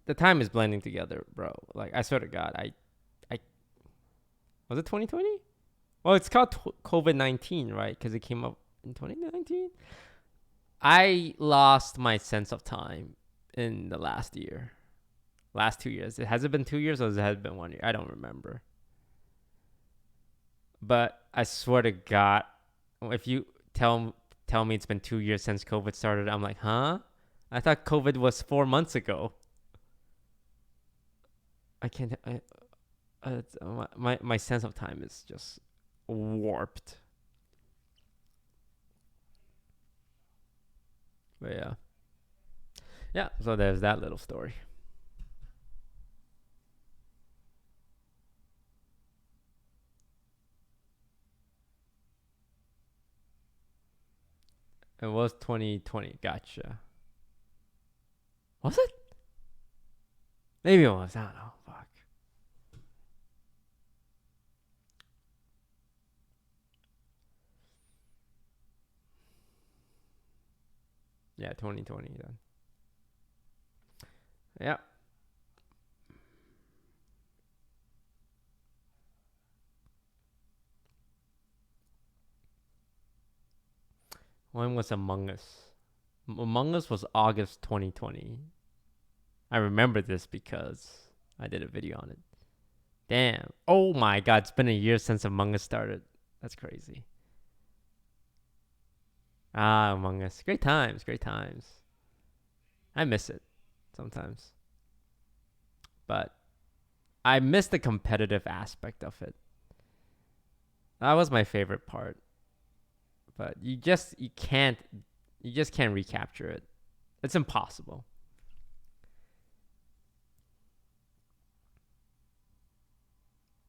The time is blending together, bro. Like, I swear to God, I was it 2020? Well, it's called COVID-19, right? Because it came up in 2019. I lost my sense of time in the last 2 years. Has it been 2 years or has it been 1 year? I don't remember. But I swear to God, if you tell me it's been 2 years since COVID started, I'm like, huh? I thought COVID was 4 months ago. I can't. My sense of time is just warped. But yeah. So there's that little story. It was 2020. Gotcha. Was it? Maybe it was. I don't know. Fuck. Yeah, 2020 then. Yeah. When was Among Us? Among Us was August 2020. I remember this because I did a video on it. Damn. Oh my God, it's been a year since Among Us started. That's crazy. Among Us. Great times, great times. I miss it sometimes. But I miss the competitive aspect of it. That was my favorite part. But you just can't recapture it. It's impossible.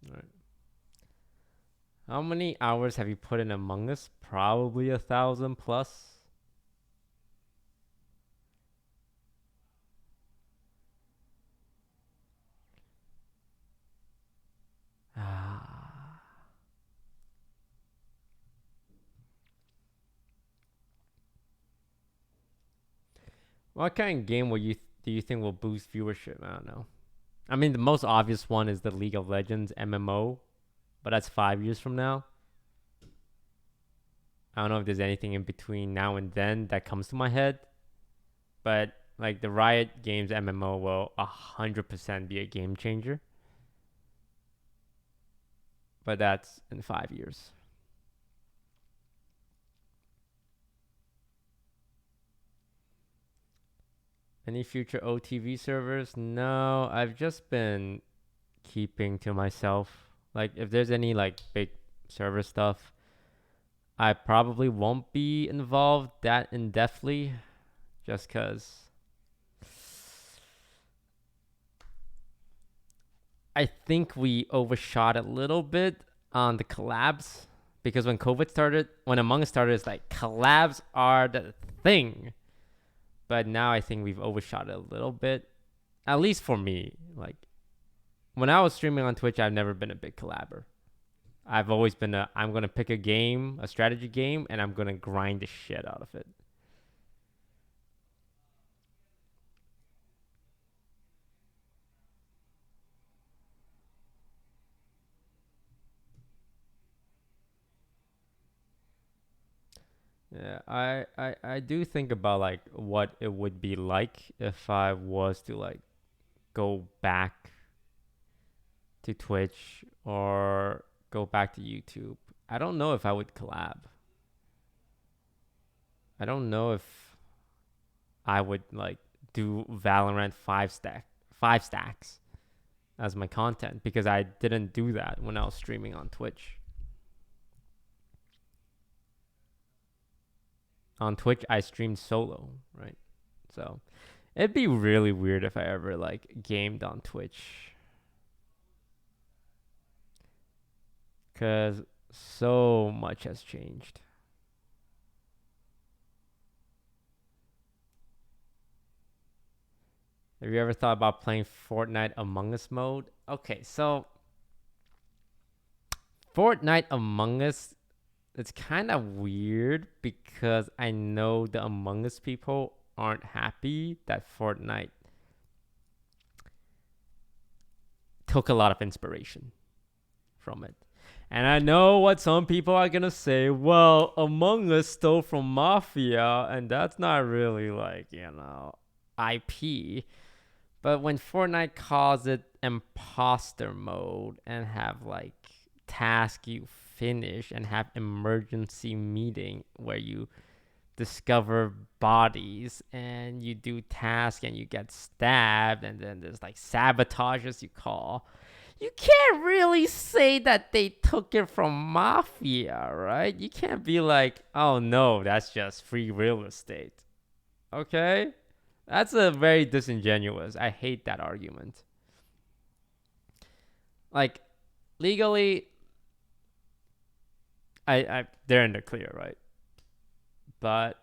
All right. How many hours have you put in Among Us? Probably 1,000 plus. What kind of game do you think will boost viewership? I don't know. I mean, the most obvious one is the League of Legends MMO, but that's 5 years from now. I don't know if there's anything in between now and then that comes to my head, but like the Riot Games MMO will 100% be a game changer. But that's in 5 years. Any future OTV servers? No, I've just been keeping to myself. Like, if there's any like big server stuff, I probably won't be involved that in-depthly, just because I think we overshot a little bit on the collabs Because when COVID started, when Among Us started, it's like collabs are the thing. But now I think we've overshot it a little bit. At least for me. Like, when I was streaming on Twitch, I've never been a big collabor. I've always been I'm going to pick a game, a strategy game, and I'm going to grind the shit out of it. Yeah, I do think about like what it would be like if I was to like go back to Twitch or go back to YouTube. I don't know if I would collab. I don't know if I would like do Valorant 5 stacks as my content because I didn't do that when I was streaming on Twitch. On Twitch, I streamed solo, right? So it'd be really weird if I ever like gamed on Twitch. Because so much has changed. Have you ever thought about playing Fortnite Among Us mode? Okay, so Fortnite Among Us, it's kind of weird because I know the Among Us people aren't happy that Fortnite took a lot of inspiration from it. And I know what some people are going to say, well, Among Us stole from Mafia, and that's not really like, you know, IP. But when Fortnite calls it imposter mode and have like task you finish and have emergency meeting where you discover bodies and you do task and you get stabbed and then there's like sabotage as you call, you can't really say that they took it from Mafia, right? You can't be like, oh no, that's just free real estate. Okay? That's a very disingenuous. I hate that argument. Like, legally, they're in the clear, right? But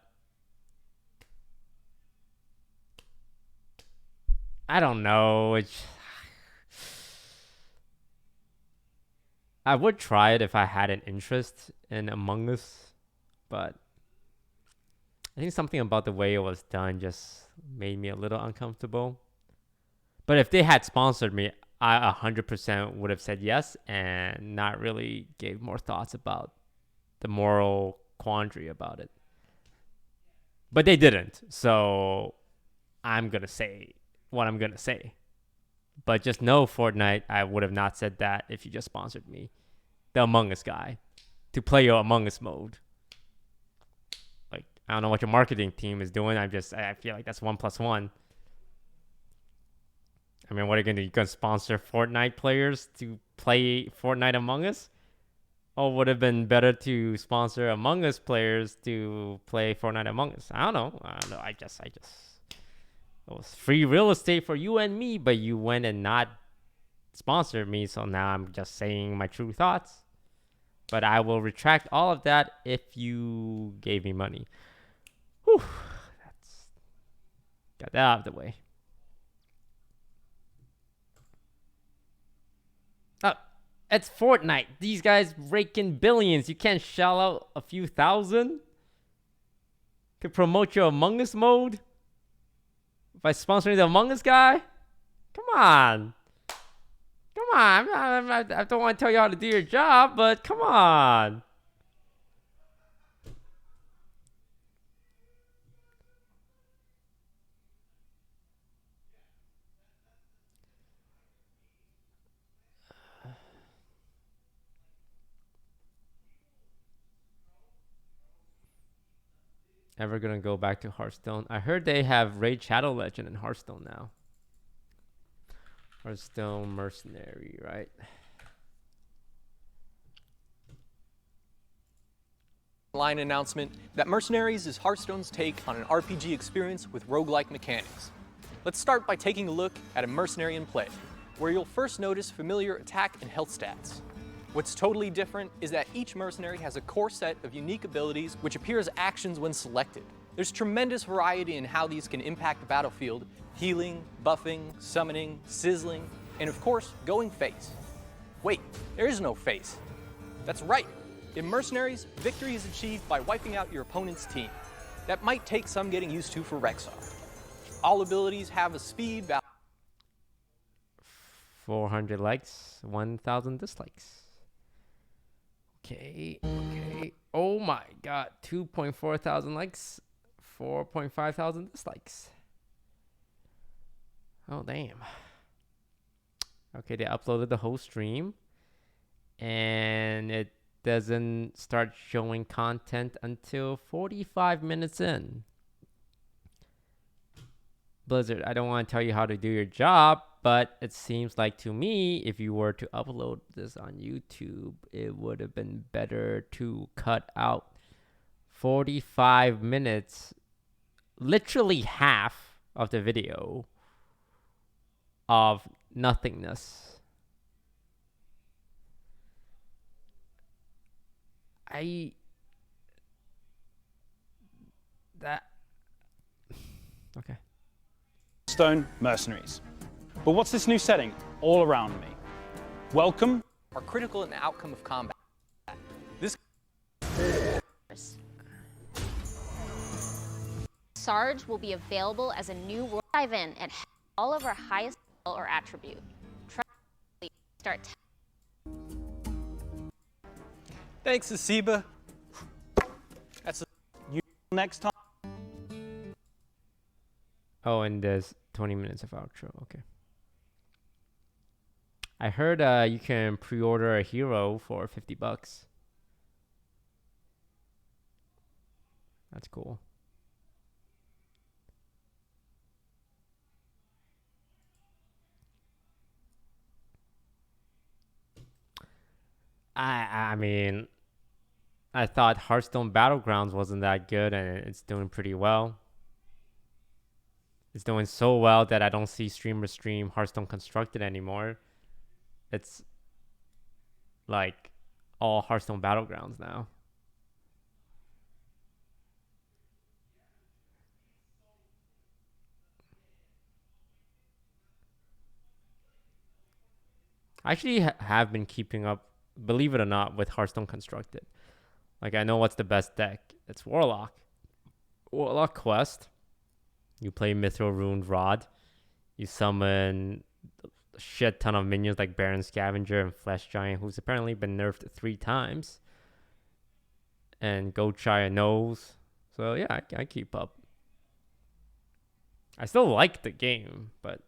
I don't know. I would try it if I had an interest in Among Us, but I think something about the way it was done just made me a little uncomfortable. But if they had sponsored me, I 100% would have said yes and not really gave more thoughts about the moral quandary about it. But they didn't, so I'm going to say what I'm going to say. But just know, Fortnite, I would have not said that if you just sponsored me, the Among Us guy, to play your Among Us mode. Like, I don't know what your marketing team is doing. I feel like that's 1 + 1. I mean, what are you going to do? You going to sponsor Fortnite players to play Fortnite Among Us? Or would it have been better to sponsor Among Us players to play Fortnite Among Us? I don't know. I just it was free real estate for you and me, but you went and not sponsored me, so now I'm just saying my true thoughts. But I will retract all of that if you gave me money. Whew. Got that out of the way. It's Fortnite. These guys rake in billions. You can't shell out a few thousand to promote your Among Us mode by sponsoring the Among Us guy? Come on. Come on. I don't want to tell you how to do your job, but come on. Ever gonna go back to Hearthstone? I heard they have Raid Shadow Legend in Hearthstone now. Hearthstone Mercenary, right? Line announcement that Mercenaries is Hearthstone's take on an RPG experience with roguelike mechanics. Let's start by taking a look at a mercenary in play, where you'll first notice familiar attack and health stats. What's totally different is that each mercenary has a core set of unique abilities which appear as actions when selected. There's tremendous variety in how these can impact the battlefield: healing, buffing, summoning, sizzling, and of course, going face. Wait, there is no face. That's right. In Mercenaries, victory is achieved by wiping out your opponent's team. That might take some getting used to for Rexar. All abilities have a speed value. 400 likes, 1,000 dislikes. Okay. Oh my god, 2.4 thousand likes, 4.5 thousand dislikes. Oh damn. Okay, they uploaded the whole stream, and it doesn't start showing content until 45 minutes in. Blizzard, I don't want to tell you how to do your job, but it seems like to me, if you were to upload this on YouTube, it would have been better to cut out 45 minutes, literally half of the video, of nothingness. Okay. Stone mercenaries. But what's this new setting all around me? Welcome. Are critical in the outcome of combat. This Sarge will be available as a new world. Dive in at all of our highest skill or attribute. Start. Thanks, Asiba. That's you next time. Oh, and there's 20 minutes of outro. Okay. I heard you can pre-order a hero for $50. That's cool. I mean, I thought Hearthstone Battlegrounds wasn't that good, and it's doing pretty well. It's doing so well that I don't see streamers stream Hearthstone Constructed anymore. It's like all Hearthstone Battlegrounds now. I actually have been keeping up, believe it or not, with Hearthstone Constructed. Like, I know what's the best deck. It's Warlock. Warlock Quest. You play Mithril Ruined Rod. You summon a shit ton of minions like Baron Scavenger and Flesh Giant, who's apparently been nerfed 3 times. And Goldshire knows. So yeah, I keep up. I still like the game, but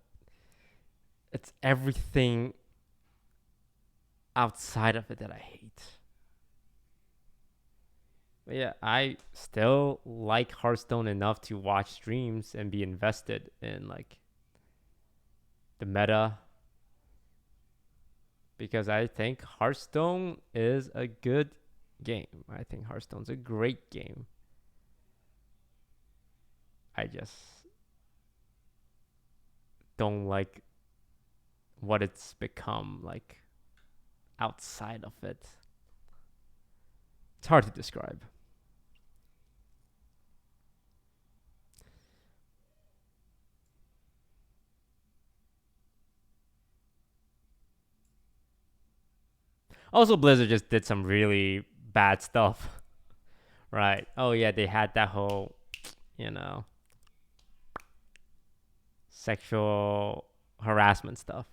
it's everything outside of it that I hate. But yeah, I still like Hearthstone enough to watch streams and be invested in like the meta, because I think Hearthstone is a good game. I think Hearthstone's a great game. I just don't like what it's become like outside of it. It's hard to describe. Also, Blizzard just did some really bad stuff. Right. Oh yeah, they had that whole, sexual harassment stuff.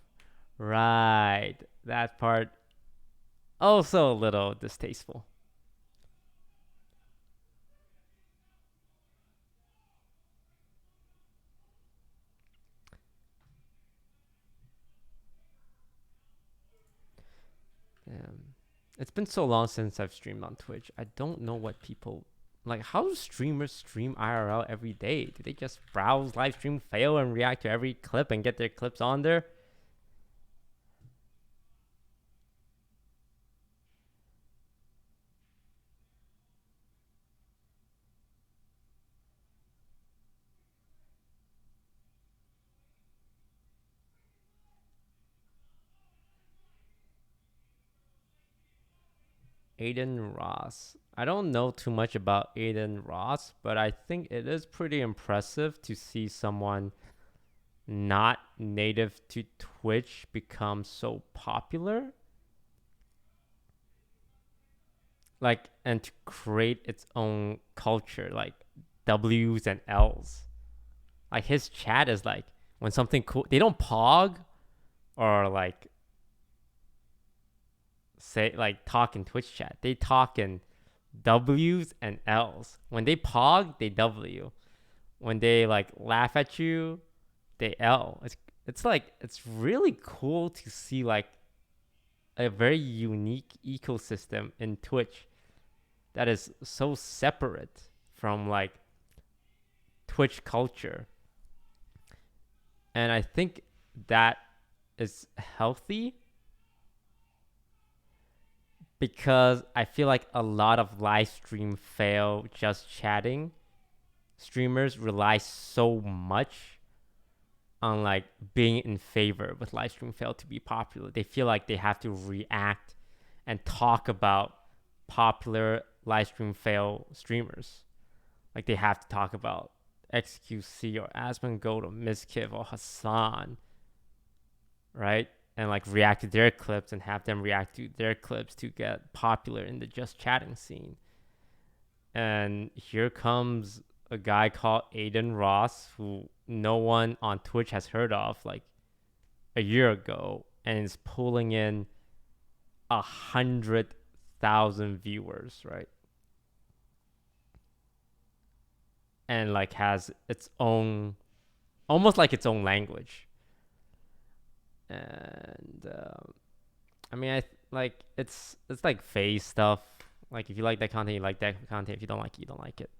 Right. That part also a little distasteful. It's been so long since I've streamed on Twitch. I don't know what people like. How do streamers stream IRL every day? Do they just browse live stream, fail, and react to every clip and get their clips on there? Aiden Ross. I don't know too much about Aiden Ross, but I think it is pretty impressive to see someone not native to Twitch become so popular. Like, and to create its own culture, like W's and L's. Like his chat is like when something cool, they don't pog or like say like talk in Twitch chat. They talk in W's and L's. When they pog, they W. When they like laugh at you, they L. It's like it's really cool to see like a very unique ecosystem in Twitch that is so separate from like Twitch culture. And I think that is healthy because I feel like a lot of live stream fail just chatting streamers rely so much on like being in favor with live stream fail to be popular. They feel like they have to react and talk about popular live stream fail streamers. Like they have to talk about XQC or Asmongold or Mizkif or Hassan, right? And like react to their clips and have them react to their clips to get popular in the just chatting scene. And here comes a guy called Aiden Ross, who no one on Twitch has heard of like a year ago, and is pulling in 100,000 viewers, right? And like has its own, almost like its own language. And I mean, like it's like phase stuff. Like if you like that content, you like that content. If you don't like it, you don't like it.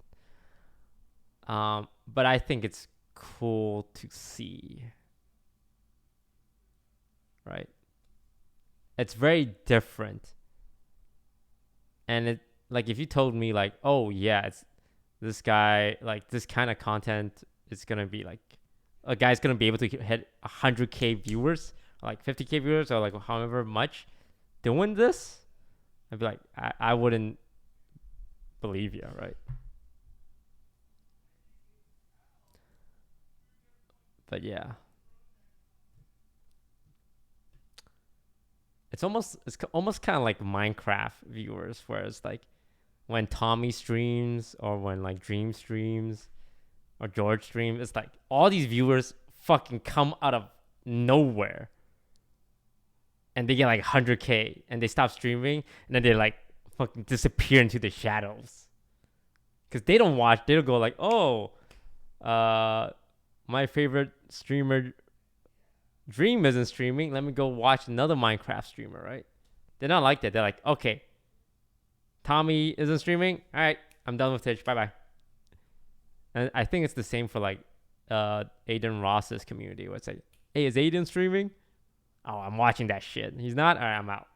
But I think it's cool to see, right? It's very different. And it like if you told me like, oh yeah, it's this guy, like this kind of content is gonna be like a guy's gonna be able to hit 100k viewers, or like 50k viewers, or like however much doing this, I'd be like, I wouldn't believe you, right? But yeah, it's almost kind of like Minecraft viewers, whereas like when Tommy streams or when like Dream streams or George streams, it's like all these viewers fucking come out of nowhere and they get like 100k and they stop streaming and then they like fucking disappear into the shadows because they don't go like, oh, my favorite streamer Dream isn't streaming, let me go watch another Minecraft streamer, right? They're not like that. They're like, okay, Tommy isn't streaming, all right, I'm done with Twitch, bye bye. And I think it's the same for like Aiden Ross's community, where it's like, hey, is Aiden streaming? Oh, I'm watching that shit. He's not? All right, I'm out.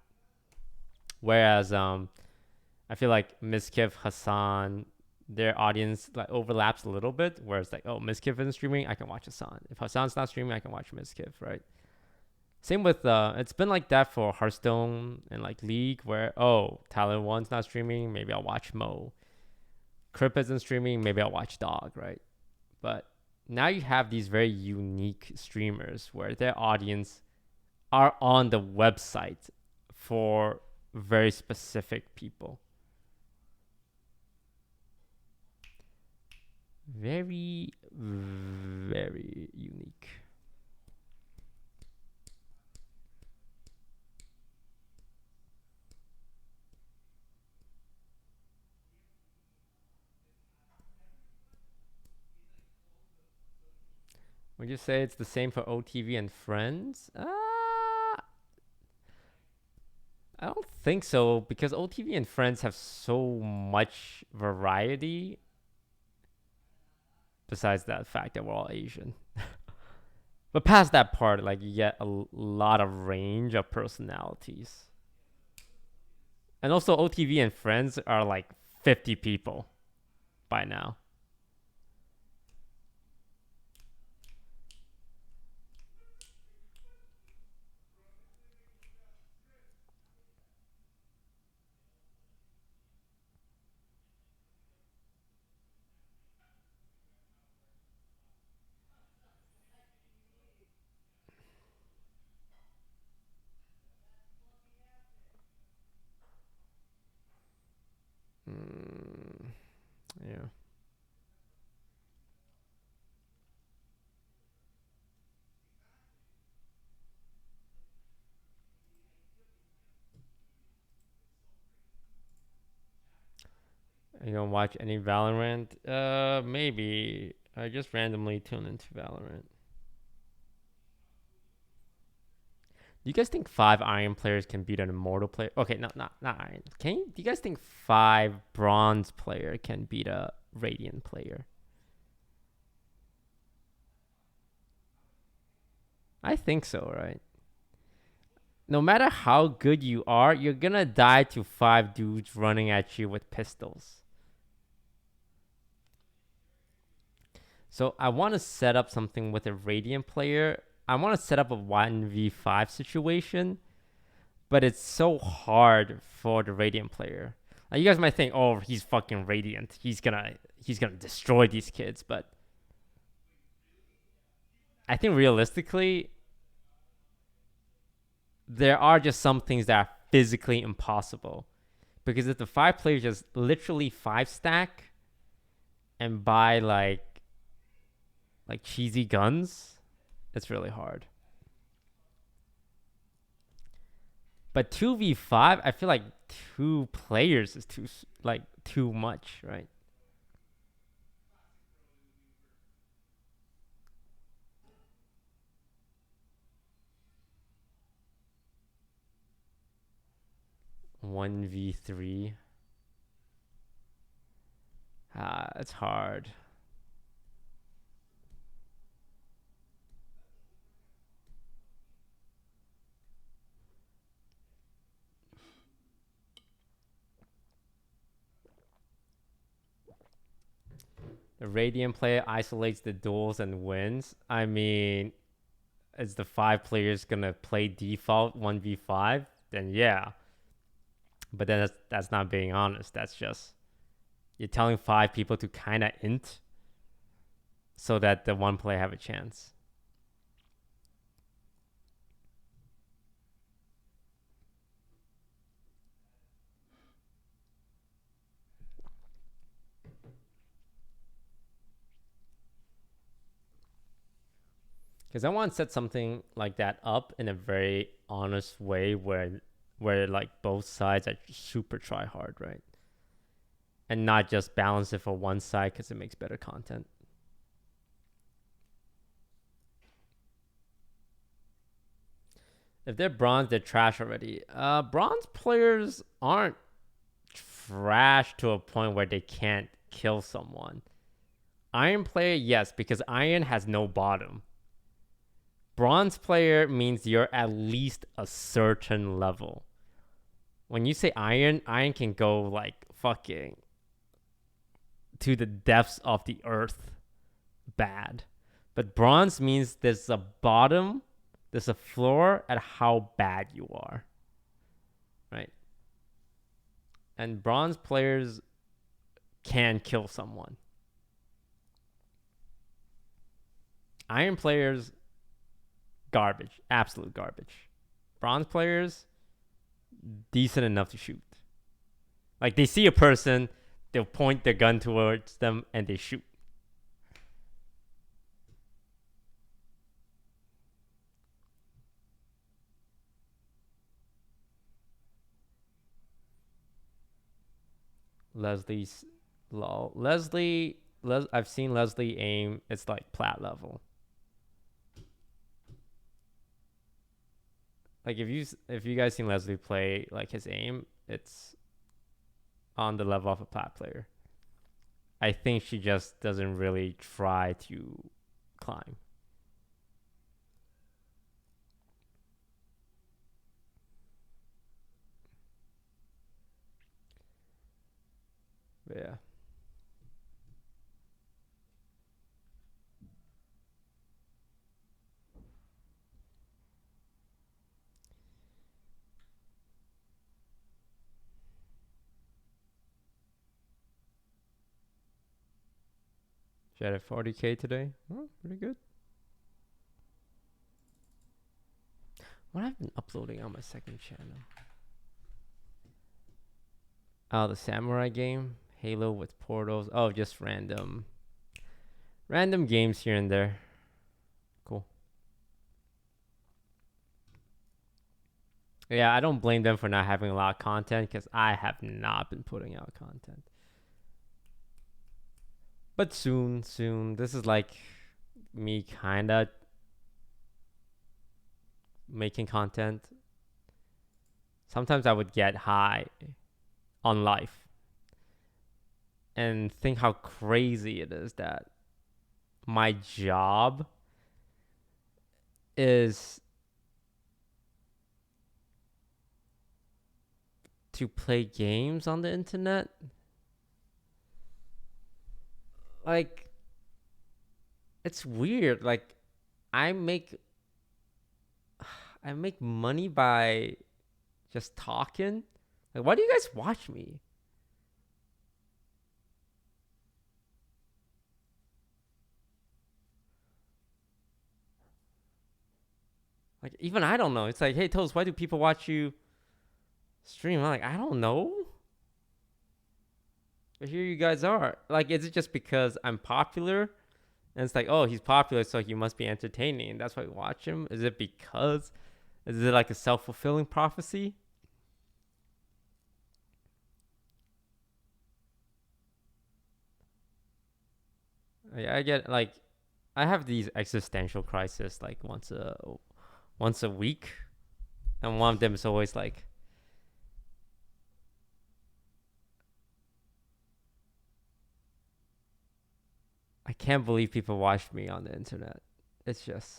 Whereas I feel like Mizkif, Hassan, their audience like overlaps a little bit, where it's like, oh, Mizkif isn't streaming, I can watch Hassan. If Hassan's not streaming, I can watch Mizkif, right? Same with it's been like that for Hearthstone and like League, where oh, Talon 1's not streaming, maybe I'll watch Mo. Crip isn't streaming, maybe I'll watch Dog, right? But now you have these very unique streamers where their audience are on the website for very specific people. Very, very unique. Would you say it's the same for OTV and Friends? I don't think so, because OTV and Friends have so much variety. Besides that fact that we're all Asian. But past that part, like you get a lot of range of personalities. And also OTV and Friends are like 50 people by now. You gonna watch any Valorant? Maybe. I just randomly tune into Valorant. Do you guys think 5 Iron players can beat an Immortal player? Okay, no, not Iron. Do you guys think 5 Bronze player can beat a Radiant player? I think so, right? No matter how good you are, you're gonna die to 5 dudes running at you with pistols. So I want to set up something with a Radiant player. I want to set up a 1v5 situation, but it's so hard for the Radiant player. Like, you guys might think, oh, he's fucking Radiant. He's gonna destroy these kids, but I think realistically, there are just some things that are physically impossible. Because if the 5 players just literally 5 stack and buy like cheesy guns, it's really hard. But 2v5, I feel like 2 players is too much, right? One v3. It's hard. The Radiant player isolates the duels and wins. I mean, is the 5 players gonna play default 1v5? Then yeah. But then that's not being honest. That's just you're telling 5 people to kind of int so that the one player have a chance. Because I want to set something like that up in a very honest way where like both sides are super try hard, right? And not just balance it for one side because it makes better content. If they're bronze, they're trash already. Bronze players aren't trash to a point where they can't kill someone. Iron player, yes, because iron has no bottom. Bronze player means you're at least a certain level. When you say iron, iron can go like fucking to the depths of the earth bad. But bronze means there's a bottom, there's a floor at how bad you are. Right? And bronze players can kill someone. Iron players, garbage. Absolute garbage. Bronze players, decent enough to shoot. Like, they see a person, they'll point their gun towards them and they shoot. I've seen Leslie aim. It's like plat level. Like, if you guys seen Leslie play, like, his aim, it's on the level of a plat player. I think she just doesn't really try to climb. But yeah. She had a 40K today. Oh, pretty good. What I've been uploading on my second channel? Oh, the samurai game. Halo with portals. Oh, just random games here and there. Cool. Yeah, I don't blame them for not having a lot of content because I have not been putting out content. But soon. This is like me kind of making content. Sometimes I would get high on life and think how crazy it is that my job is to play games on the internet. Like, it's weird. Like, I make money by just talking. Like, why do you guys watch me? Like, even I don't know. It's like, hey, Toast, why do people watch you stream? I'm like, I don't know. But here you guys are. Like, is it just because I'm popular? And it's like, oh, he's popular, so he must be entertaining, and that's why we watch him? Is it because? Is it like a self-fulfilling prophecy? I get, like, I have these existential crises like once a week, and one of them is always like, I can't believe people watch me on the internet. It's just,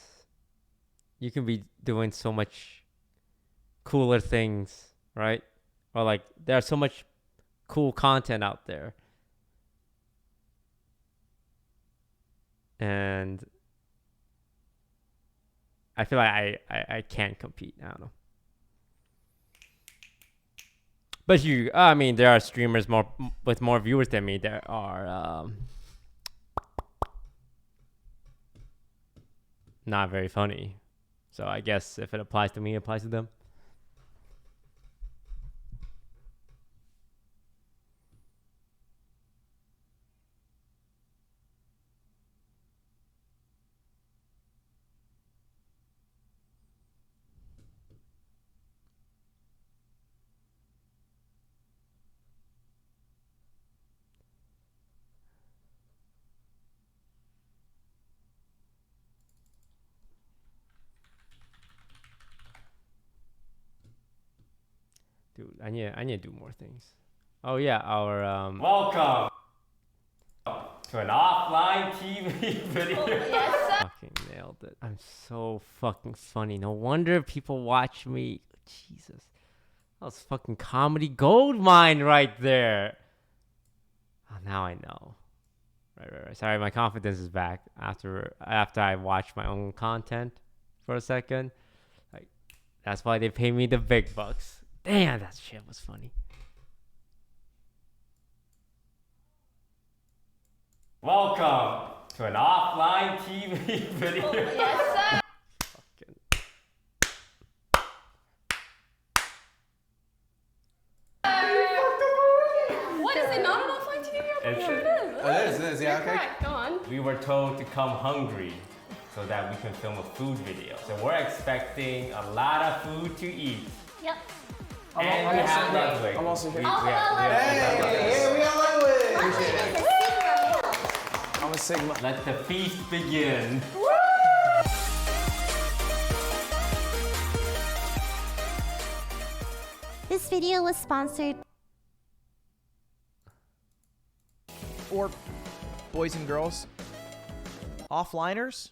you can be doing so much cooler things, right? Or like, there's so much cool content out there. And I feel like I can't compete. I don't know. But I mean, there are streamers with more viewers than me. There are not very funny. So I guess if it applies to me, it applies to them. Dude, I need to do more things. Oh yeah, our welcome to an offline TV video. Yes, fucking nailed it. I'm so fucking funny. No wonder people watch me. Jesus, that was fucking comedy gold mine right there. Oh, now I know. Right. Sorry, my confidence is back after I watched my own content for a second. Like, that's why they pay me the big bucks. Damn, that shit was funny. Welcome to an offline TV video. Yes, sir. What is it? Not an offline TV video? It is. Yeah, okay. Go on. We were told to come hungry so that we can film a food video. So we're expecting a lot of food to eat. Yep. And we have Ludwig. I'm also here. Hey, we got Ludwig. Appreciate it. I'm a Sigma. Let the feast begin. This video was sponsored. Or boys and girls, offliners,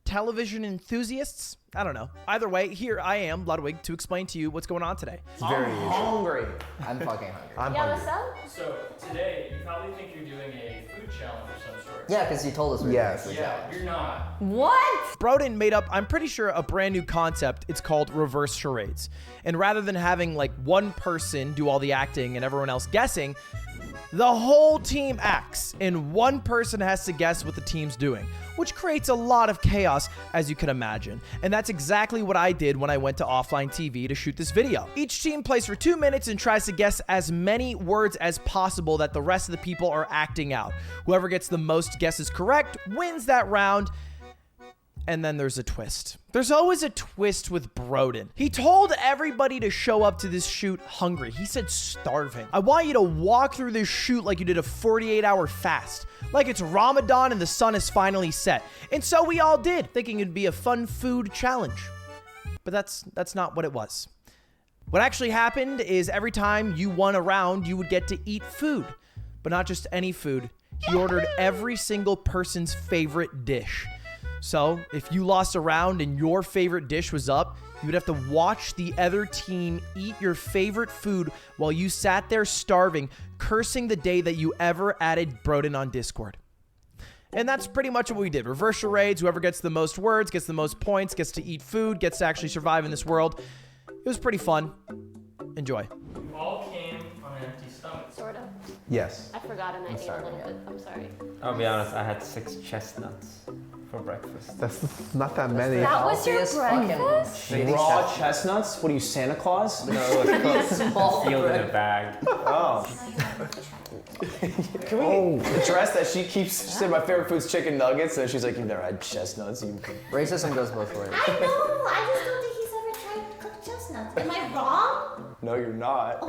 television enthusiasts. I don't know. Either way, here I am, Ludwig, to explain to you what's going on today. It's very easy. Hungry. I'm fucking hungry. I'm hungry. So today, you probably think you're doing a food challenge of some sort. Yeah, because you told us we were doing a food challenge. You're not. What? Broden made up, I'm pretty sure, a brand new concept. It's called reverse charades. And rather than having like one person do all the acting and everyone else guessing, the whole team acts, and one person has to guess what the team's doing, which creates a lot of chaos, as you can imagine. And that's exactly what I did when I went to offline TV to shoot this video. Each team plays for 2 minutes and tries to guess as many words as possible that the rest of the people are acting out. Whoever gets the most guesses correct wins that round. And then there's a twist. There's always a twist with Broden. He told everybody to show up to this shoot hungry. He said starving. I want you to walk through this shoot like you did a 48-hour fast. Like it's Ramadan and the sun is finally set. And so we all did, thinking it'd be a fun food challenge. But that's not what it was. What actually happened is every time you won a round, you would get to eat food. But not just any food. He ordered every single person's favorite dish. So if you lost a round and your favorite dish was up, you would have to watch the other team eat your favorite food while you sat there starving, cursing the day that you ever added Broden on Discord. And that's pretty much what we did. Reverse charades, whoever gets the most words, gets the most points, gets to eat food, gets to actually survive in this world. It was pretty fun. Enjoy. You all came on an empty stomach. Sort of. Yes. I forgot and I ate a little bit. I'm sorry. I'll be honest, I had 6 chestnuts for breakfast. That's not that many. That was your breakfast? Raw chestnuts? What are you, Santa Claus? No, it's sealed in a bag. Oh. Can we address that she said my favorite food's chicken nuggets, and she's like, you've never had chestnuts. Racism goes both ways. I know. I just don't think he's ever tried cooked chestnuts. Am I wrong? No, you're not. I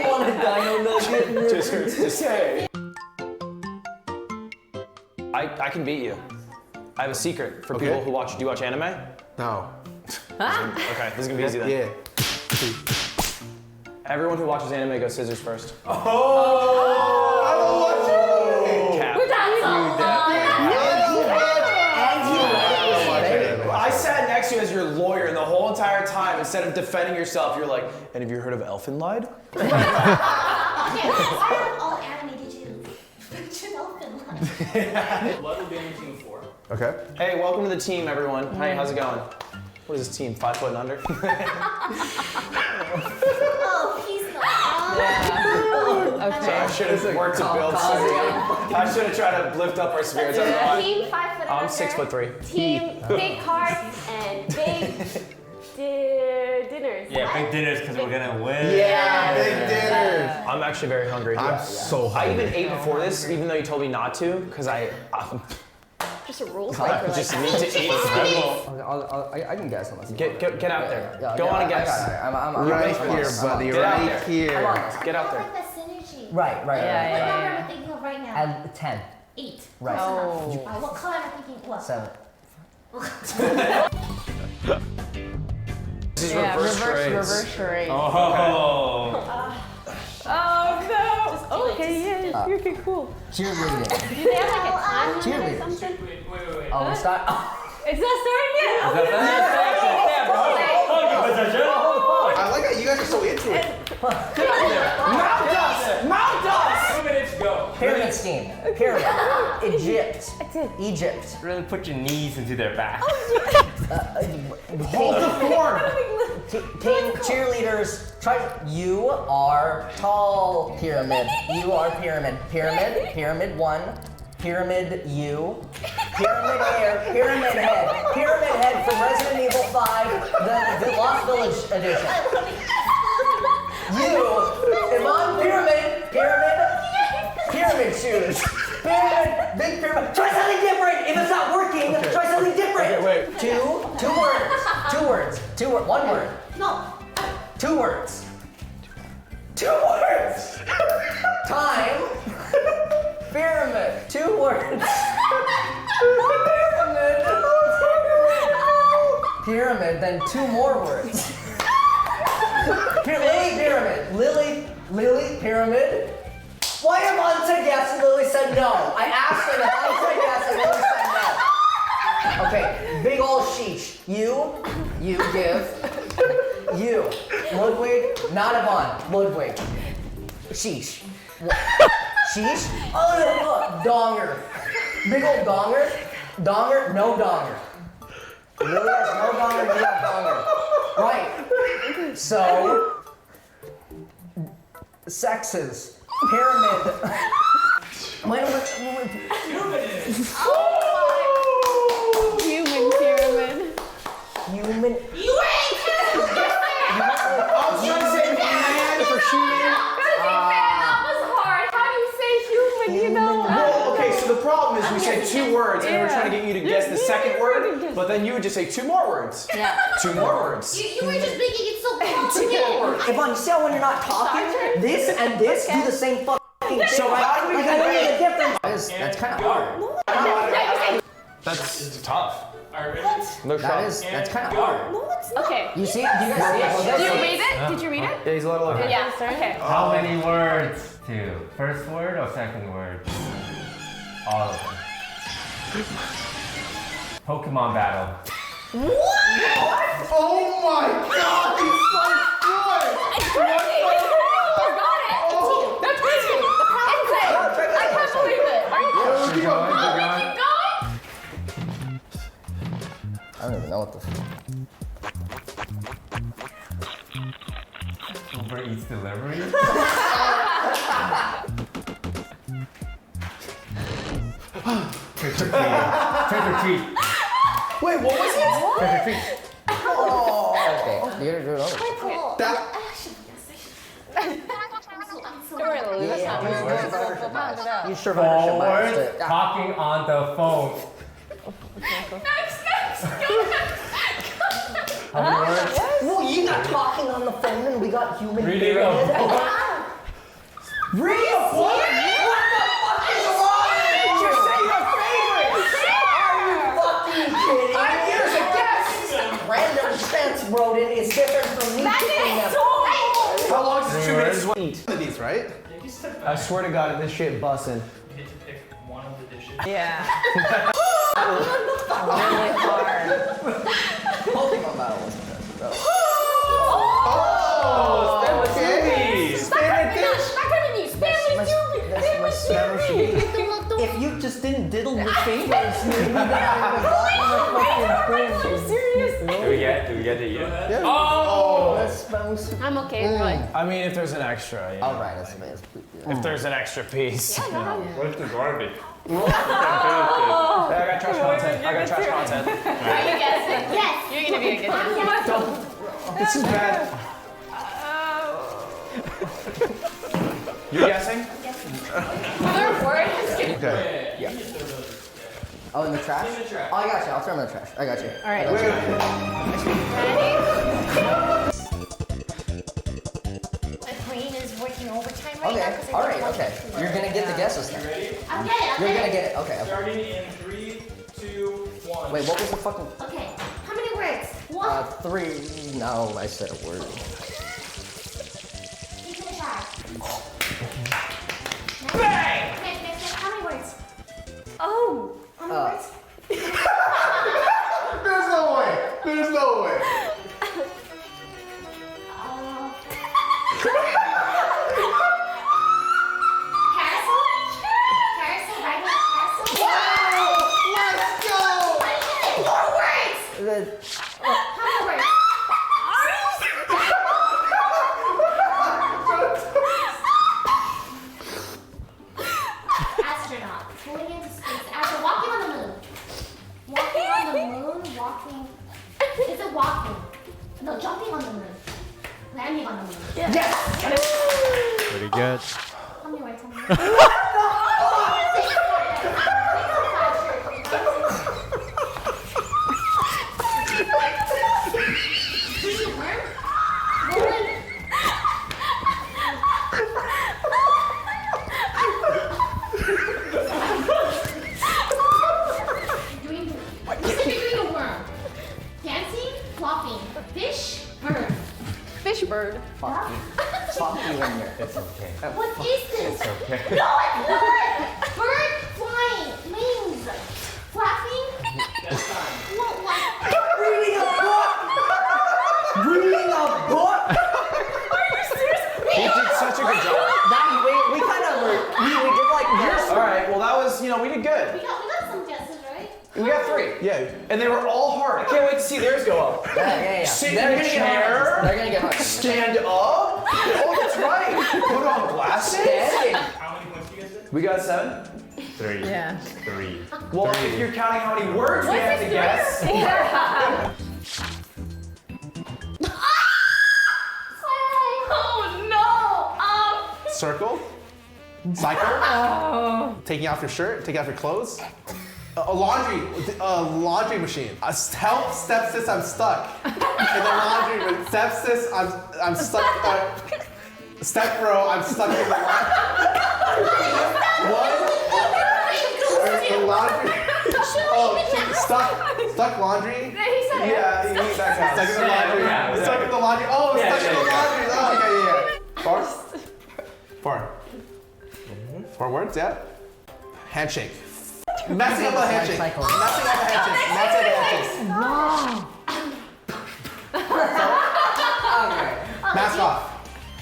want a dino nugget. Just hurts to say. I can beat you. I have a secret for people who watch. Do you watch anime? No. Okay, this is gonna be easy then. Yeah. Everyone who watches anime goes scissors first. Oh! I don't watch anime. Cap. We're I sat next to you as your lawyer, and the whole entire time, instead of defending yourself, you're like, and have you heard of Elfenlied? Okay, why are all anime did you open like? What will Gaming Team 4? Okay. Hey, welcome to the team, everyone. Hey, how's it going? What is this team? 5 foot and under? Oh, he's not. So I should have worked to build. I should have tried to lift up our spirits. Team 5 foot I'm under. 6'3". Team big carts and big dinners. Yeah, big dinners because we're gonna win. Yeah, big dinners. I'm actually very hungry. I'm so hungry. I even ate before this, even though you told me not to, because I Just a rule breaker. just need to eat food. I can guess on this. Get out there. Yeah, Go on and guess. I'm Right I'm here, on. buddy. Get out Right there. here. I'm on this. Get out there. Like the synergy. Right. What number am I thinking of right now? At 10. 8. Right. Close enough. What color am I thinking? What? 7. This is reverse charades. Reverse charade. Oh. Oh no! Okay, yeah, you're okay, cool. Cheerleading. Do they have like a time limit or Cheerleading. something? Wait. Oh, we start. It's not starting yet. I like how you guys are so into it. Mount us! 2 minutes, go. Pyramid scheme. Pyramid. Egypt. Really put your knees into their back. Hold the form! Team cheerleaders, try. You are tall. Pyramid. You are pyramid. Pyramid. Pyramid 1. Pyramid U. Pyramid hair. Pyramid head. Pyramid head from Resident Evil 5, the Lost Village edition. You am on pyramid. Pyramid shoes. Pyramid. Big pyramid. Try something different. If it's not working, try something different. Okay, wait. Two words. One word. No. 2 words. 2 words. Time. Pyramid. 2 words. Pyramid. Then 2 more words. Lily. Pyramid. Why am I to guess and Lily said no? I asked her if I said yes and Lily said no. Okay, big ol' sheesh. You give. You. Ludwig, not Yvonne. Ludwig. Sheesh. Sheesh? Oh, no, donger. Big ol' donger. Donger, no donger. Lily has no donger, you have donger. Right. So, sexes. Pyramid. Human pyramid. Human. You ain't. I was trying to say man for shooting. That was hard. How do you say human? You know. Well, okay, so the problem is we said 2 words and asking you to guess the second word, but then you would just say 2 more words. Yeah. 2 more words. You were just making it so complicated. If I'm still when you're not talking, this and this do the same fucking thing. So how do we like, I don't need a difference. That's kind of hard. That's tough. No shot. That's kind of hard. No, it's not. Okay. You see? Do you guys see it? Did you read it? Did you read it? Yeah, he's a little over. Yeah. Okay. How many words? 2. First word or second word? All of them. Pokemon battle. What? Oh my god, he's so good! It's crazy! You got it! Oh. That's crazy! I can't believe it! Are you Keep going, keep going. I don't even know what the Uber Eats delivery? Trick or treat. Trick or treat. Wait, what was it? Trick or treat. Oh, okay. You're another one. You sure Four words. Talking on the phone. Next! How many words? Well, you got talking on the phone and we got human Reading a book. Reading a book? What the fuck is wrong with you? Just say your favorites! Are you fucking kidding? Here's a guess! Random sense rodent is different from me picking them. How long is 2 minutes? One of these, right? I swear to God, this shit bussin'. You get to pick one of the dishes. Yeah. Really hard. Pokemon battle wasn't good. Oh, okay. Spam dish. That's my Spanish. If you just didn't diddle your fingers, maybe that would have gotten the fucking thing. Do we get it yet? Yeah. Oh! That's Spanish. I'm okay with it. I mean, if there's an extra. Yeah. All right, that's amazing. If there's an extra piece. Where's the garbage? I got trash content. I got trash content. Are you guessing? Yes. You're gonna be a good guess. This is bad. You're guessing? Other words? Okay. Yeah. Oh, in the trash? Oh, I got you. I'll throw them in the trash. I got you. All right. Ready? My brain is working overtime right now. Okay. 'cause I All don't right. want Okay. to You're gonna get the guesses then. I'll get it. You're gonna get it. Okay. Starting in 3, 2, 1. Wait. What was the fucking? Okay. How many words? One. 3. No, I said a word. Keep it shy. Bang! Next. How many words? Oh. How many words? There's no way. There's no way. Carousel? Carousel, right? Carousel? Wow! Let's go! More words! How many words? Astronaut. Going into space. After walking on the moon. Walking on the moon, walking. Is it walking? No, jumping on the moon. Landing on the moon. Yes! Pretty good. How many words? How many words? Doing a worm. Dancing, flopping. Fish, bird. Fish bird. Fuck you in here. It's okay. What is this? It's okay. No, it's not! Bird flying, wings, flapping. What? Reading a book! Reading a book! Are you serious? He did such a good job. We kind of we did like this. All right. Well, that was we did good. We got some guesses, right? We got 3. Yeah, and they were all hard. I can't wait to see theirs go up. Yeah. Sit in They're a gonna get chair. hard. They're gonna get hard. Stand up. Oh, that's right. Put on glasses. How many points do you guys get? We got 7. 3. Yeah. 3. Well, if you're counting how many words we What's have to this guess. Yeah. Oh no! Circle. Cycle. Oh. Taking off your shirt. Taking off your clothes. A laundry machine. Help, stepsis, I'm stuck. In the laundry room. Stepsis, I'm stuck. Step bro, I'm stuck in the laundry. What? The laundry. Oh, stuck laundry? Yeah, he said it. Yeah, that counts. Stuck in the laundry. Stuck in the laundry. Oh, stuck in the laundry. Oh, okay, yeah. Four words, yeah. Handshake. Messing up a handshake. Messing up a handshake. Messing up a handshake. Mask off.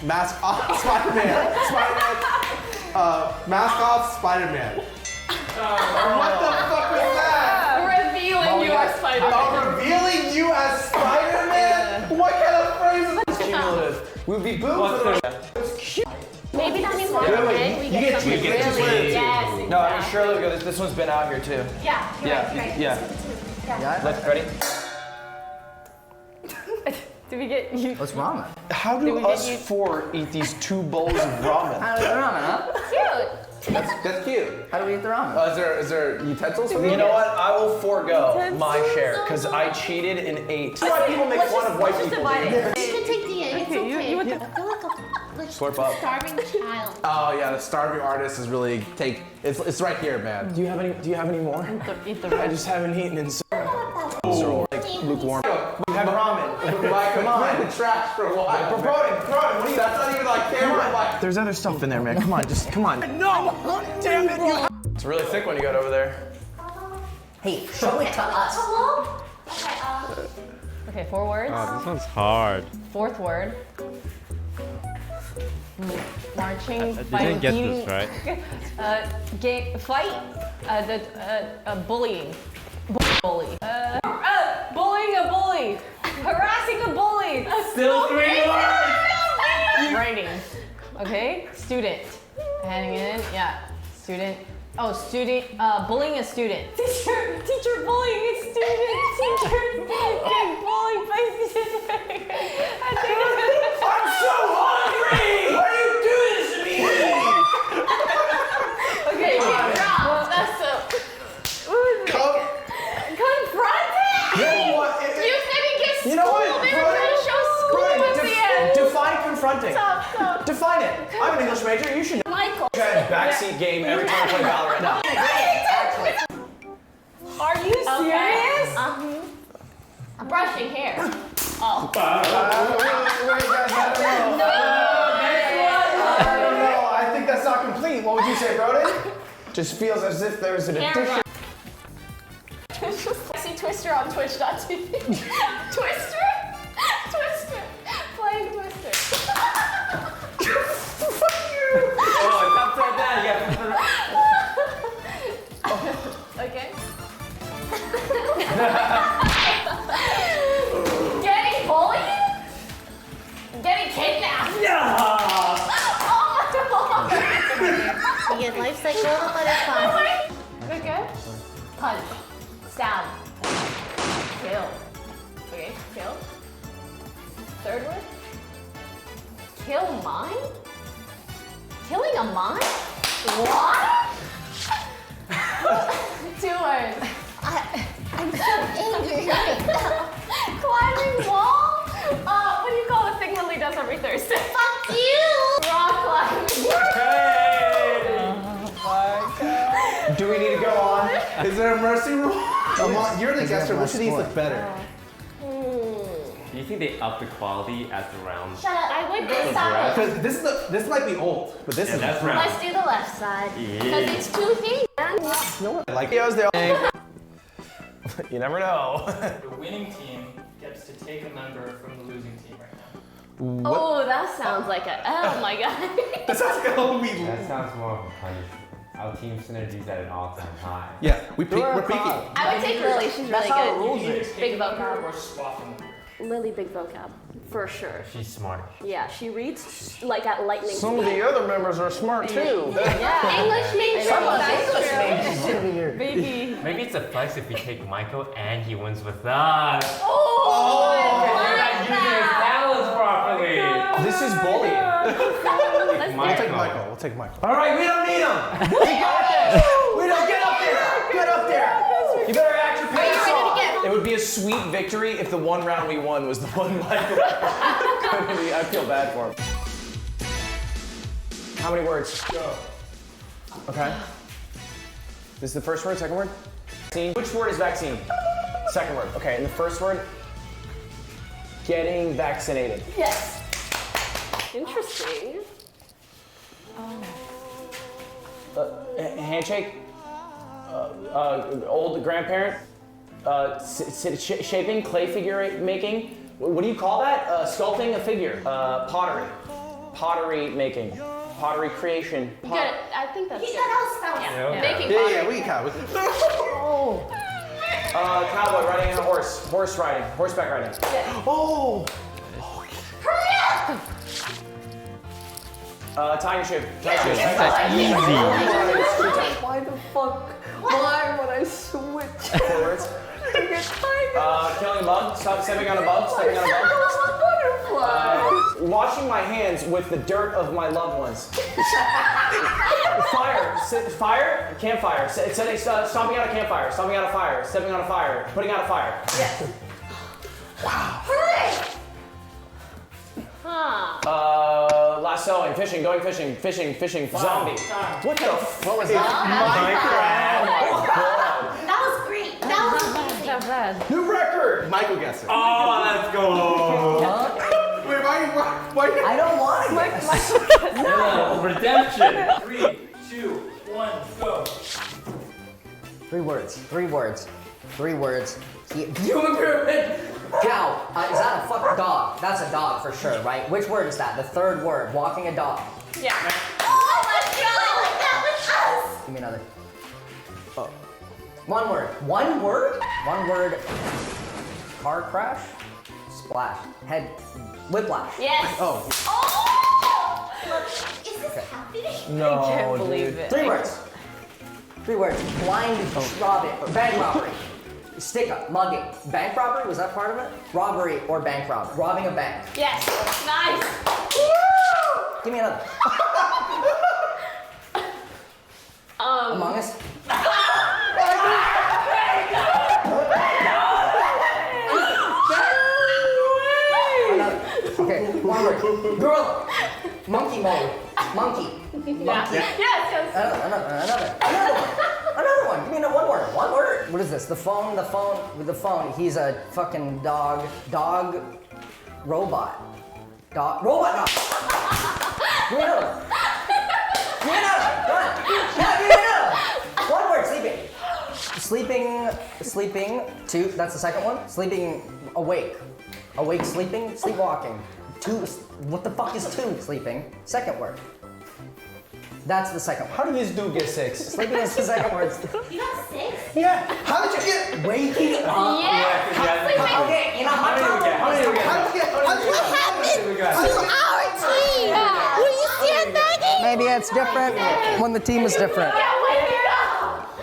Mask off. Spider-Man. Spider-Man. Mask off. Spider-Man. What the fuck was that? Revealing you as Spider-Man. Oh, revealing you as Spider-Man? What kind of phrase is this? Cumulative. We'd be booed for the rest. Maybe that means one day we get something really. Yes. No, I mean, surely this one's been out here too. Yeah, you're right. Yeah. Let's ready? Did we get you? What's ramen? How do us four eat these 2 bowls of ramen? How do we eat ramen, huh? Cute. That's cute. How do we eat the ramen? Is there utensils? You know what? I will forego my share because I cheated and ate. That's why people make fun of white people. You can take the it's okay. I feel like a Slurp up. starving child. Oh yeah, the starving artist is really it's right here, man. Do you have any more? Eat the I just haven't eaten in so like lukewarm. We have ramen. Come on, the trash for a while. Promoting. That's not even like camera. There's other stuff in there, man. Come on, just come on. No! Damn it! It's a really thick one you got over there. Hey, show it to us. Hello? Okay, 4 words. Oh, this one's hard. 4th word. Marching, I fighting, didn't get beating, this right. fight, bullying. Bully. Bullying a bully. Harassing a bully. Still 3 words. Writing. Okay. Student. Handing in. Yeah. Student. Oh, student. Bullying a student. Teacher bullying a student. Teacher getting bullied by student. I'm so hungry! Why do you do this to me? Okay. Well, that's so. Confronting. You know what? You said he gets school. You know what? They were going to show school at the end. Define confronting. Stop. Define it. I'm an English major. You should know. Michael. Backseat game every time I play Valorant now. Are you serious? I'm brushing hair. Oh. Wait, guys, I don't know. I think that's not complete. What would you say, Brody? Just feels as if there's an addition. See Twister on Twitch.tv. Twister? Playing Twister. Fuck you! Oh, it's upside down. You Okay. Getting bullied? Getting kidnapped? Yeah! You get life cycle of a butterfly. Okay. Punch. Stab. Kill. Okay, kill. 3rd word? Kill mine? Killing a mine? What? 2 words. I'm so angry right now. Climbing wall? What do you call the thing Lily does every Thursday? Fuck you! Rock climbing. Do we need to go on? Is there a mercy rule? You're the guest, which of these look better? Do you think they up the quality as the round? Shut up, I would this side. Because this might be old, but this is that's round. Let's do the left side. Because it's 2 feet. like videos. They all. You never know. The winning team gets to take a member from the losing team right now. Oh, that sounds like a. Oh my god. That sounds like a Halloween. That sounds more of a punishment. Our team synergy's at an all-time high. Yeah, we're peaking. I would take Lily. She's really good. Big vocab. Or swapping. Lily, big vocab. For sure. She's smart. Yeah, she reads like at lightning speed. Some of the other members are smart too. Yeah. English major. Baby. Maybe it's a flex if we take Michael and he wins with us. Oh! You're not using his talents properly. This is bullying. We'll take Michael. All right, we don't need him. We got this. We don't get up there. Get up there. would be a sweet victory if the one round we won was the one Michael. I feel bad for him. How many words? Go. Okay. This is the first word, second word? Vaccine. Which word is vaccine? Second word. Okay, and the first word? Getting vaccinated. Yes. Interesting. Handshake. Old grandparent. Shaping, clay figure making. What do you call that? Sculpting a figure. Pottery. Pottery making. Pottery creation. Good. I think that's He good. said I'll stop. Yeah. Making Yeah, pottery. yeah, we can. Oh. Cowboy riding a horse. Horse riding. Horseback riding. Yeah. Oh. Hurry up! Tying a shoe. That's Easy. Why the fuck? Why would I switch? 4 words. Killing a bug. Stepping on a bug. Stepping on a bug. Washing my hands with the dirt of my loved ones. Fire. Fire. Campfire. Stomping out a campfire. Stomping out a fire. Stepping on a fire. Putting out a fire. Yes. Wow. Hurry! Huh. Lassoing. Fishing. Going fishing. Fishing. Zombie. What the? What was that? That was great. That was amazing. Not bad. New record! Michael gets it. Oh, let's go. Wait, why? I don't want it. No, redemption. 3, 2, 1, go. 3 words. Human pyramid. Cow. Is that a fucking dog? That's a dog for sure, right? Which word is that? The third word. Walking a dog. Yeah. Oh my god! That was us! Give me another. One word. One word? One word. Car crash. Splash. Head. Whiplash. Yes. Oh. Is this happening? No, I can't believe it. 3 words. 3 words. Blind robbery. Bank robbery. Stick up. Mugging. Bank robbery? Was that part of it? Robbery or bank robbery. Robbing a bank. Yes. Nice. Give me another. Among Us. Okay, one word. Gorilla. Monkey mode. Monkey. Yeah. Yes. Another one. Give me one word. One word. What is this? The phone. With the phone. He's a fucking dog. Dog. Robot. Robot dog. Give me another. Give me another. Done. Yeah, give me another. One word. Sleeping. 2. That's the second one. Sleeping. Awake. Awake, sleeping, sleepwalking. 2, what the fuck is 2? Sleeping. Second word. That's the second word. How did this dude get 6? Sleeping is the second word. You got 6? Yeah. How did you get? Waking up. Yeah. Okay, you know, How many do we get? How did you get? Our team! Will you stand back? Maybe it's different when the team is different.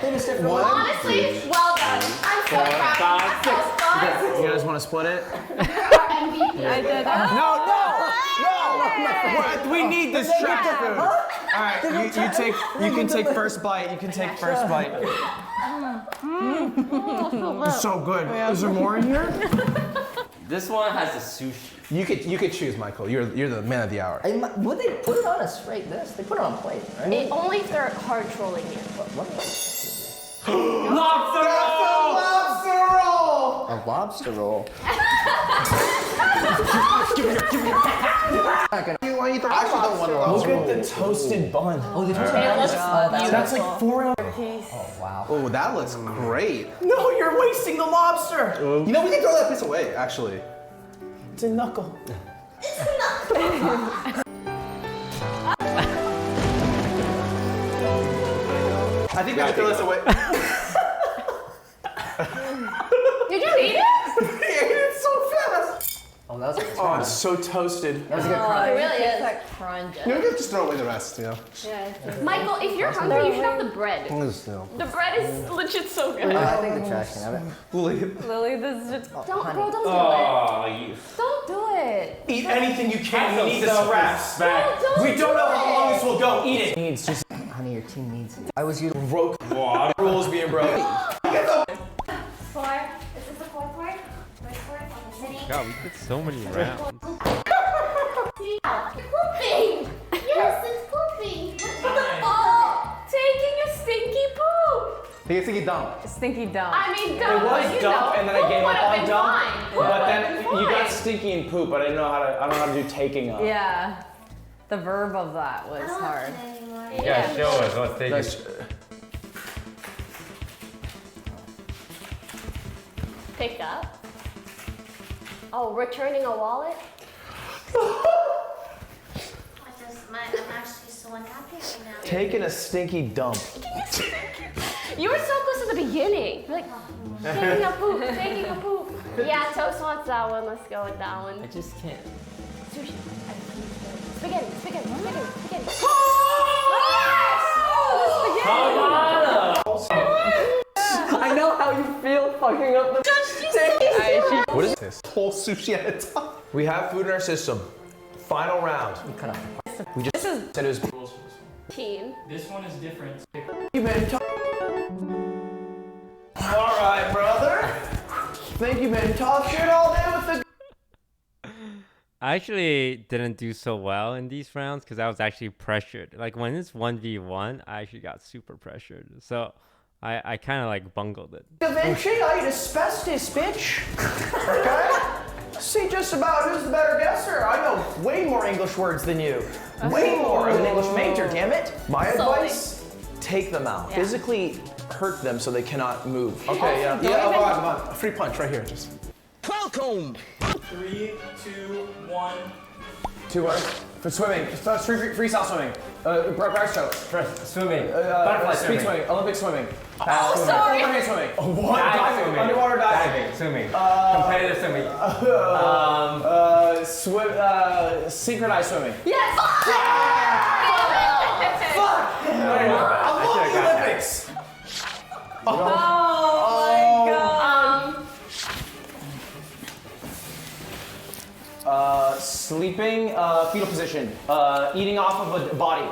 Team is different. Honestly, well done. I'm so proud. 5, 6. You guys want to split it? MVP. I did. No! We need this trash food. All right, you can take first bite. You can take first bite. It's so good. Is there more in here? This one has the sushi. You could choose, Michael. You're the man of the hour. Would they put it on a straight dish? They put it on a plate, right? Only if they're hard trolling you. Lobster roll! A lobster roll. Why you don't actually don't want a lobster Look roll? at the toasted bun. Oh, the toasted It bun. looks That's like 4 ounces. Oh, wow. Oh, that looks great. No, you're wasting the lobster. You know, we can throw that piece away, actually. It's a knuckle. I think we can throw this away. Did you eat it? He ate it so fast. Oh, that was a good Oh, crunch. it's so toasted. That was a good It crunch. really is. Like crunch. You know, we can just throw away the rest, you know? Michael, if you're hungry, you should have the bread. Just, you know. The bread is legit so good. I think the trash can have it. Lily, this is just... Don't, bro, don't do it. Oh, you. Don't do it. Eat anything you can. Have We need some the scraps. self-respect. We don't know how long this will go. Eat it. Needs just Honey, your team needs it. I was using broke rules being broken. 4. It's is the fourth word? First word? Okay, city. God, we did so many rounds. Pooping! Yes, it's pooping. What the fuck? Taking a stinky poop. Take a stinky dump. Stinky dump. I mean, It dump, was but you dump, know, and then I poop gave would up have on been dump. fine. Poop But would then have been you got fine. stinky and poop, but I don't know how to do taking up. Yeah. The verb of that was hard. You gotta show us what's taking. Pick up. Oh, returning a wallet? I'm actually so unhappy right now. Taking a stinky dump. You were so close at the beginning. You're like, taking a poop, taking a poop. Yeah, Toast wants that one. Let's go with that one. I just can't. Sushi. Spaghetti, spaghetti, spaghetti, spaghetti. I know how you feel fucking up the What is this? Whole sushi at a time. We have food in our system. Final round. We just said it was. Team. This one is different. You been all right, brother. Think you've been talk shit all day with the. I actually didn't do so well in these rounds because I was actually pressured. Like when it's 1v1, I actually got super pressured. So I kind of like bungled it. Da Vinci, I eat asbestos, bitch. Okay? See just about who's the better guesser. I know way more English words than you. Way more. I'm an English major, damn it. My advice, take them out. Yeah. Physically hurt them so they cannot move. Okay, yeah. Don't Yeah, even- come on. A free punch right here, just. Welcome. 3, 2, 1. 2 words. For swimming. Freestyle swimming. Breaststroke. Swimming. Butterfly speed swimming. Olympic swimming. Oh, sorry. Overhand swimming. What? Diving swimming. Underwater diving. Swimming. Competitive swimming. Synchronized swimming. Yes! Fuck! I love the Olympics. Oh my god. Sleeping, fetal position, eating off of a body,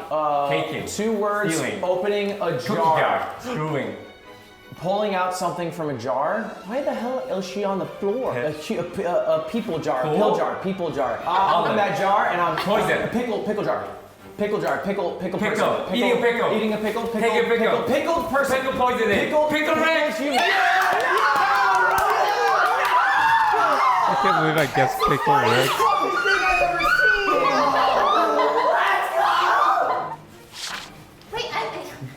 Taking. 2 words, Stealing. opening a Cookie jar, jar. Screwing. pulling out something from a jar. Why the hell is she on the floor? A people jar, Cool. pill jar, people jar. I'm Almond. in that jar and I'm Poison. Pickle jar. Pickle jar, pickle person. Eating a pickle. Eating a pickle, Take a pickle. pickled person. Pickle poisoning. Pickle ranch. I can't believe I guessed pickle red.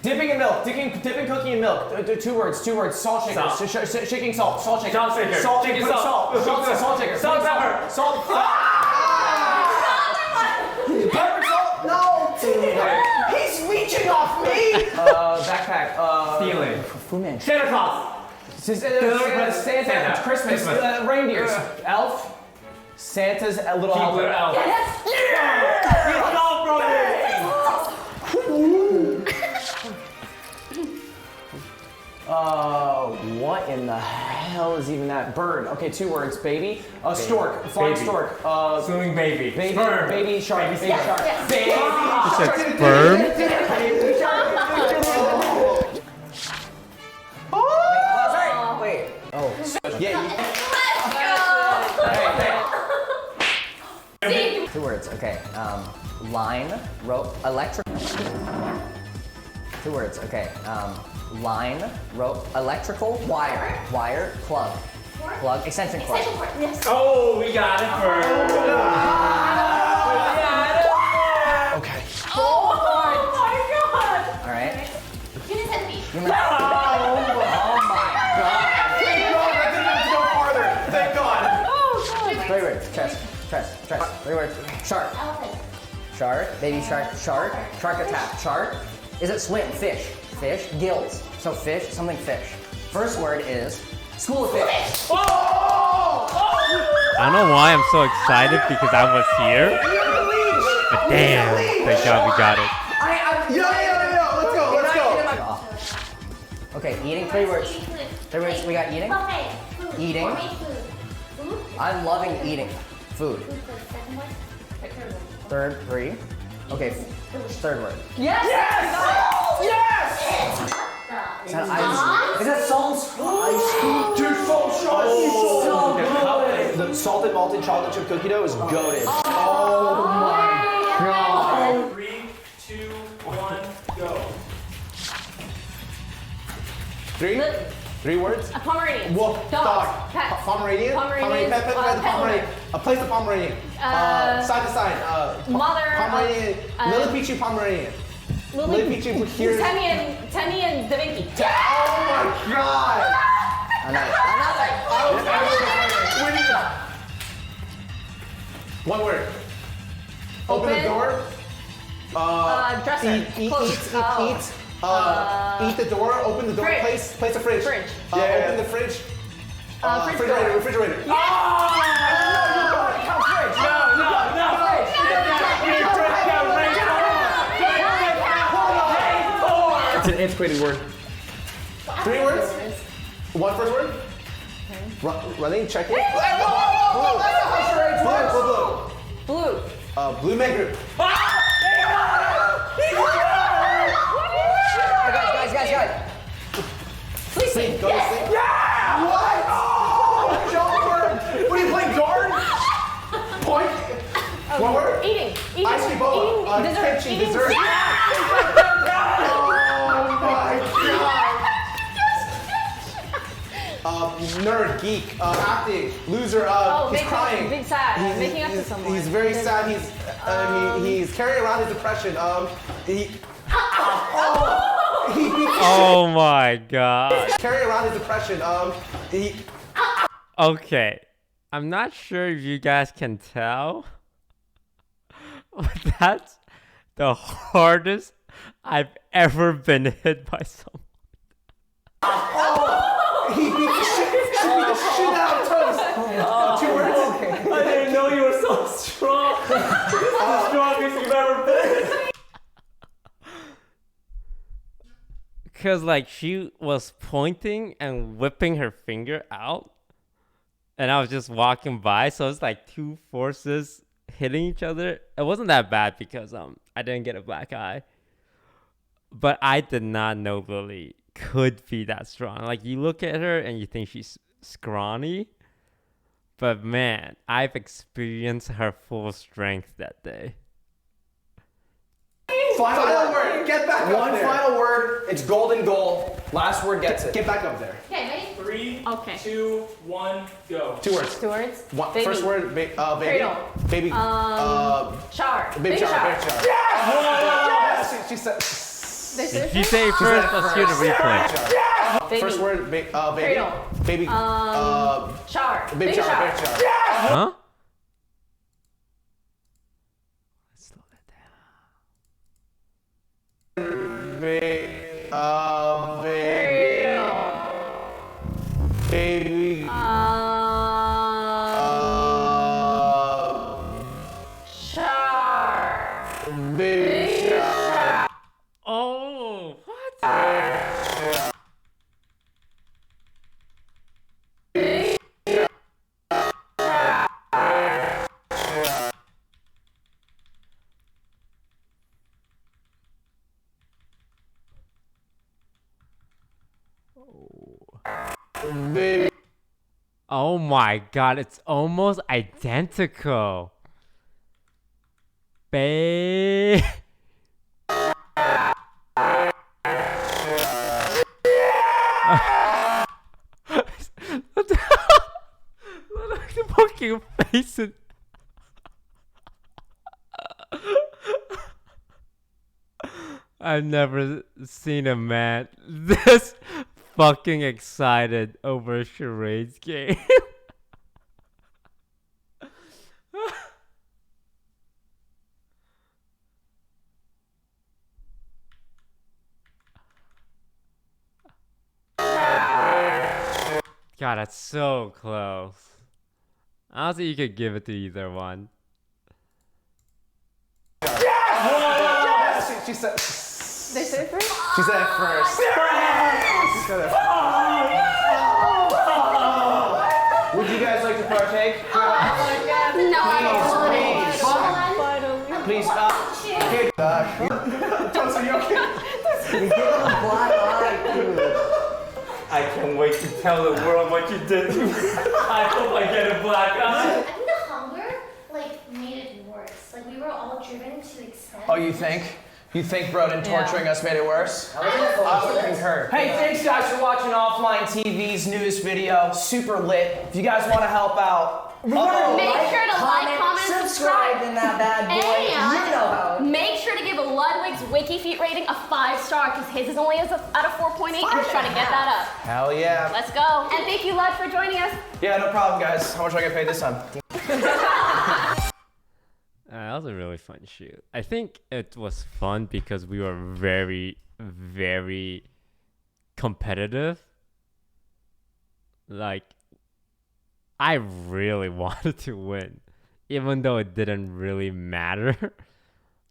Dipping in milk, dipping cookie in milk. 2 words, salt shaker, Salt. shaking salt, salt shaker. Salt shaker. Salt, Shaking put salt. salt shaker. Salt and pepper. Salt. Pepper salt? No. He's reaching off me. Backpack. Stealing. Fu Man. Santa Claus. Santa. Christmas. Reindeers. Elf. Santa's a little Keep helper. little elf. Yes. What in the hell is even that? Bird. Okay, 2 words. Baby. Stork. Flying Baby. stork. Swimming baby. Baby. Sperm. Baby shark. Baby Yes, shark. yes. Baby You said shark. sperm? Baby shark. Oh! Wait. Oh. Yeah. Hey. 2 words. Okay. Line, rope, electric. 2 words. Okay. Line, rope, electrical, wire, plug, extension cord. Extension cord. Yes. Oh, we got it first. Okay. Oh my god! All right. Human centipede. Oh my god. Thank God I didn't have to go farther. Thank God. Oh god. 3 words. Chest. 3 words. Shark. Elephant. Shark. Baby shark. Shark attack. Shark. Is it swim? Fish. Gills. So fish. Something fish. First word is school of fish. I don't know why I'm so excited because I was here. But damn, thank God we got it. Yo. Let's go. Okay, eating. 3 words. Eating food. 3 words. We got eating. Buffet. Food. Eating. Gourmet food. Food. I'm loving eating. Food. Food first. Second word. Third. 3. Okay. 3rd word. Yes! Is that ice? Is that salt? Ice cream? Dude, salt shot. salted malted chocolate chip cookie dough is goated. Oh my god. 3, 2, 1, go. Three words? A Pomeranian. Wolf. Dog. Pet. Pomeranian? Pomeranian. Pet Pomeranian. A place of Pomeranian. Side to side. Mother. Pomeranian. Lilliputian Pomeranian. Lilliputian. Here's. Tenny and Da Vinci. Oh my god! One word. Open the door. Dresser. Clothes. Eat the door. Open the door. Fridge. Place a fridge. Fridge. Open the fridge. Refrigerator. No. It's an antiquated word. 3 words? One first word? Running, checking. Blue. Blue Man Group. Guys. Please sing. Go to sleep. Yeah! What? Oh, John! What are you playing guard? Point. One word? Eating. Ice cream bowl. Kimchi dessert. Nerd, geek, acting, loser, he's crying. Big sad. Making up to someone. He's very sad. He's carrying around his depression. Oh my god. Carrying around his depression. Okay. I'm not sure if you guys can tell, but that's the hardest I've ever been hit by someone. He beat the shit out of Toast. 2 words. I didn't know you were so strong. This is the strongest you've ever been. Because, like, she was pointing and whipping her finger out, and I was just walking by, so it's like 2 forces hitting each other. It wasn't that bad because I didn't get a black eye, but I did not know Lily could be that strong. Like, you look at her and you think she's scrawny, but man, I've experienced her full strength that day. Final word. Get back up there. One final word. It's golden goal. Last word gets it. Get back up there. Okay, ready? 3, 2, 1, go. 2 words. 2 words. Baby. First word, baby. Cradle. Baby. Shower. Baby shower. Baby shower. Yes! She said. If you say first, let's hear the replay. Baby. First word, baby. Cradle. Baby. Shower. Baby shower. Baby shower. Huh? Let's slow that down. Baby. Shower. Baby. Oh, what? Baby. Oh my god, it's almost identical. Babe. Look at the fucking face. I've never seen a man this fucking excited over a charades game. God, that's so close. I don't think you could give it to either one. Yes! She said. They said it first? She said it first. She said it first. Would you guys like to partake? Oh my god. No, Please stop. Toast, are you okay? You give him a black eye, dude. I can't wait to tell the world what you did to me. I hope I get a black eye. I think the hunger, like, made it worse. Like, we were all driven to excess. Oh, you think? You think Broden torturing us made it worse? I would concur. Hey, thanks guys for watching Offline TV's newest video. Super lit. If you guys want to help out, Make sure to like, comment, subscribe. In that bad boy. You know how. And make sure to give Ludwig's WikiFeet rating a 5-star because his is only out of 4.8 and he's trying to get that up. Hell yeah. Let's go. And thank you, Lud, for joining us. Yeah, no problem, guys. How much do I get paid this time? That was a really fun shoot. I think it was fun because we were very, very competitive. Like, I really wanted to win, even though it didn't really matter.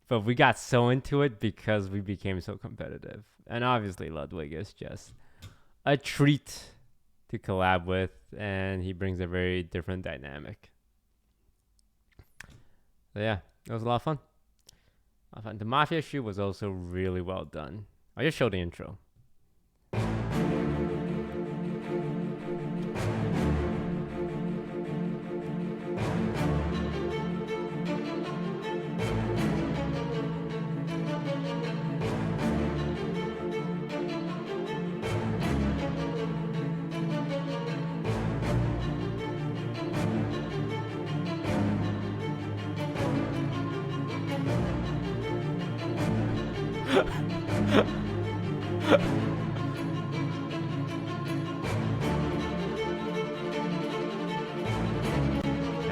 But we got so into it because we became so competitive. And obviously, Ludwig is just a treat to collab with, and he brings a very different dynamic. So yeah, it was a lot of fun. The Mafia shoot was also really well done. I'll just show the intro.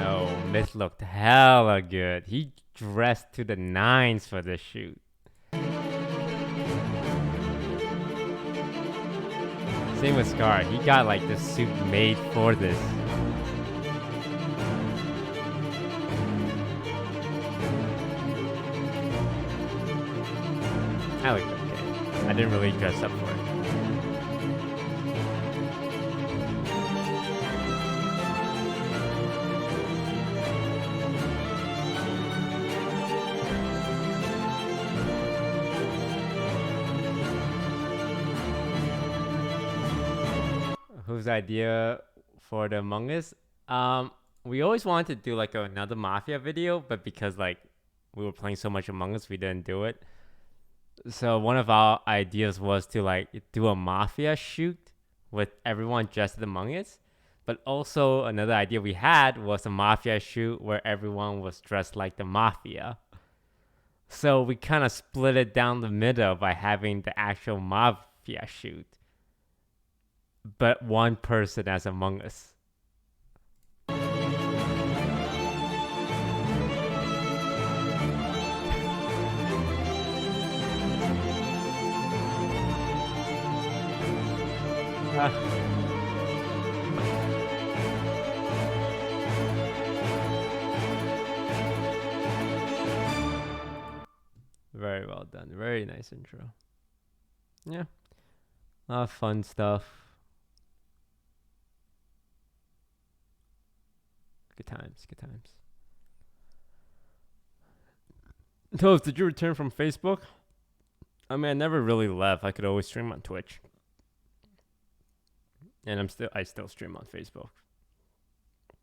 Oh, Myth looked hella good. He dressed to the nines for this shoot. Same with Scar. He got like the suit made for this. I looked okay. I didn't really dress up for it. Whose idea for the Among Us? We always wanted to do like another Mafia video, but because like we were playing so much Among Us, we didn't do it. So one of our ideas was to like do a Mafia shoot with everyone dressed as Among Us. But also another idea we had was a Mafia shoot where everyone was dressed like the Mafia. So we kind of split it down the middle by having the actual Mafia shoot, but one person as Among Us. Very well done. Very nice intro. Yeah. A lot of fun stuff. Good times, good times. Toast, did you return from Facebook? I mean, I never really left. I could always stream on Twitch. And I still stream on Facebook.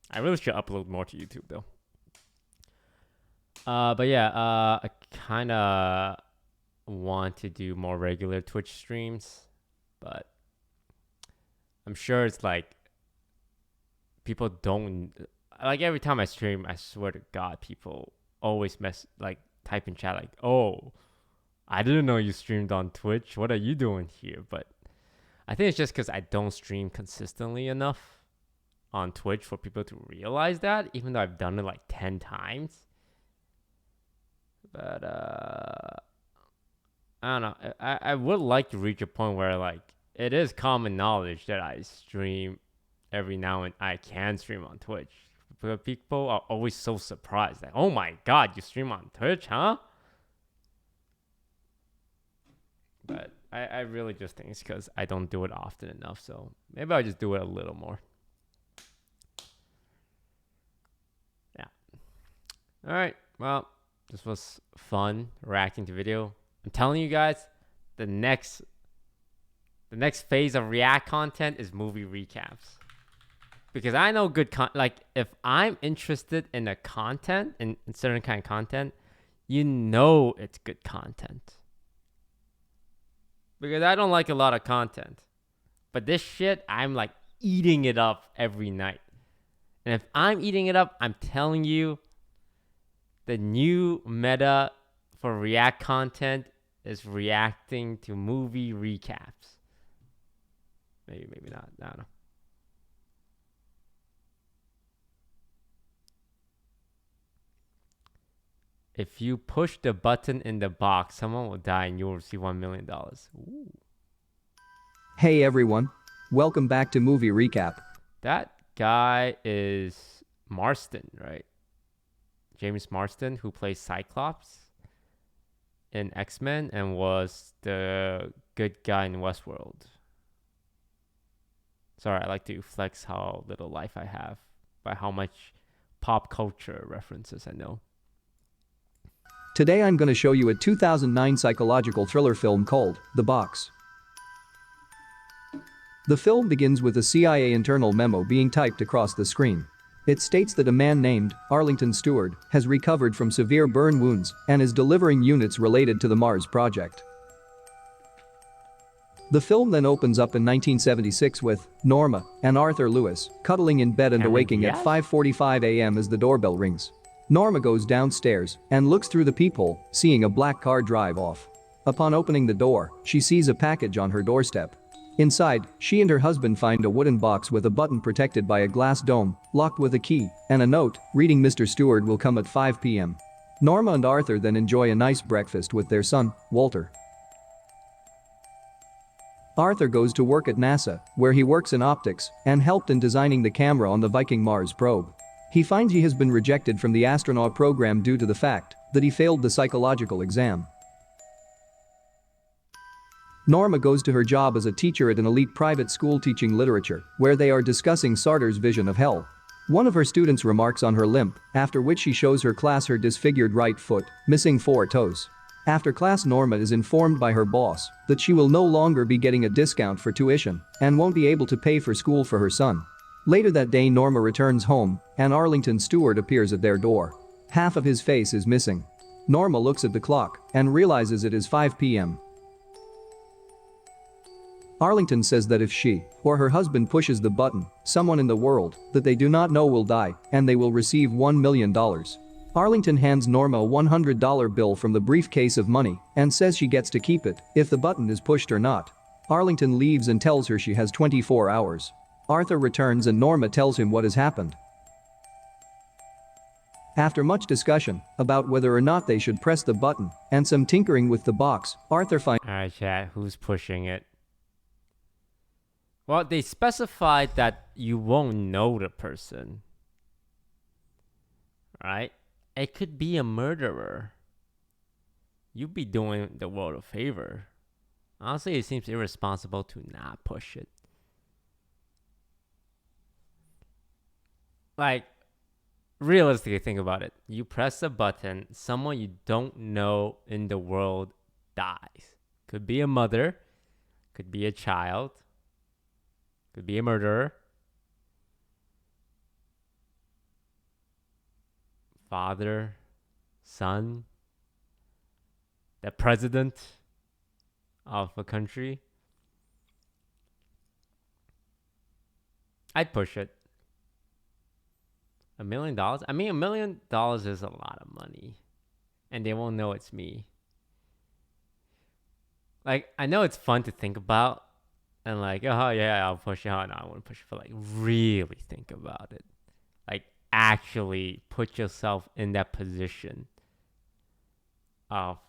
I really should upload more to YouTube though. But yeah, I kind of want to do more regular Twitch streams, but I'm sure it's like people don't like every time I stream. I swear to God, people always type in chat like, "Oh, I didn't know you streamed on Twitch. What are you doing here?" But I think it's just because I don't stream consistently enough on Twitch for people to realize that, even though I've done it like 10 times. But I don't know. I would like to reach a point where like it is common knowledge that I stream every now and I can stream on Twitch. But people are always so surprised, like, "Oh my God, you stream on Twitch, huh?" But I really just think it's because I don't do it often enough. So maybe I'll just do it a little more. Yeah. All right. Well, this was fun reacting to video. I'm telling you guys, the next The next phase of React content is movie recaps. Because I know good like if I'm interested in a content, in certain kind of content, you know it's good content. Because I don't like a lot of content. But this shit, I'm like eating it up every night. And if I'm eating it up, I'm telling you, the new meta for React content is reacting to movie recaps. Maybe not. I don't know. If you push the button in the box, someone will die and you'll receive $1 million. Ooh. Hey everyone. Welcome back to Movie Recap. That guy is Marston, right? James Marston, who plays Cyclops in X-Men and was the good guy in Westworld. Sorry, I like to flex how little life I have by how much pop culture references I know. Today I'm going to show you a 2009 psychological thriller film called The Box. The film begins with a CIA internal memo being typed across the screen. It states that a man named Arlington Stewart has recovered from severe burn wounds and is delivering units related to the Mars project. The film then opens up in 1976 with Norma and Arthur Lewis cuddling in bed and awaking at 5:45 a.m. as the doorbell rings. Norma goes downstairs and looks through the peephole, seeing a black car drive off. Upon opening the door, she sees a package on her doorstep. Inside, she and her husband find a wooden box with a button protected by a glass dome, locked with a key, and a note reading Mr. Stewart will come at 5 p.m. Norma and Arthur then enjoy a nice breakfast with their son, Walter. Arthur goes to work at NASA, where he works in optics and helped in designing the camera on the Viking Mars probe. He finds he has been rejected from the astronaut program due to the fact that he failed the psychological exam. Norma goes to her job as a teacher at an elite private school teaching literature, where they are discussing Sartre's vision of hell. One of her students remarks on her limp, after which she shows her class her disfigured right foot, missing 4 toes. After class, Norma is informed by her boss that she will no longer be getting a discount for tuition and won't be able to pay for school for her son. Later that day, Norma returns home and Arlington Stewart appears at their door. Half of his face is missing. Norma looks at the clock and realizes it is 5 p.m. Arlington says that if she or her husband pushes the button, someone in the world that they do not know will die and they will receive $1 million. Arlington hands Norma a $100 bill from the briefcase of money and says she gets to keep it if the button is pushed or not. Arlington leaves and tells her she has 24 hours. Arthur returns and Norma tells him what has happened. After much discussion about whether or not they should press the button and some tinkering with the box, Arthur finds— Alright chat, who's pushing it? Well, they specified that you won't know the person. Right? It could be a murderer. You'd be doing the world a favor. Honestly, it seems irresponsible to not push it. Like, realistically, think about it. You press a button, someone you don't know in the world dies. Could be a mother, could be a child, could be a murderer, father, son, the president of a country. I'd push it. $1 million? I mean, $1 million is a lot of money. And they won't know it's me. Like, I know it's fun to think about. And like, oh yeah, I'll push it. Oh no, I won't push it. But like, really think about it. Like, actually put yourself in that position of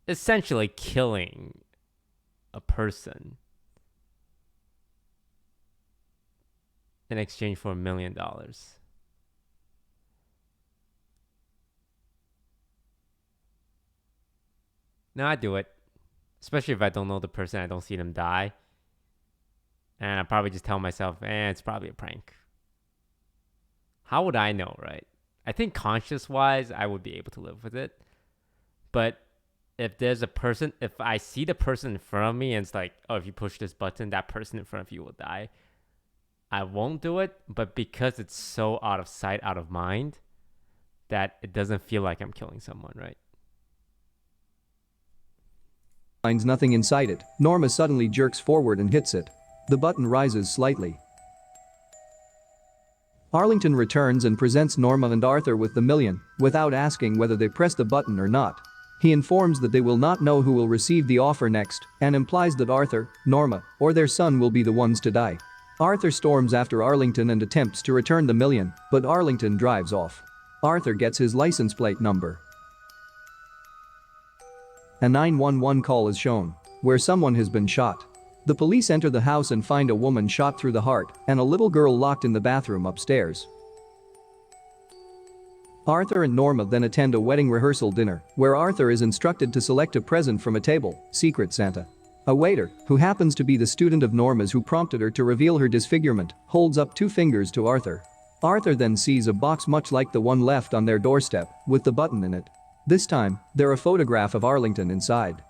essentially killing a person in exchange for $1 million. No, I do it. Especially if I don't know the person, I don't see them die. And I probably just tell myself, it's probably a prank. How would I know, right? I think conscious-wise, I would be able to live with it. But if there's a person, if I see the person in front of me and it's like, oh, if you push this button, that person in front of you will die, I won't do it. But because it's so out of sight, out of mind, that it doesn't feel like I'm killing someone, right? Finds nothing inside it. Norma suddenly jerks forward and hits it. The button rises slightly. Arlington returns and presents Norma and Arthur with the million, without asking whether they press the button or not. He informs that they will not know who will receive the offer next, and implies that Arthur, Norma, or their son will be the ones to die. Arthur storms after Arlington and attempts to return the million, but Arlington drives off. Arthur gets his license plate number. A 911 call is shown, where someone has been shot. The police enter the house and find a woman shot through the heart and a little girl locked in the bathroom upstairs. Arthur and Norma then attend a wedding rehearsal dinner, where Arthur is instructed to select a present from a table, Secret Santa. A waiter, who happens to be the student of Norma's who prompted her to reveal her disfigurement, holds up 2 fingers to Arthur. Arthur then sees a box much like the one left on their doorstep, with the button in it. This time, there's a photograph of Arlington inside.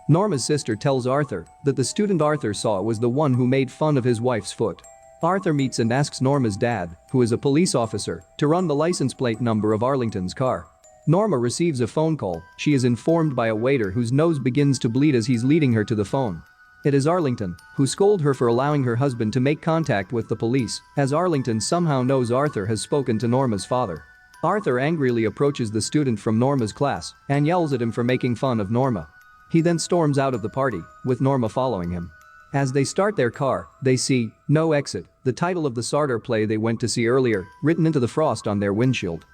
Norma's sister tells Arthur that the student Arthur saw was the one who made fun of his wife's foot. Arthur meets and asks Norma's dad, who is a police officer, to run the license plate number of Arlington's car. Norma receives a phone call. She is informed by a waiter whose nose begins to bleed as he's leading her to the phone. It is Arlington, who scolds her for allowing her husband to make contact with the police, as Arlington somehow knows Arthur has spoken to Norma's father. Arthur angrily approaches the student from Norma's class and yells at him for making fun of Norma. He then storms out of the party, with Norma following him. As they start their car, they see "No Exit," the title of the Sartor play they went to see earlier, written into the frost on their windshield.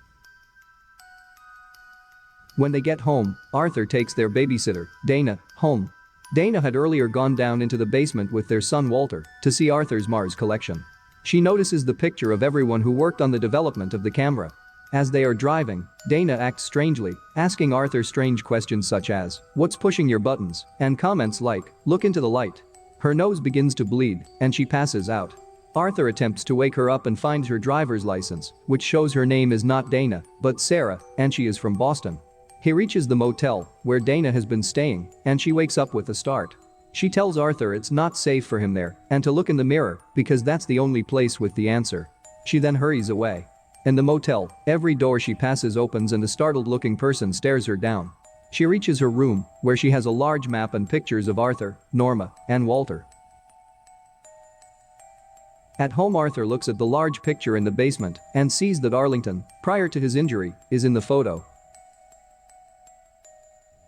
When they get home, Arthur takes their babysitter, Dana, home. Dana had earlier gone down into the basement with their son Walter to see Arthur's Mars collection. She notices the picture of everyone who worked on the development of the camera. As they are driving, Dana acts strangely, asking Arthur strange questions such as, "What's pushing your buttons?" and comments like, "Look into the light." Her nose begins to bleed, and she passes out. Arthur attempts to wake her up and finds her driver's license, which shows her name is not Dana, but Sarah, and she is from Boston. He reaches the motel, where Dana has been staying, and she wakes up with a start. She tells Arthur it's not safe for him there, and to look in the mirror, because that's the only place with the answer. She then hurries away. In the motel, every door she passes opens and a startled-looking person stares her down. She reaches her room, where she has a large map and pictures of Arthur, Norma, and Walter. At home, Arthur looks at the large picture in the basement and sees that Arlington, prior to his injury, is in the photo.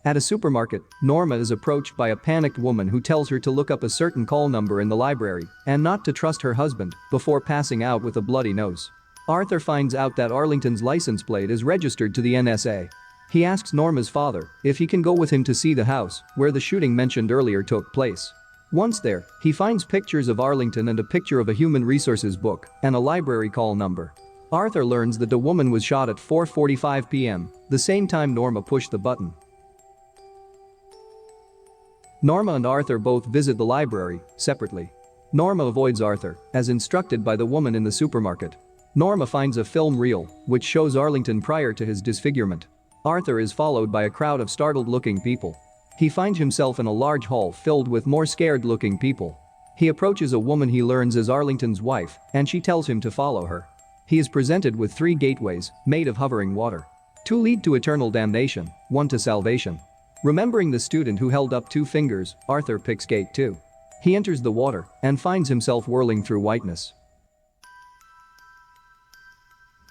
At a supermarket, Norma is approached by a panicked woman who tells her to look up a certain call number in the library and not to trust her husband before passing out with a bloody nose. Arthur finds out that Arlington's license plate is registered to the NSA. He asks Norma's father if he can go with him to see the house where the shooting mentioned earlier took place. Once there, he finds pictures of Arlington and a picture of a human resources book and a library call number. Arthur learns that the woman was shot at 4:45 p.m., the same time Norma pushed the button. Norma and Arthur both visit the library, separately. Norma avoids Arthur, as instructed by the woman in the supermarket. Norma finds a film reel, which shows Arlington prior to his disfigurement. Arthur is followed by a crowd of startled-looking people. He finds himself in a large hall filled with more scared-looking people. He approaches a woman he learns is Arlington's wife, and she tells him to follow her. He is presented with 3 gateways, made of hovering water. 2 lead to eternal damnation, 1 to salvation. Remembering the student who held up 2 fingers, Arthur picks gate 2. He enters the water and finds himself whirling through whiteness.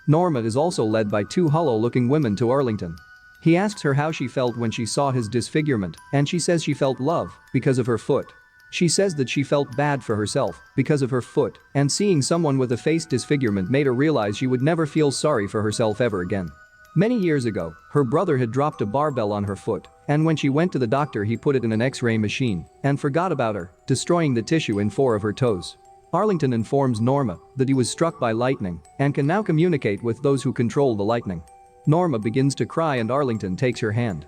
Norma is also led by 2 hollow-looking women to Arlington. He asks her how she felt when she saw his disfigurement, and she says she felt love because of her foot. She says that she felt bad for herself because of her foot, and seeing someone with a face disfigurement made her realize she would never feel sorry for herself ever again. Many years ago, her brother had dropped a barbell on her foot, and when she went to the doctor he put it in an X-ray machine and forgot about her, destroying the tissue in 4 of her toes. Arlington informs Norma that he was struck by lightning and can now communicate with those who control the lightning. Norma begins to cry and Arlington takes her hand.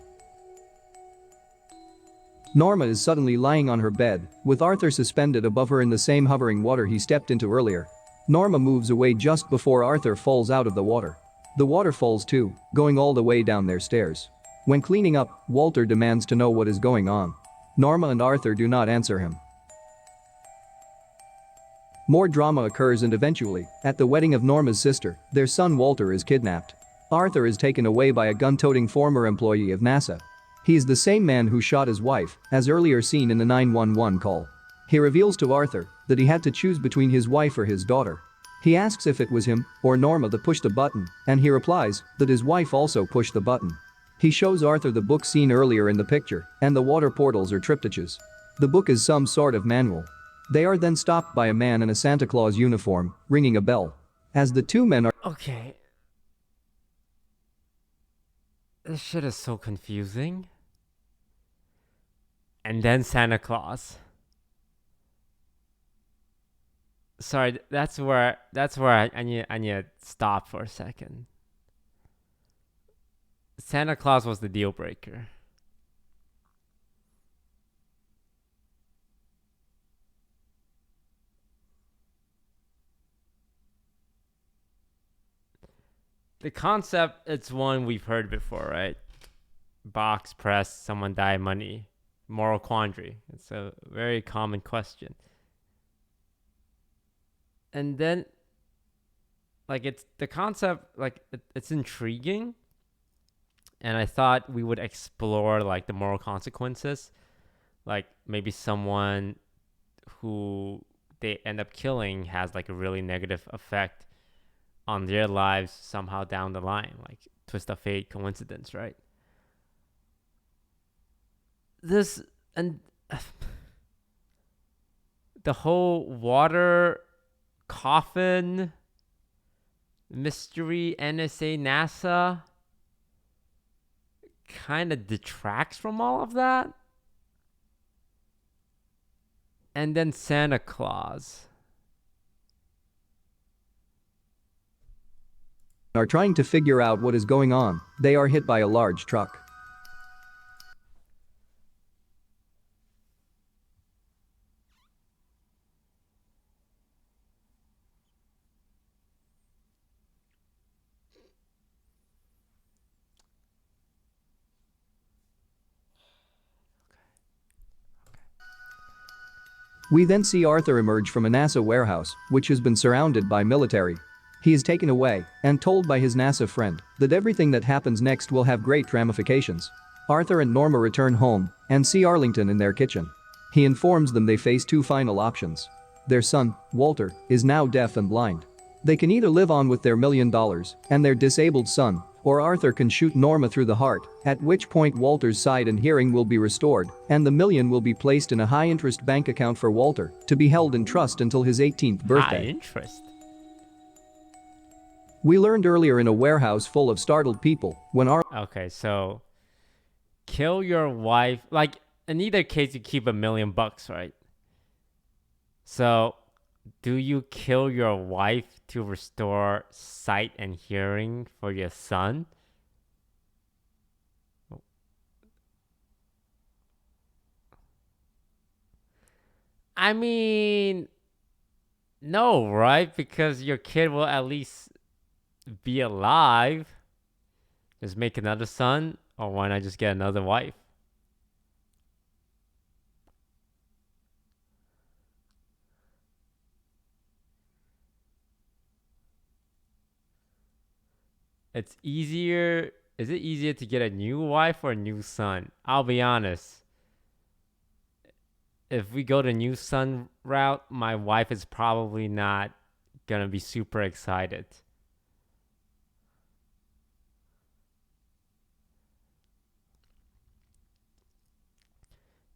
Norma is suddenly lying on her bed, with Arthur suspended above her in the same hovering water he stepped into earlier. Norma moves away just before Arthur falls out of the water. The water falls too, going all the way down their stairs. When cleaning up, Walter demands to know what is going on. Norma and Arthur do not answer him. More drama occurs and eventually, at the wedding of Norma's sister, their son Walter is kidnapped. Arthur is taken away by a gun-toting former employee of NASA. He is the same man who shot his wife, as earlier seen in the 911 call. He reveals to Arthur that he had to choose between his wife or his daughter. He asks if it was him or Norma that pushed the button, and he replies that his wife also pushed the button. He shows Arthur the book seen earlier in the picture, and the water portals are triptychs. The book is some sort of manual. They are then stopped by a man in a Santa Claus uniform, ringing a bell. As the two men are— Okay. This shit is so confusing. And then Santa Claus. Sorry, that's where I need to stop for a second. Santa Claus was the deal breaker. The concept, it's one we've heard before, right? Box, press, someone die, money. Moral quandary. It's a very common question. And then, like, it's the concept, like, it's intriguing. And I thought we would explore, like, the moral consequences. Like, maybe someone who they end up killing has, like, a really negative effect on their lives somehow down the line. Like, twist of fate, coincidence, right? This, and the whole water coffin mystery, NSA, NASA, kind of detracts from all of that. And then Santa Claus are trying to figure out what is going on. They are hit by a large truck. We then see Arthur emerge from a NASA warehouse, which has been surrounded by military. He is taken away and told by his NASA friend that everything that happens next will have great ramifications. Arthur and Norma return home and see Arlington in their kitchen. He informs them they face two final options. Their son, Walter, is now deaf and blind. They can either live on with their $1 million and their disabled son, or Arthur can shoot Norma through the heart, at which point Walter's sight and hearing will be restored, and the $1 million will be placed in a high-interest bank account for Walter, to be held in trust until his 18th birthday. High interest? We learned earlier in a warehouse full of startled people when Okay, so kill your wife. Like, in either case, you keep $1 million, right? So, do you kill your wife to restore sight and hearing for your son? I mean, no, right? Because your kid will at least be alive. Just make another son, or why not just get another wife? It's easier. Is it easier to get a new wife or a new son? I'll be honest. If we go the new son route, my wife is probably not gonna be super excited.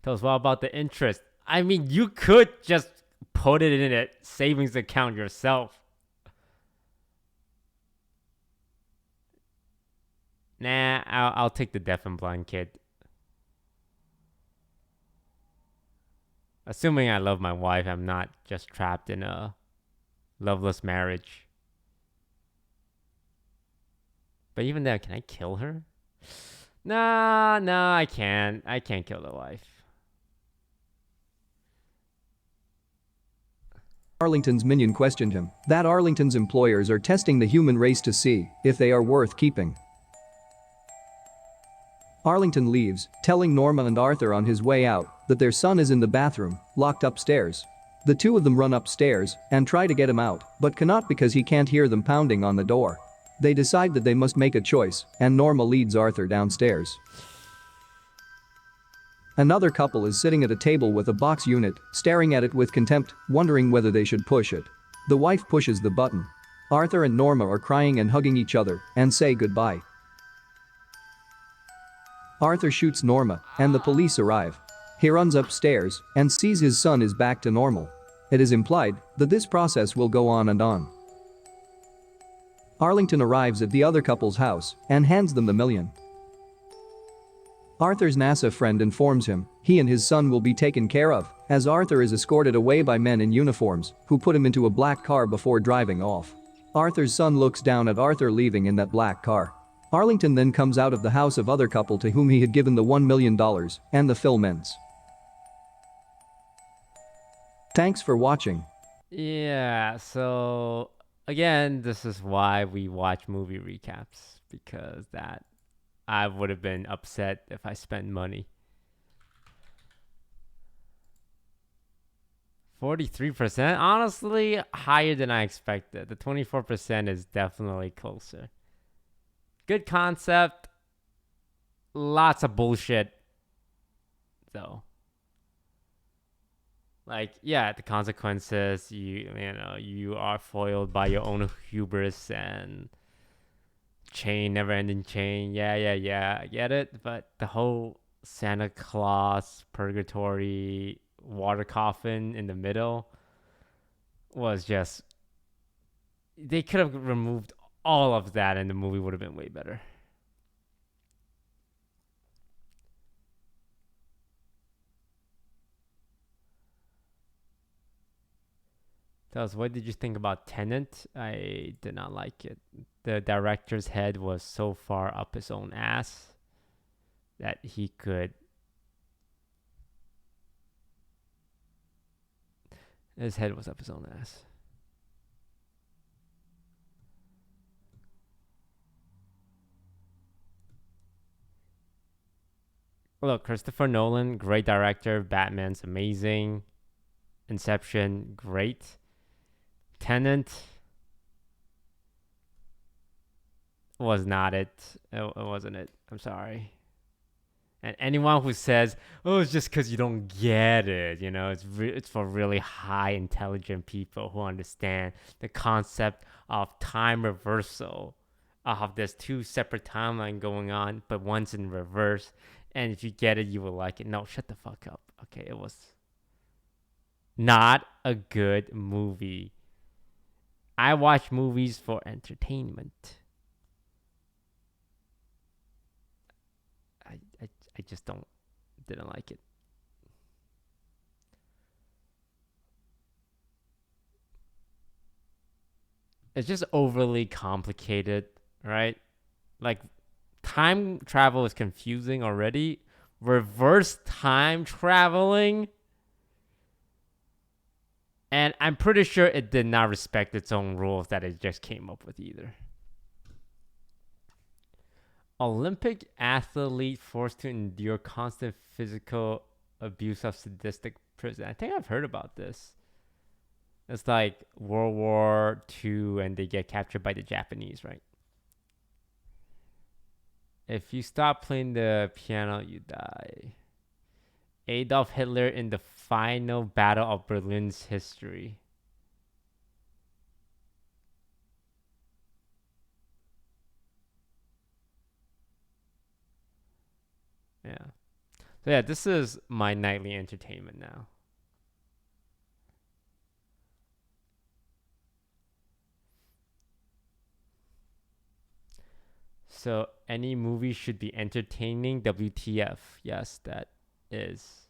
Tell us, what about the interest? I mean, you could just put it in a savings account yourself. Nah, I'll take the deaf and blind kid. Assuming I love my wife, I'm not just trapped in a loveless marriage. But even then, can I kill her? Nah, I can't. I can't kill the wife. Arlington's minion questioned him that Arlington's employers are testing the human race to see if they are worth keeping. Arlington leaves, telling Norma and Arthur on his way out that their son is in the bathroom, locked upstairs. The two of them run upstairs and try to get him out, but cannot because he can't hear them pounding on the door. They decide that they must make a choice, and Norma leads Arthur downstairs. Another couple is sitting at a table with a box unit, staring at it with contempt, wondering whether they should push it. The wife pushes the button. Arthur and Norma are crying and hugging each other and say goodbye. Arthur shoots Norma, and the police arrive. He runs upstairs and sees his son is back to normal. It is implied that this process will go on and on. Arlington arrives at the other couple's house and hands them the $1 million. Arthur's NASA friend informs him he and his son will be taken care of, as Arthur is escorted away by men in uniforms who put him into a black car before driving off. Arthur's son looks down at Arthur leaving in that black car. Arlington then comes out of the house of other couple to whom he had given the $1 million, and the film ends. Thanks for watching. Yeah, so again, this is why we watch movie recaps, because that I would have been upset if I spent money. 43%, honestly, higher than I expected. The 24% is definitely closer. Good concept. Lots of bullshit, though. Like, yeah, the consequences, you know, you are foiled by your own hubris and chain, never-ending chain. Yeah, I get it. But the whole Santa Claus purgatory water coffin in the middle was just... They could have removed all of that and the movie would have been way better. Tell us, what did you think about Tenet? I did not like it. The director's head was so far up his own ass that he could... His head was up his own ass. Look, Christopher Nolan, great director. Batman's amazing. Inception, great. Tenet was not it. It wasn't it. I'm sorry. And anyone who says, "Oh, it's just because you don't get it," you know, it's for really high intelligent people who understand the concept of time reversal. Of there's two separate timelines going on, but one's in reverse. And if you get it, you will like it. No, shut the fuck up. Okay, it was not a good movie. I watch movies for entertainment. I just didn't like it. It's just overly complicated, right? Like, time travel is confusing already. Reverse time traveling. And I'm pretty sure it did not respect its own rules that it just came up with either. Olympic athlete forced to endure constant physical abuse of sadistic prison. I think I've heard about this. It's like World War II and they get captured by the Japanese, right? If you stop playing the piano, you die. Adolf Hitler in the final battle of Berlin's history. Yeah. So yeah, this is my nightly entertainment now. So any movie should be entertaining. WTF? Yes, that is.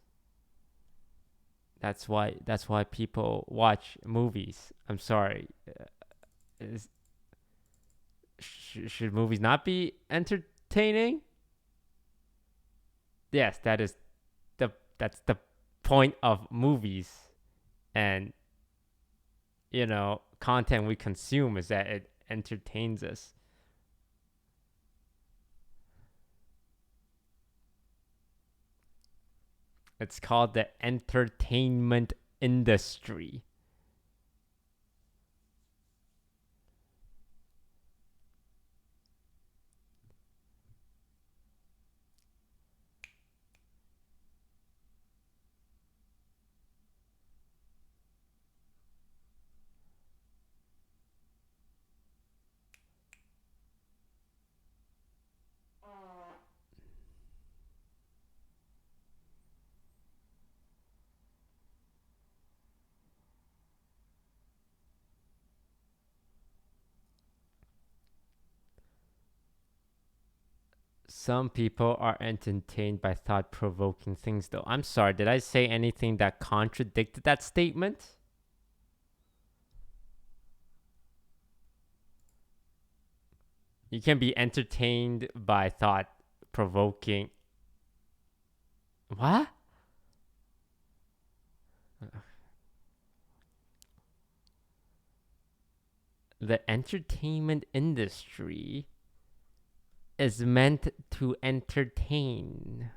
That's why people watch movies. I'm sorry. Should movies not be entertaining? Yes, that's the point of movies, and you know, content we consume is that it entertains us. It's called the entertainment industry. Some people are entertained by thought-provoking things, though. I'm sorry, did I say anything that contradicted that statement? You can be entertained by thought-provoking. What? The entertainment industry is meant to entertain.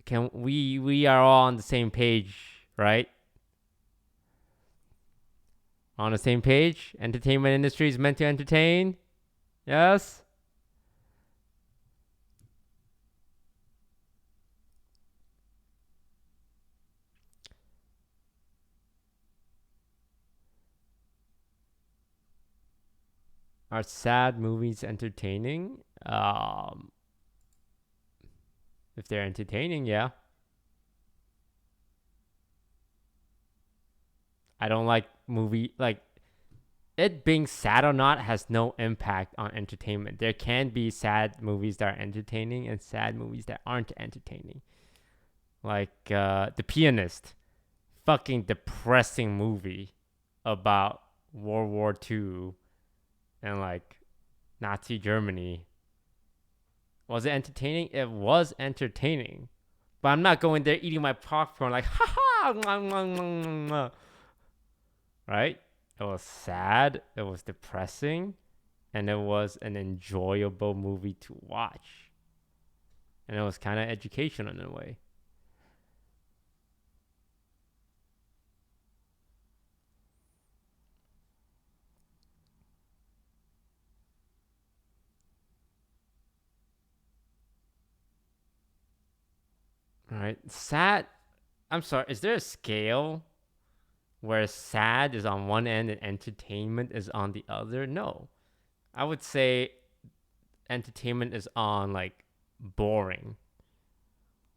Can we are all on the same page, right? On the same page? Entertainment industry is meant to entertain? Yes? Are sad movies entertaining? If they're entertaining, yeah. I don't like it being sad or not has no impact on entertainment. There can be sad movies that are entertaining and sad movies that aren't entertaining. Like The Pianist. Fucking depressing movie about World War II and like Nazi Germany. Was it entertaining? It was entertaining. But I'm not going there eating my popcorn like, ha ha! Right? It was sad, it was depressing, and it was an enjoyable movie to watch. And it was kind of educational in a way. All right, sad. I'm sorry, is there a scale where sad is on one end and entertainment is on the other? No. I would say entertainment is on like boring.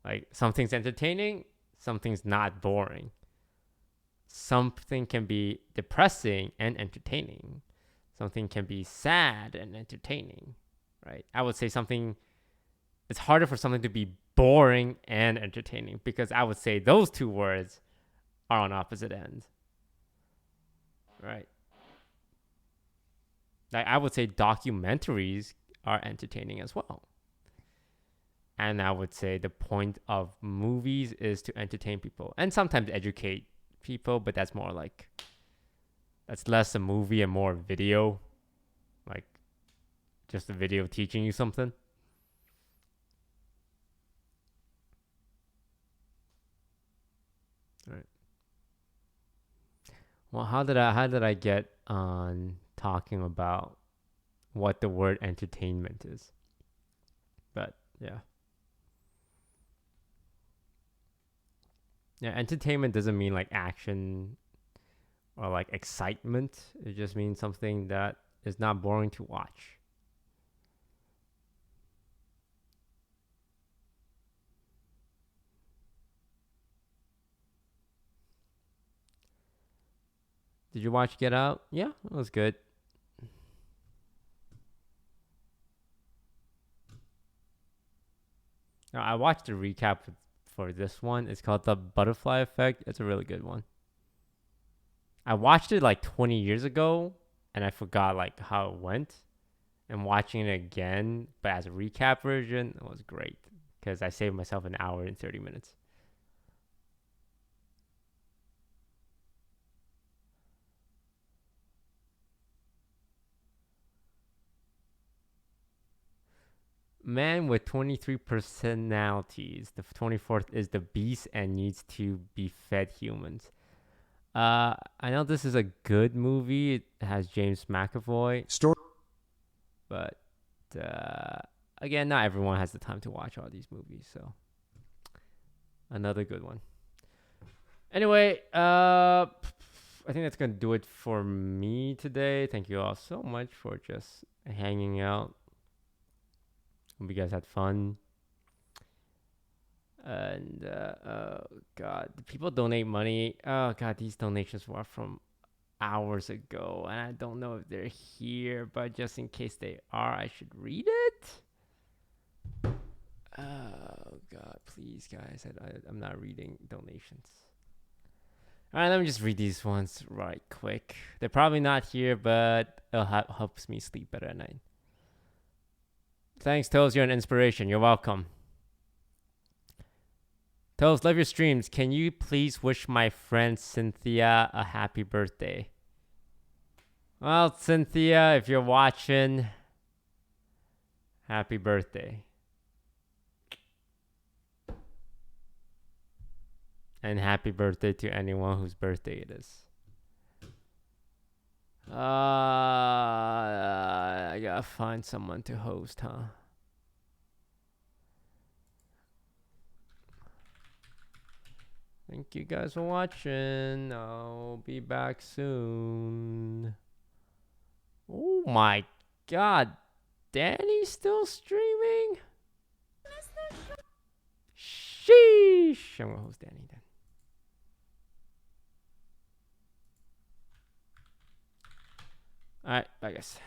Like something's entertaining, something's not boring. Something can be depressing and entertaining. Something can be sad and entertaining, right? I would say it's harder for something to be boring and entertaining because I would say those two words are on opposite ends. Right. Like I would say documentaries are entertaining as well. And I would say the point of movies is to entertain people and sometimes educate people, but that's less a movie and more video. Like just a video teaching you something. All right. Well, how did I get on talking about what the word entertainment is? But yeah. Yeah, entertainment doesn't mean like action or like excitement. It just means something that is not boring to watch. Did you watch Get Out? Yeah, it was good. Now, I watched the recap for this one. It's called The Butterfly Effect. It's a really good one. I watched it like 20 years ago and I forgot like how it went. And watching it again, but as a recap version, it was great because I saved myself an hour and 30 minutes. man with 23 personalities. The 24th is the beast and needs to be fed humans. I know this is a good movie. It has James McAvoy. But again, not everyone has the time to watch all these movies, so another good one. Anyway, I think that's gonna do it for me today. Thank you all so much for just hanging out. Hope you guys had fun. And oh god, the people donate money. Oh god, these donations were from hours ago, and I don't know if they're here, but just in case they are, I should read it. Oh god, please guys, I'm not reading donations. All right, let me just read these ones right quick. They're probably not here, but it helps me sleep better at night. Thanks, Toes. You're an inspiration. You're welcome. Toes, love your streams. Can you please wish my friend Cynthia a happy birthday? Well, Cynthia, if you're watching, happy birthday. And happy birthday to anyone whose birthday it is. I gotta find someone to host, huh? Thank you guys for watching. I'll be back soon. Oh my god. Danny's still streaming? Sheesh. I'm gonna host Danny then. Alright, bye guys.